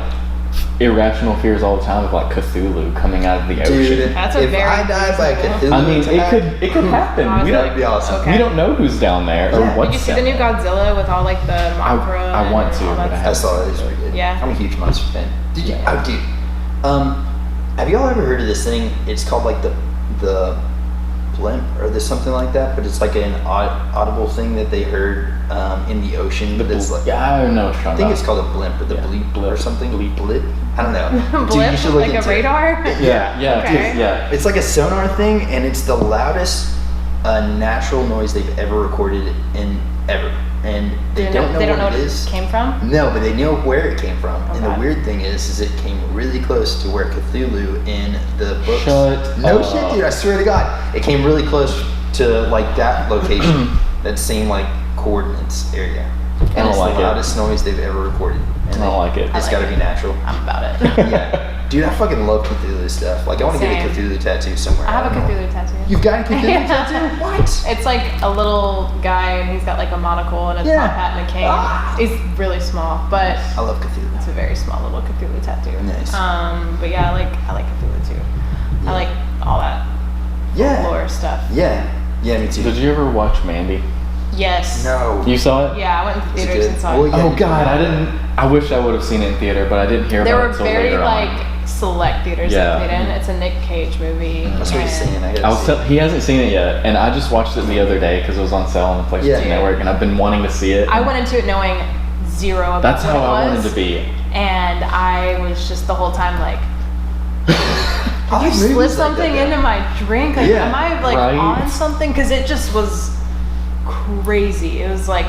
Speaker 2: irrational fears all the time of like Cthulhu coming out of the ocean.
Speaker 1: Dude,
Speaker 3: That's a
Speaker 1: if
Speaker 3: very
Speaker 1: I die by a
Speaker 3: reasonable-
Speaker 1: Cthulhu
Speaker 2: I mean,
Speaker 1: attack,
Speaker 2: it could happen. We
Speaker 1: that'd
Speaker 2: don't
Speaker 1: be awesome.
Speaker 3: Okay.
Speaker 2: we don't know who's down there or
Speaker 1: Yeah.
Speaker 2: what's
Speaker 3: Did you see the
Speaker 2: down
Speaker 3: new
Speaker 2: there.
Speaker 3: Godzilla with all like the Mothra?
Speaker 2: I want
Speaker 3: and
Speaker 2: to,
Speaker 3: all
Speaker 2: but
Speaker 3: that
Speaker 2: I
Speaker 1: I
Speaker 3: stuff?
Speaker 1: saw it. It's pretty good.
Speaker 3: Yeah.
Speaker 1: I'm a huge monster fan. Did you?
Speaker 2: Yeah.
Speaker 1: Oh, dude. Have y'all ever heard of this thing? It's called like the blimp or there's something like that, but it's like an audible thing that they heard in the ocean. That's like,
Speaker 2: Yeah, I don't know what you're
Speaker 1: I
Speaker 2: talking
Speaker 1: think
Speaker 2: about.
Speaker 1: it's called a blimp or the
Speaker 2: Yeah.
Speaker 1: bleep or
Speaker 2: Blip.
Speaker 1: something.
Speaker 2: Bleep.
Speaker 1: Blip. I don't know. Dude, you
Speaker 3: Blip,
Speaker 1: should look
Speaker 3: like a
Speaker 1: into it.
Speaker 3: radar?
Speaker 2: Yeah,
Speaker 3: Okay.
Speaker 2: yeah.
Speaker 1: It's like a sonar thing, and it's the loudest natural noise they've ever recorded in ever. And they don't know what it is.
Speaker 3: Came from?
Speaker 1: No, but they know where it came from.
Speaker 3: Oh,
Speaker 1: and the
Speaker 3: God.
Speaker 1: weird thing is it came really close to where Cthulhu in the books.
Speaker 2: Shut
Speaker 1: No
Speaker 2: up.
Speaker 1: shit, dude. I swear to God, it came really close to like that location, that same like coordinates area. And
Speaker 2: don't
Speaker 1: it's
Speaker 2: like
Speaker 1: the
Speaker 2: it.
Speaker 1: loudest noise they've ever recorded. And
Speaker 2: I don't like it.
Speaker 1: It's
Speaker 3: I
Speaker 1: got to
Speaker 3: like
Speaker 1: be
Speaker 3: it.
Speaker 1: natural.
Speaker 3: I'm about it.
Speaker 1: Yeah, dude, I fucking love Cthulhu stuff. Like, I want to get a
Speaker 3: Same.
Speaker 1: Cthulhu tattoo somewhere.
Speaker 3: I have a
Speaker 1: don't know.
Speaker 3: Cthulhu tattoo.
Speaker 1: You've got a Cthulhu
Speaker 3: Yeah.
Speaker 1: tattoo? What?
Speaker 3: It's like a little guy and he's got like a monocle and a
Speaker 1: Yeah.
Speaker 3: top hat and a cane.
Speaker 1: Ah.
Speaker 3: He's really small, but
Speaker 1: I love Cthulhu.
Speaker 3: it's a very small little Cthulhu tattoo.
Speaker 1: Nice.
Speaker 3: But yeah, I like Cthulhu too.
Speaker 1: Yeah.
Speaker 3: I like all that
Speaker 1: Yeah.
Speaker 3: lore stuff.
Speaker 1: Yeah. Yeah, me too.
Speaker 2: Did you ever watch Mandy?
Speaker 3: Yes.
Speaker 1: No.
Speaker 2: You saw it?
Speaker 3: Yeah, I went to
Speaker 1: Is it
Speaker 3: theaters
Speaker 1: good?
Speaker 3: and saw
Speaker 1: Well,
Speaker 3: it.
Speaker 1: yeah.
Speaker 2: Oh God, I didn't. I wish I would have seen it in theater, but I didn't hear
Speaker 3: There
Speaker 2: about
Speaker 3: were
Speaker 2: it until
Speaker 3: very
Speaker 2: later
Speaker 3: like
Speaker 2: on.
Speaker 3: select theaters
Speaker 2: Yeah.
Speaker 3: that played in. It's a Nick Cage movie.
Speaker 1: That's what he's
Speaker 3: and
Speaker 1: saying. I
Speaker 2: I
Speaker 1: gotta
Speaker 2: was
Speaker 1: see.
Speaker 2: he hasn't seen it yet, and I just watched it the other day because it was on sale on the PlayStation
Speaker 1: Yeah.
Speaker 2: Network, and I've been wanting to see it.
Speaker 3: I went into it knowing zero about
Speaker 2: That's
Speaker 3: what
Speaker 2: how
Speaker 3: it
Speaker 2: I
Speaker 3: was,
Speaker 2: wanted to be.
Speaker 3: and I was just the whole time like,
Speaker 1: I like
Speaker 3: you
Speaker 1: movies
Speaker 3: slip
Speaker 1: like
Speaker 3: something
Speaker 1: that,
Speaker 3: into
Speaker 1: though.
Speaker 3: my drink. Like,
Speaker 1: Yeah,
Speaker 3: am I like
Speaker 2: right.
Speaker 3: on something? Because it just was crazy. It was like,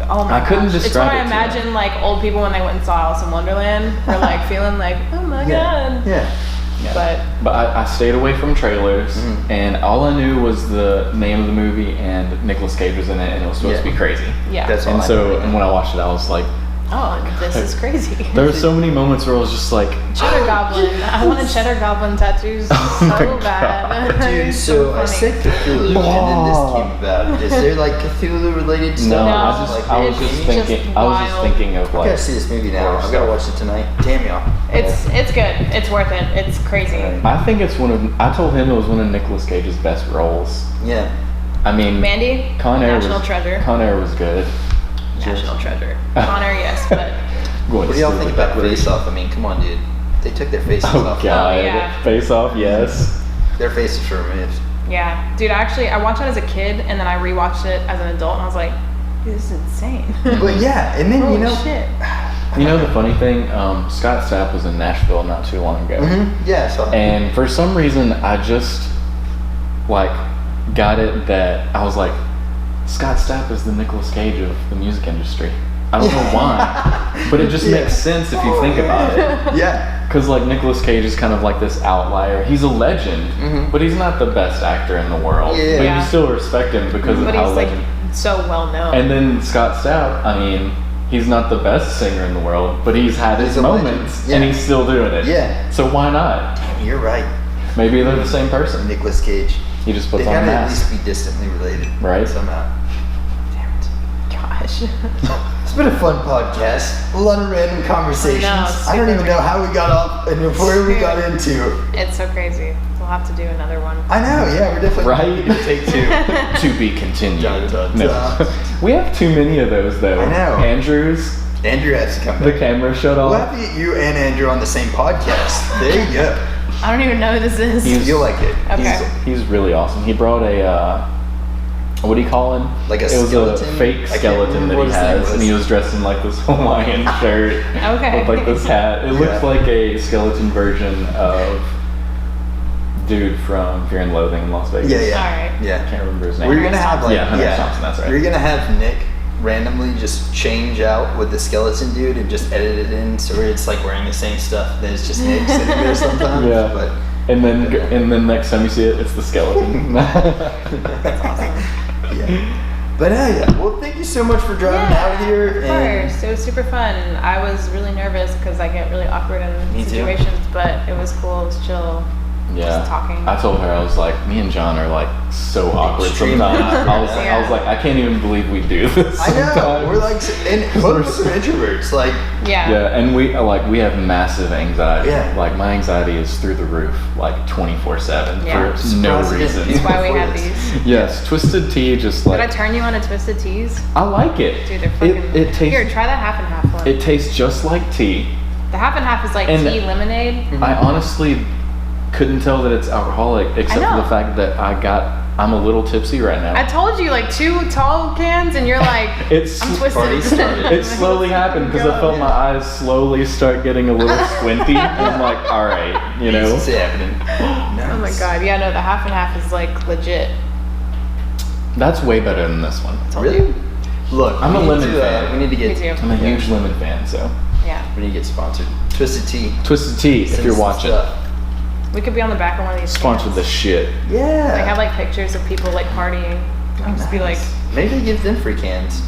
Speaker 3: oh my
Speaker 2: I couldn't
Speaker 3: gosh. It's
Speaker 2: describe
Speaker 3: what I
Speaker 2: it to you.
Speaker 3: imagine like old people when they went and saw Alice in Wonderland, or like feeling like, oh my god.
Speaker 1: Yeah.
Speaker 2: Yeah.
Speaker 3: But
Speaker 2: I stayed away from trailers,
Speaker 1: Mhm.
Speaker 2: and all I knew was the name of the movie, and Nicolas Cage was in it, and it was supposed to
Speaker 1: Yeah.
Speaker 2: be crazy.
Speaker 3: yeah.
Speaker 1: That's all
Speaker 2: And
Speaker 1: I
Speaker 2: so,
Speaker 1: know.
Speaker 2: and when I watched it, I was like,
Speaker 3: Oh, this is crazy.
Speaker 2: there were so many moments where I was just like,
Speaker 3: Cheddar Goblin. I wanted Cheddar Goblin tattoos so
Speaker 2: my
Speaker 3: bad.
Speaker 1: Dude,
Speaker 3: It's
Speaker 1: so I
Speaker 3: funny.
Speaker 1: said Cthulhu, and then this came about. Is there like Cthulhu related stuff?
Speaker 2: no,
Speaker 3: No,
Speaker 2: I was just
Speaker 3: it's
Speaker 2: thinking,
Speaker 3: just
Speaker 2: I was just
Speaker 3: wild.
Speaker 2: thinking of
Speaker 1: I
Speaker 2: like,
Speaker 1: gotta see this movie now.
Speaker 2: horror
Speaker 1: I've gotta
Speaker 2: stuff.
Speaker 1: watch it tonight. Damn y'all.
Speaker 3: It's good. It's worth it. It's crazy.
Speaker 1: Alright.
Speaker 2: I think it's I told him it was one of Nicolas Cage's best roles.
Speaker 1: Yeah.
Speaker 2: I mean,
Speaker 3: Mandy,
Speaker 2: Con Air
Speaker 3: National
Speaker 2: was,
Speaker 3: Treasure.
Speaker 2: Con Air was good.
Speaker 3: National Treasure. Con Air, yes, but
Speaker 2: Going
Speaker 1: What do y'all
Speaker 2: stupid
Speaker 1: think about
Speaker 2: declaration.
Speaker 1: Face Off? I mean, come on, dude. They took their faces
Speaker 2: Oh
Speaker 1: off.
Speaker 2: God,
Speaker 3: yeah.
Speaker 2: Face Off, yes.
Speaker 1: Their faces were removed.
Speaker 3: yeah, dude. I watched it as a kid, and then I rewatched it as an adult, and I was like, this is insane.
Speaker 1: But yeah, and then
Speaker 3: Holy
Speaker 1: you know.
Speaker 3: shit.
Speaker 2: You know the funny thing, Scott Stapp was in Nashville not too long ago,
Speaker 1: Yeah, I saw that.
Speaker 2: and for some reason I just like got it that I was like, Scott Stapp is the Nicolas Cage of the music industry. I don't know why, but it just
Speaker 1: Yeah.
Speaker 2: makes sense if you think about it.
Speaker 1: Yeah.
Speaker 2: Because like Nicolas Cage is kind of like this outlier. He's a legend,
Speaker 1: Mhm.
Speaker 2: but he's not the best actor in the world.
Speaker 1: Yeah.
Speaker 2: But
Speaker 3: Yeah.
Speaker 2: you still respect him because of
Speaker 3: But
Speaker 2: how
Speaker 3: he's like
Speaker 2: legend.
Speaker 3: so well known.
Speaker 2: And then Scott Stapp, I mean, he's not the best singer in the world, but he's had his
Speaker 1: He's a legend.
Speaker 2: moments,
Speaker 1: Yeah.
Speaker 2: and he's still doing it.
Speaker 1: Yeah.
Speaker 2: So why not?
Speaker 1: Damn, you're right.
Speaker 2: Maybe they're the same person.
Speaker 1: Nicolas Cage.
Speaker 2: He just
Speaker 1: They
Speaker 2: puts on a
Speaker 1: gotta at
Speaker 2: mask.
Speaker 1: least be distantly related.
Speaker 2: Right.
Speaker 1: Somehow. Damn it.
Speaker 3: Gosh.
Speaker 1: It's been a fun podcast. A lot of random conversations.
Speaker 3: I know,
Speaker 1: I don't
Speaker 3: super
Speaker 1: even know how we got off and where we got into.
Speaker 3: It's so crazy. We'll have to do another one.
Speaker 1: I know, yeah, we're definitely
Speaker 2: Right?
Speaker 1: gonna take two.
Speaker 2: To be continued.
Speaker 1: Dun, dun,
Speaker 2: No.
Speaker 1: dun.
Speaker 2: We have too many of those though.
Speaker 1: I know.
Speaker 2: Andrews,
Speaker 1: Andrew has to come
Speaker 2: the
Speaker 1: back.
Speaker 2: camera shut
Speaker 1: We'll
Speaker 2: off.
Speaker 1: have to get you and Andrew on the same podcast. There you go.
Speaker 3: I don't even know who this is.
Speaker 2: He's-
Speaker 1: You'll like it.
Speaker 3: Okay.
Speaker 2: He's really awesome. He brought a what do you call him?
Speaker 1: Like a
Speaker 2: it was
Speaker 1: skeleton?
Speaker 2: a fake
Speaker 1: I can't
Speaker 2: skeleton
Speaker 1: remember
Speaker 2: that
Speaker 1: what
Speaker 2: he
Speaker 1: his name
Speaker 2: has,
Speaker 1: was.
Speaker 2: and he was dressed in like this Hawaiian shirt
Speaker 3: Okay.
Speaker 2: with like this hat. It looks
Speaker 1: Yeah.
Speaker 2: like a skeleton version of dude from Fear and Loathing in Las Vegas.
Speaker 1: Yeah, yeah.
Speaker 3: Alright.
Speaker 2: I
Speaker 1: Yeah.
Speaker 2: can't remember his name.
Speaker 1: We're gonna have like
Speaker 2: Yeah, Hendricks Thompson, that's right.
Speaker 1: We're gonna have Nick randomly just change out with the skeleton dude and just edit it in so it's like wearing the same stuff. Then it's just Nick sitting there sometimes.
Speaker 2: Yeah.
Speaker 1: But
Speaker 2: And then next time you see it, it's the skeleton.
Speaker 3: That's awesome.
Speaker 1: yeah. But yeah, well, thank you so much for driving out here.
Speaker 3: Of course, it was super fun. I was really nervous because I get really awkward in situations, but it was cool. It was chill.
Speaker 2: Yeah.
Speaker 3: Just talking.
Speaker 2: I told her, I was like, me and John are like so awkward sometimes. I was like, I can't even believe we do this.
Speaker 1: I know.
Speaker 2: Sometimes.
Speaker 1: We're like, and both of us are introverts. Like,
Speaker 2: yeah, and we have massive anxiety.
Speaker 1: Yeah.
Speaker 2: Like my anxiety is through the roof, like 24/7
Speaker 3: Yeah.
Speaker 2: for no reason.
Speaker 3: That's why we have these.
Speaker 2: Yes, Twisted Tea just like.
Speaker 3: Did I turn you on to Twisted Teas?
Speaker 2: I like it.
Speaker 3: Dude, they're fucking.
Speaker 2: It tastes.
Speaker 3: Here, try that half and half one.
Speaker 2: It tastes just like tea.
Speaker 3: The half and half is like
Speaker 2: And
Speaker 3: tea lemonade.
Speaker 2: I honestly couldn't tell that it's alcoholic except for the fact that I'm a little tipsy right now.
Speaker 3: I told you like 2 tall cans, and you're like, I'm twisted.
Speaker 2: It slowly happened because I felt my eyes slowly start getting a little squinty, and I'm like, all right, you know.
Speaker 1: It's happening. Nice.
Speaker 3: Oh my god, yeah, no, the half and half is like legit.
Speaker 2: That's way better than this one.
Speaker 1: Really? Look,
Speaker 2: I'm a lemon fan.
Speaker 1: We need to get.
Speaker 3: Me too.
Speaker 2: I'm a huge lemon fan, so.
Speaker 3: Yeah.
Speaker 1: We need to get sponsored. Twisted Tea.
Speaker 2: Twisted Tea, if you're watching.
Speaker 3: We could be on the back of one of these.
Speaker 2: Sponsored the shit.
Speaker 1: Yeah.
Speaker 3: They have like pictures of people like partying. I'll just be like,
Speaker 1: maybe give them free cans.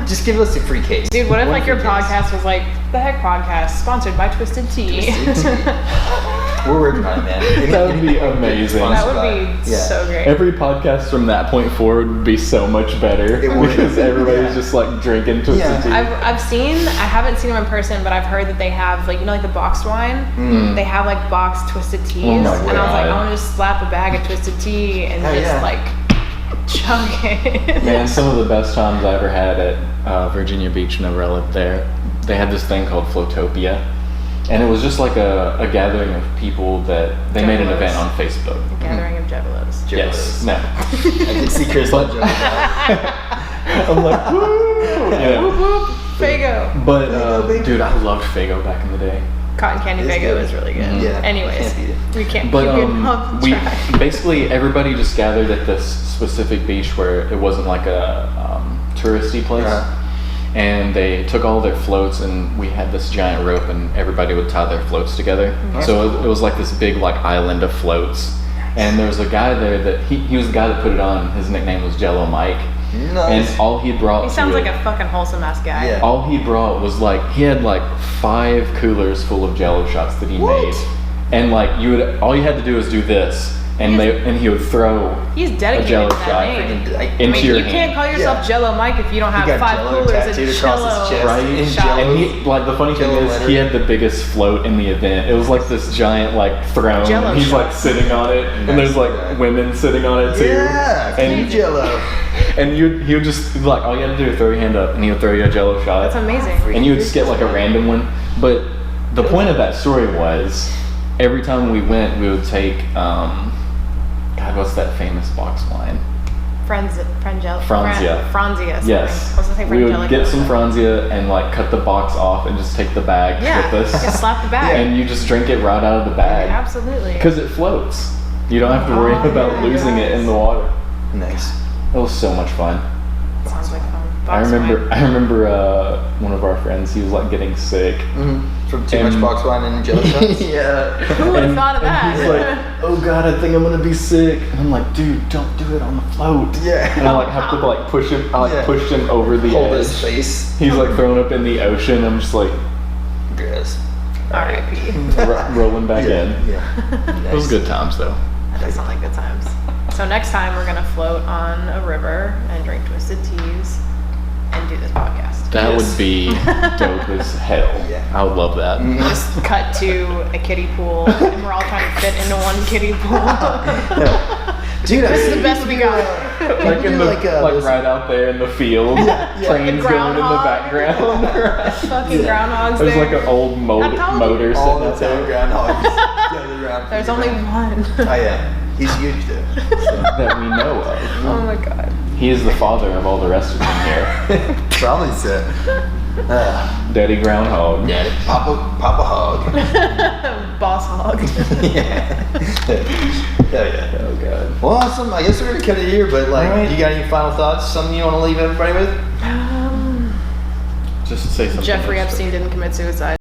Speaker 1: Just give us a free case.
Speaker 3: dude, what if
Speaker 1: One
Speaker 3: like your
Speaker 1: free case.
Speaker 3: podcast was like the Heck Podcast, sponsored by Twisted Tea?
Speaker 1: Twisted Tea. We're working on it, man.
Speaker 2: That would be amazing.
Speaker 3: That would be so great.
Speaker 2: Every podcast from that point forward would be so much better
Speaker 1: It would.
Speaker 2: because everybody's just like drinking Twisted Tea.
Speaker 3: I haven't seen them in person, but I've heard that they have like, you know, like the boxed wine. They have like boxed Twisted Teas,
Speaker 2: Oh my
Speaker 3: and I was like,
Speaker 2: God.
Speaker 3: I want to just slap a bag of Twisted Tea and
Speaker 1: Hell
Speaker 3: just
Speaker 1: yeah.
Speaker 3: like chug it.
Speaker 2: Man, some of the best times I ever had at Virginia Beach whenever I lived there, they had this thing called Flotopia. And it was just like a gathering of people that they made an
Speaker 3: Juggalos.
Speaker 2: event on Facebook.
Speaker 3: Gathering of juggalos.
Speaker 2: Yes. No.
Speaker 1: I can see Chris on Joe.
Speaker 2: I'm like, woo! Yeah.
Speaker 3: Whoop whoop, Fago.
Speaker 2: But,
Speaker 1: Faygo, baby.
Speaker 2: dude, I loved Fago back in the day.
Speaker 3: Cotton candy
Speaker 1: It's
Speaker 3: Fago
Speaker 1: good.
Speaker 3: is really good.
Speaker 1: Yeah,
Speaker 3: Anyways,
Speaker 1: can't beat it.
Speaker 3: we can't
Speaker 2: But
Speaker 3: keep getting off
Speaker 2: we
Speaker 3: track.
Speaker 2: basically everybody just gathered at this specific beach where it wasn't like a touristy place, and they took all their floats and we had this giant rope and everybody would tie their floats together. So it was like this big like island of floats, and there was a guy there that he was the guy that put it on. His nickname was Jello Mike.
Speaker 1: Nice.
Speaker 2: And all he brought.
Speaker 3: He sounds like a fucking wholesome ass guy.
Speaker 1: Yeah.
Speaker 2: All he brought was like he had like 5 coolers full of Jello shots that he made, and like all you had to do was do this, and he would throw
Speaker 3: He's
Speaker 2: a
Speaker 3: dedicated
Speaker 2: Jello
Speaker 3: to that
Speaker 2: shot
Speaker 3: name.
Speaker 2: into your
Speaker 3: you can't
Speaker 2: hand.
Speaker 3: call yourself Jello Mike if you don't have
Speaker 1: He got
Speaker 3: 5
Speaker 1: Jell-O
Speaker 3: coolers of
Speaker 1: tattooed across
Speaker 3: Jello.
Speaker 1: his chest.
Speaker 2: Right?
Speaker 1: In
Speaker 3: shots.
Speaker 1: Jell-O.
Speaker 2: And he like the funny thing
Speaker 1: Jello
Speaker 2: is he had the biggest float in the event. It was like this giant like throne,
Speaker 3: Jello
Speaker 2: and he's like
Speaker 3: shots.
Speaker 2: sitting on it, and
Speaker 1: Nice.
Speaker 2: there's like women sitting on it too.
Speaker 1: Yeah,
Speaker 2: and
Speaker 1: Jello.
Speaker 2: and he would just like all you had to do is throw your hand up, and he would throw you a Jello shot.
Speaker 3: That's amazing.
Speaker 2: And you would just get like a random one. But the point of that story was every time we went, we would take God, what's that famous box wine?
Speaker 3: Franzia.
Speaker 2: Franzia. Yes.
Speaker 3: I was gonna say
Speaker 2: We would
Speaker 3: Frangelico.
Speaker 2: get some Franzia and like cut the box off and just take the bag
Speaker 3: Yeah,
Speaker 2: with us.
Speaker 3: just slap the bag.
Speaker 2: And you just drink it right out of the bag.
Speaker 3: Absolutely.
Speaker 2: Because it floats. You don't have to worry about
Speaker 3: yeah,
Speaker 2: losing it in the water.
Speaker 1: Nice.
Speaker 2: It was so much fun.
Speaker 3: Sounds like fun.
Speaker 2: I
Speaker 3: Box
Speaker 2: remember
Speaker 3: wine.
Speaker 2: one of our friends, he was like getting sick.
Speaker 1: From too
Speaker 2: And-
Speaker 1: much box wine and Jello shots.
Speaker 2: Yeah.
Speaker 3: Who would've thought of that?
Speaker 2: He's like, oh God, I think I'm gonna be sick. And I'm like, dude, don't do it on the float.
Speaker 1: Yeah.
Speaker 2: And I like have to like push him. I like pushed him over the
Speaker 1: Hold
Speaker 2: edge.
Speaker 1: his face.
Speaker 2: He's like thrown up in the ocean. I'm just like
Speaker 1: Gross.
Speaker 3: R.I.P.
Speaker 2: rolling back in.
Speaker 1: Yeah.
Speaker 2: It was good times though.
Speaker 3: That does sound like good times. So next time we're gonna float on a river and drink Twisted Teas and do this podcast.
Speaker 2: That would be dope as hell.
Speaker 1: Yeah.
Speaker 2: I would love that.
Speaker 3: Just cut to a kiddie pool and we're all trying to fit into one kiddie pool.
Speaker 1: Dude,
Speaker 3: This is the best we got.
Speaker 2: Like in the
Speaker 1: those-
Speaker 2: right out there in the field, trains going in the
Speaker 3: groundhog.
Speaker 2: background.
Speaker 3: Fucking groundhogs
Speaker 2: There's
Speaker 3: there.
Speaker 2: like an old motor
Speaker 1: all
Speaker 2: sitting
Speaker 1: the
Speaker 2: out there
Speaker 1: time groundhogs gather around.
Speaker 3: There's only one.
Speaker 1: Oh yeah, he's huge though.
Speaker 2: that we know of.
Speaker 3: Oh my god.
Speaker 2: He is the father of all the rest of them here.
Speaker 1: Probably so.
Speaker 2: Daddy Groundhog.
Speaker 1: Yeah, Papa Hog.
Speaker 3: Boss hog.
Speaker 1: Yeah. Hell yeah.
Speaker 2: Oh god.
Speaker 1: Well, awesome. I guess we're gonna cut it here, but like,
Speaker 2: Alright.
Speaker 1: you got any final thoughts? Something you want to leave everybody with?
Speaker 2: Just say something.
Speaker 3: Jeffrey
Speaker 2: nice.
Speaker 3: Epstein didn't commit suicide.